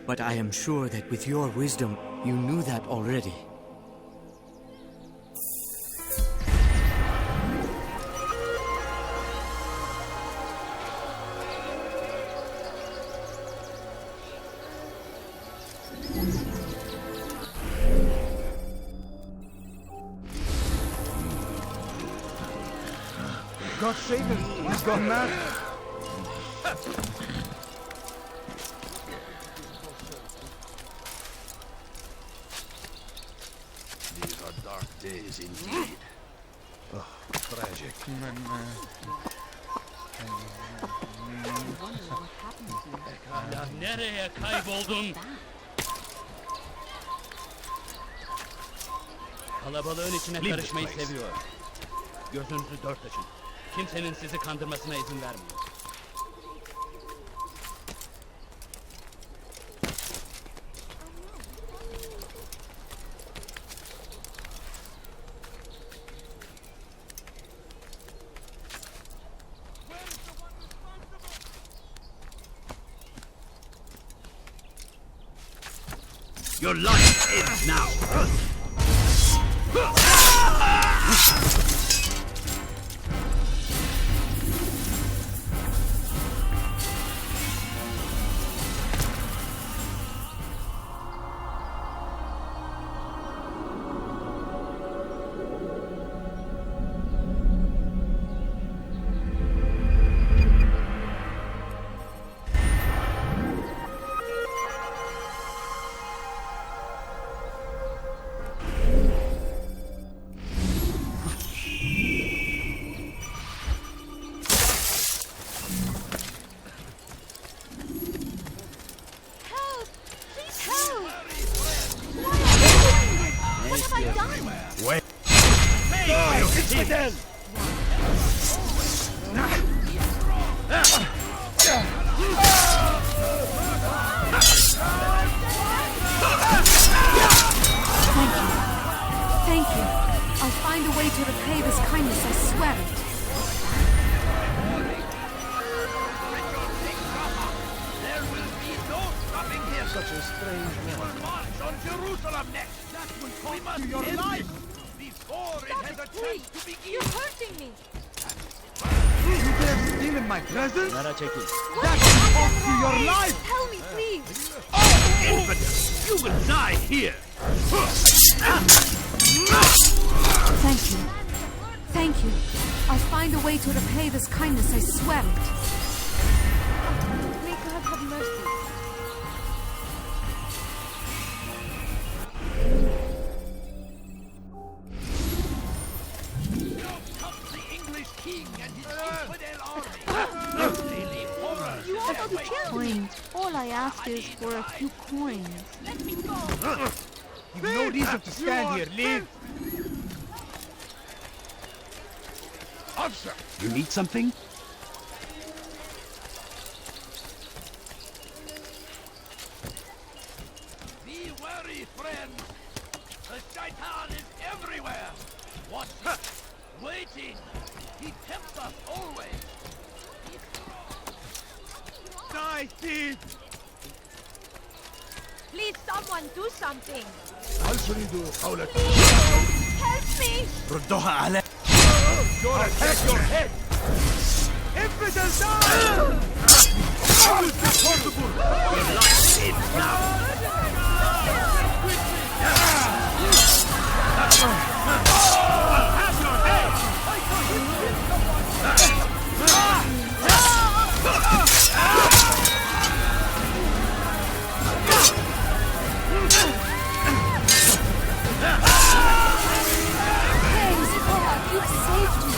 But I am sure that with your wisdom, you knew that already. God save him! He's gone mad! These are dark days indeed. Oh, tragic. Pekala, nereye kayboldun? Kalabalığın içine karışmayı seviyor. Gözünüzü dört açın. Kimsenin sizi kandırmasına izin vermeyin. Your life ends now. to repay this kindness, I swear it. There will be no stopping him. Such a strange He will march on Jerusalem next. That will cost you your life before it has a chance to begin. You're hurting me. You dare steal in my presence? Nara, take it. That will cost you your life! Tell me, please. Infidel! You will die here! Thank you. Thank you. I'll find a way to repay this kindness, I swear it. May God have mercy. The English king and his infidel army. They leave horrors. You want to kill me? Coins. All I ask is for a few coins. You've no reason to stand here. Leave! Officer! You need something? Be wary, friends. The Shaitan is everywhere. Watching, waiting. He tempts us always. Die, thief! Please, someone do something. هل تريد قولة Help me! ردوها علي! You're your head! Infidel, die! How is this possible? Your life is now! I'll have your head! Praise God, you've saved me.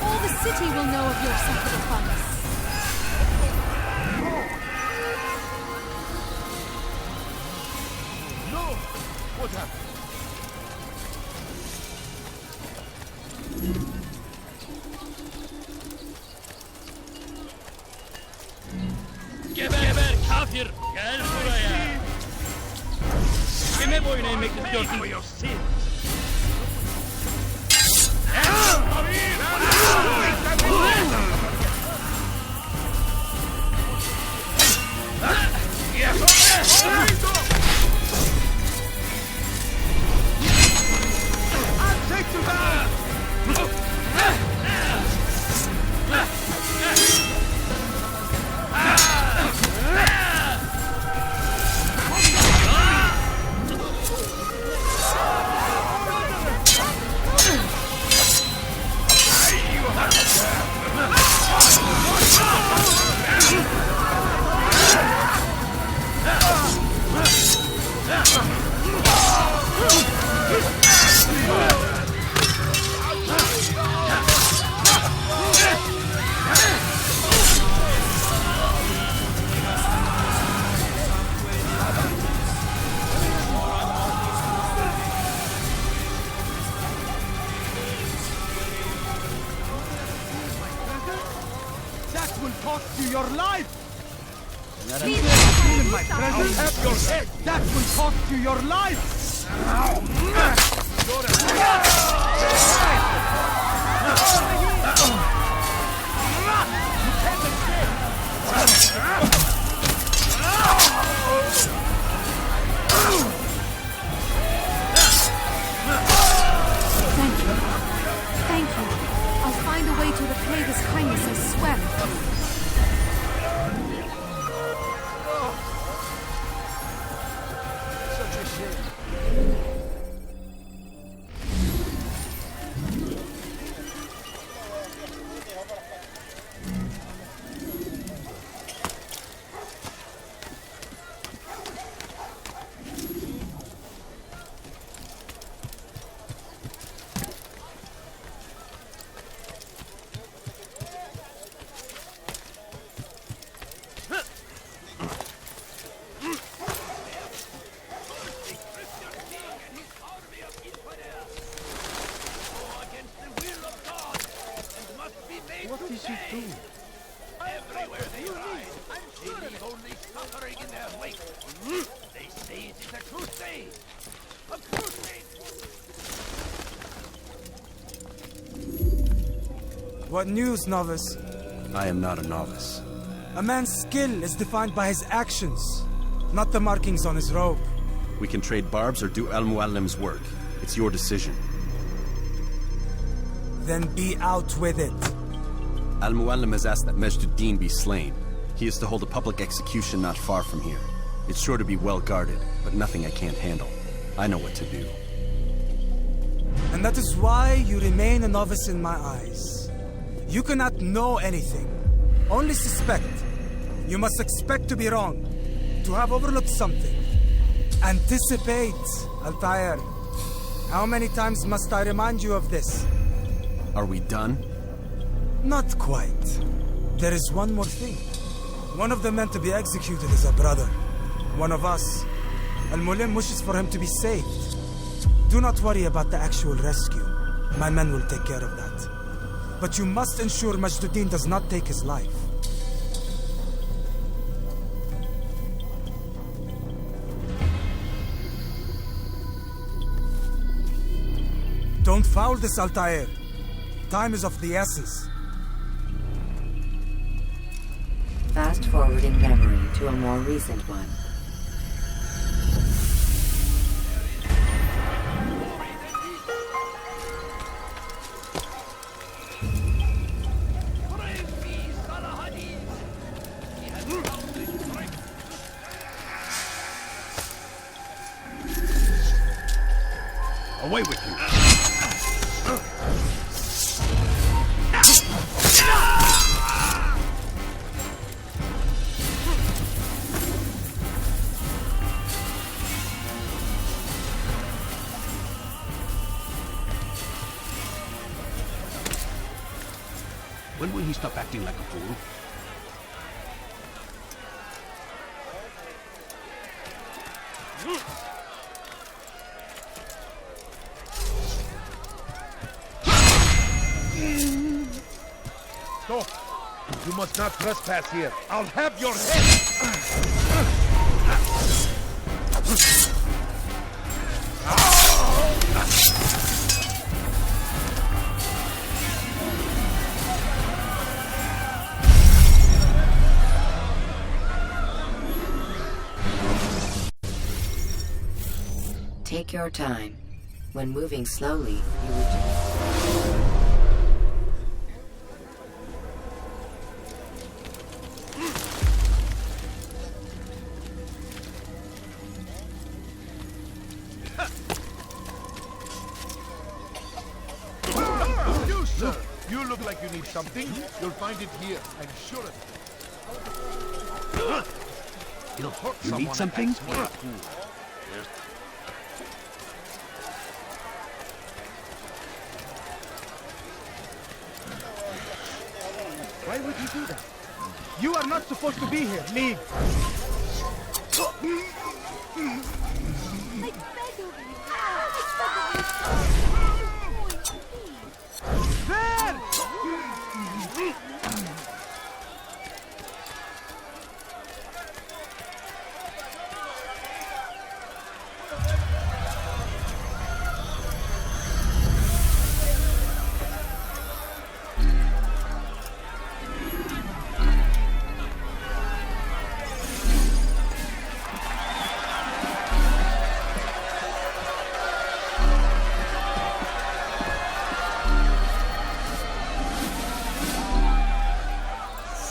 All the city will know of your sacrifice. No! What happened? Geber kafir! Gel buraya! Kime boyun eğmek istiyorsun? For your sins! I'll take you down! That will cost you your life! Please, Steal in my presence! Have your head! That will cost you your life! Thank you. Thank you. I'll find a way to repay this kindness, I swear it. Such a shame. What is he doing? Everywhere they ride, they leave only suffering in their wake. They say it is a crusade. A crusade! What news, novice? I am not a novice. A man's skill is defined by his actions, not the markings on his robe. We can trade barbs or do Al-Muallim's work. It's your decision. Then be out with it. Al-Muallim has asked that Majduddin be slain. He is to hold a public execution not far from here. It's sure to be well guarded, but nothing I can't handle. I know what to do. And that is why you remain a novice in my eyes. You cannot know anything, only suspect. You must expect to be wrong, to have overlooked something. Anticipate, Altair. How many times must I remind you of this? Are we done? Not quite. There is one more thing. One of the men to be executed is a brother. One of us. Al-Mulim wishes for him to be saved. Do not worry about the actual rescue. My men will take care of that. But you must ensure Majduddin does not take his life. Don't foul this, Altair. Time is of the essence. Fast forward in memory to a more recent one. Away with you! When will he stop acting like a fool? Stop! You must not trespass here. I'll have your head! Take your time. When moving slowly, you would just... You, sir! You look like you need something. You'll find it here, I'm sure of it. You'll hurt You someone need something? if that's cool. Why would you do that? You are not supposed to be here. Leave. There!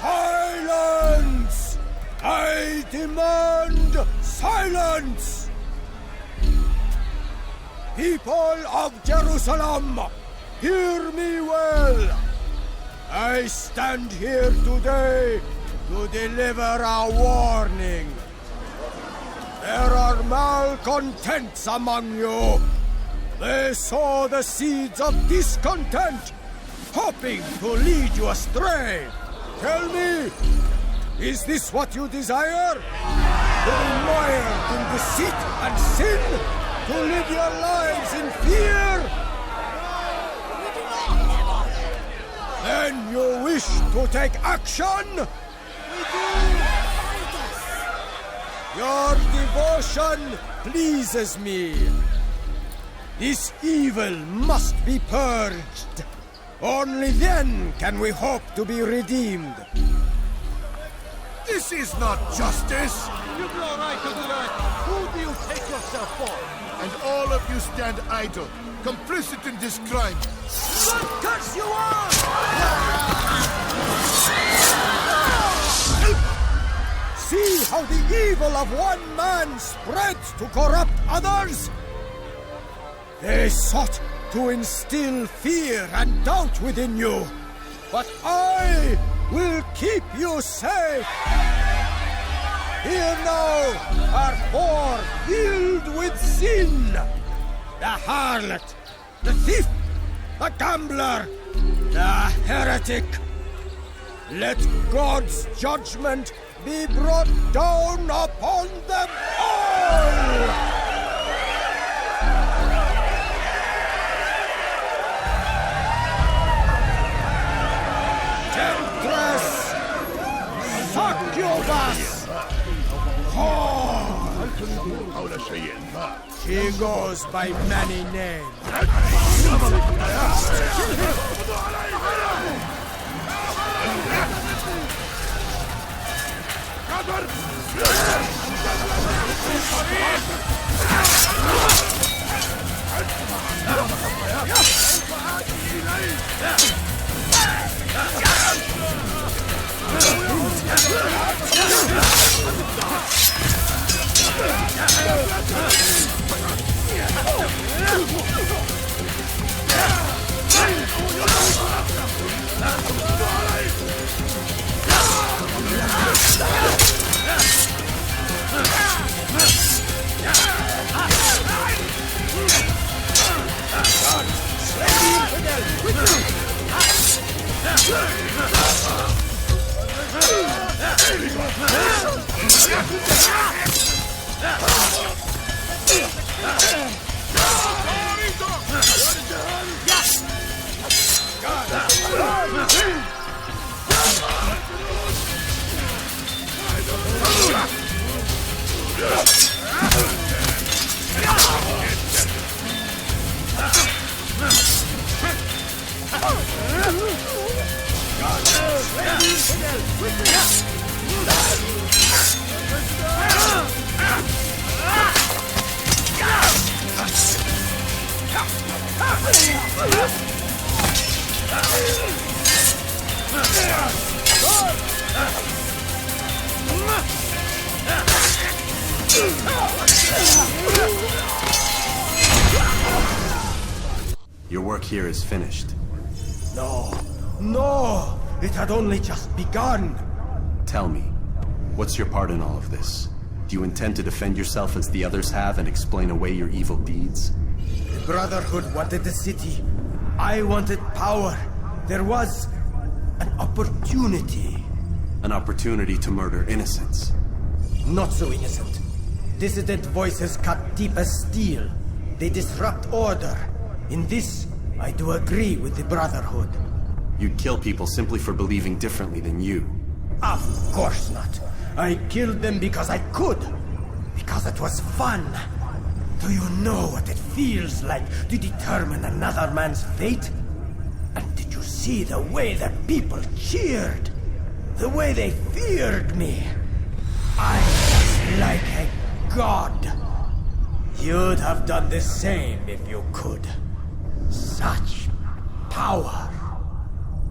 Silence! I demand silence! People of Jerusalem, hear me well. I stand here today to deliver a warning. There are malcontents among you. They sow the seeds of discontent, hoping to lead you astray. Tell me, is this what you desire? To be mired in deceit and sin? To live your lives in fear? Then you wish to take action? We do. Your devotion pleases me. This evil must be purged. Only then can we hope to be redeemed. This is not justice! You grow right to do that. Who do you take yourself for? And all of you stand idle, complicit in this crime. What cuts you off? See how the evil of one man spreads to corrupt others? They sought to instill fear and doubt within you, but I will keep you safe. Here now are four filled with sin. The harlot, the thief, the gambler, the heretic. Let God's judgment be brought down upon them all! Temptress! Succubus! Whore! She goes by many names. Your work here is finished. No, no! It had only just begun! Tell me, what's your part in all of this? Do you intend to defend yourself as the others have and explain away your evil deeds? The Brotherhood wanted the city. I wanted power. There was an opportunity. An opportunity to murder innocents. Not so innocent. Dissident voices cut deep as steel. They disrupt order. In this, I do agree with the Brotherhood. You'd kill people simply for believing differently than you. Of course not. I killed them because I could. Because it was fun. Do you know what it feels like to determine another man's fate? And did you see the way the people cheered? The way they feared me? I was like a god. You'd have done the same if you could. Such power.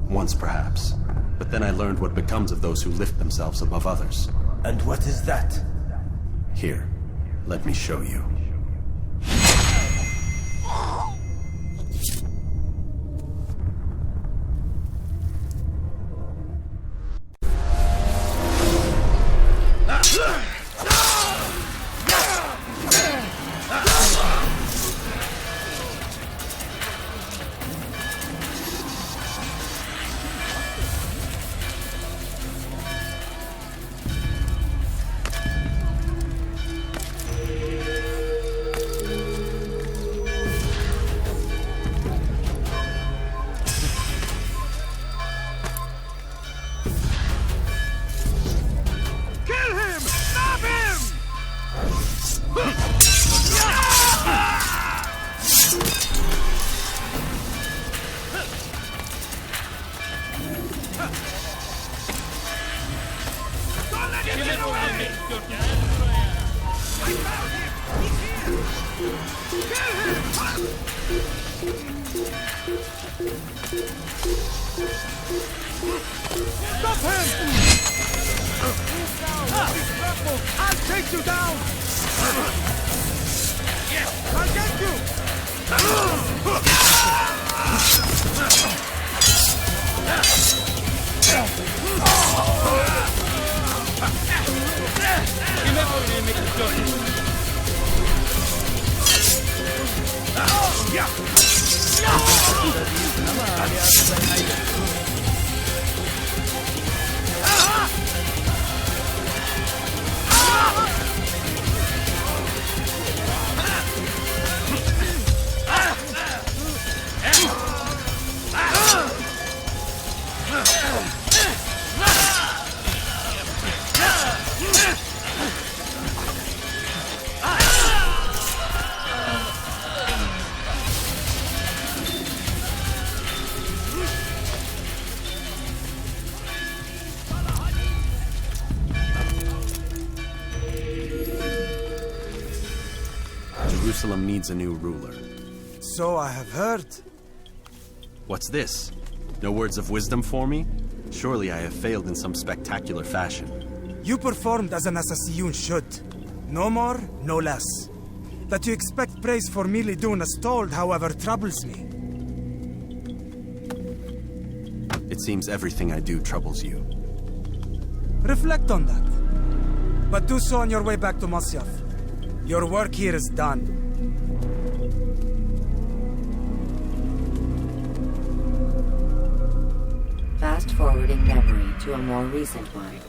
Once, perhaps. But then I learned what becomes of those who lift themselves above others. And what is that? Here, let me show you. Stop him! I'll take you down! I'll get you! Jerusalem needs a new ruler. So I have heard. What's this? No words of wisdom for me? Surely I have failed in some spectacular fashion. You performed as an assassin should. No more, no less. That you expect praise for merely doing as told, however, troubles me. It seems everything I do troubles you. Reflect on that. But do so on your way back to Masyaf. Your work here is done. Fast-forwarding memory to a more recent one.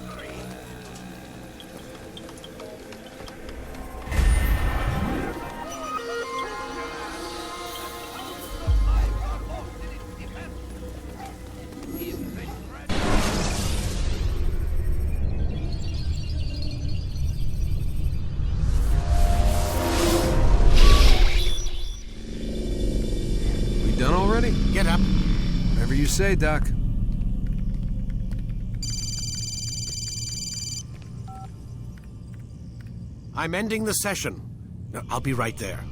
We done already? Get up. Whatever you say, Doc. I'm ending the session. I'll be right there.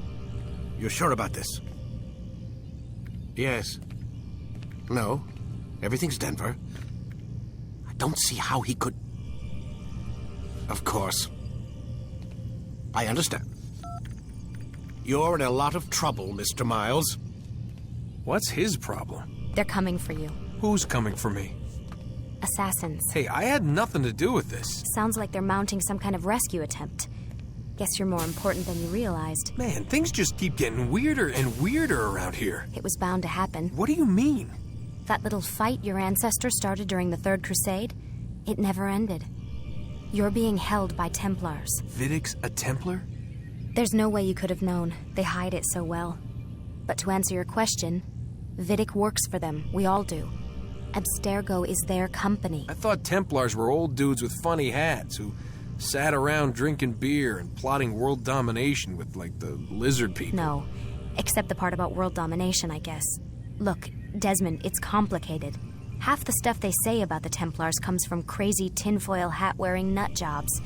You're sure about this? Yes. No. Everything's Denver. I don't see how he could... Of course. I understand. You're in a lot of trouble, Mr. Miles. What's his problem? They're coming for you. Who's coming for me? Assassins. Hey, I had nothing to do with this. Sounds like they're mounting some kind of rescue attempt. Guess you're more important than you realized. Man, things just keep getting weirder and weirder around here. It was bound to happen. What do you mean? That little fight your ancestors started during the Third Crusade, it never ended. You're being held by Templars. Vidic's a Templar? There's no way you could have known. They hide it so well. But to answer your question, Vidic works for them. We all do. Abstergo is their company. I thought Templars were old dudes with funny hats who sat around drinking beer and plotting world domination with, like, the lizard people. No, except the part about world domination, I guess. Look, Desmond, it's complicated. Half the stuff they say about the Templars comes from crazy tinfoil hat-wearing nut jobs.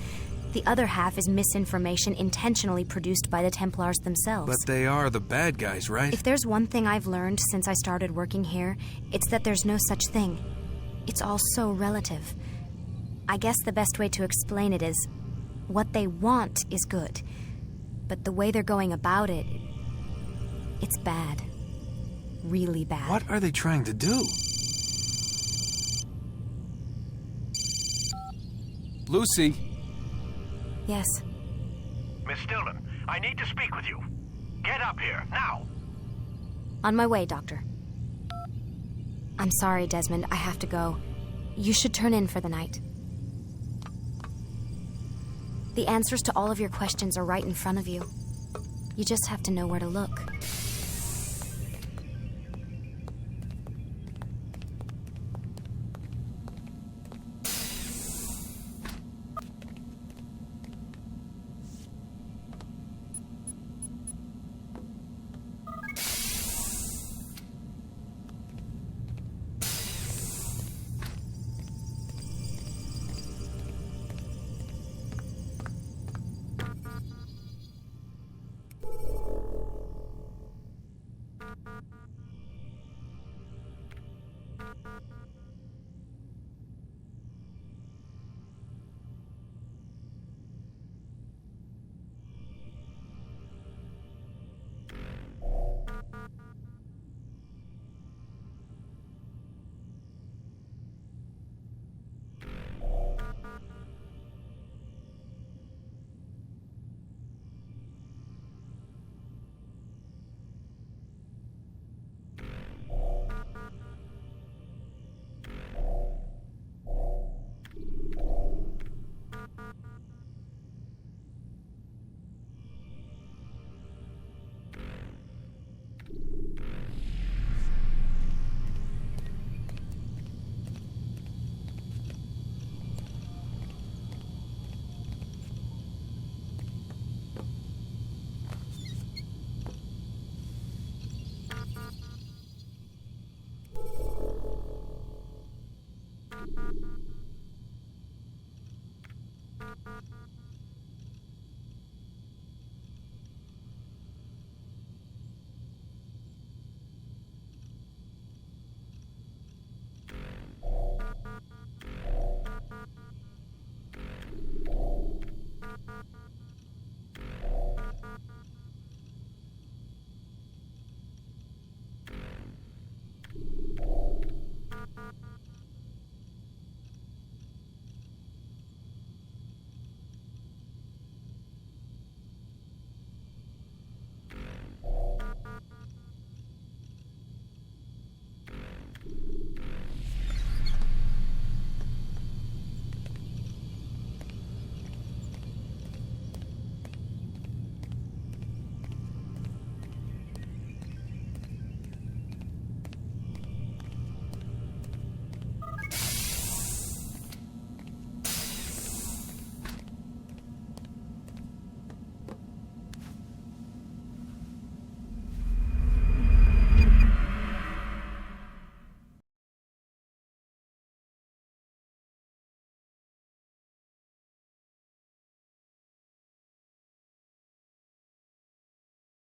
The other half is misinformation intentionally produced by the Templars themselves. But they are the bad guys, right? If there's one thing I've learned since I started working here, it's that there's no such thing. It's all so relative. I guess the best way to explain it is, what they want is good, but the way they're going about it, it's bad. Really bad. What are they trying to do? Lucy? Yes? Miss Stillman, I need to speak with you. Get up here, now! On my way, Doctor. I'm sorry, Desmond, I have to go. You should turn in for the night. The answers to all of your questions are right in front of you. You just have to know where to look.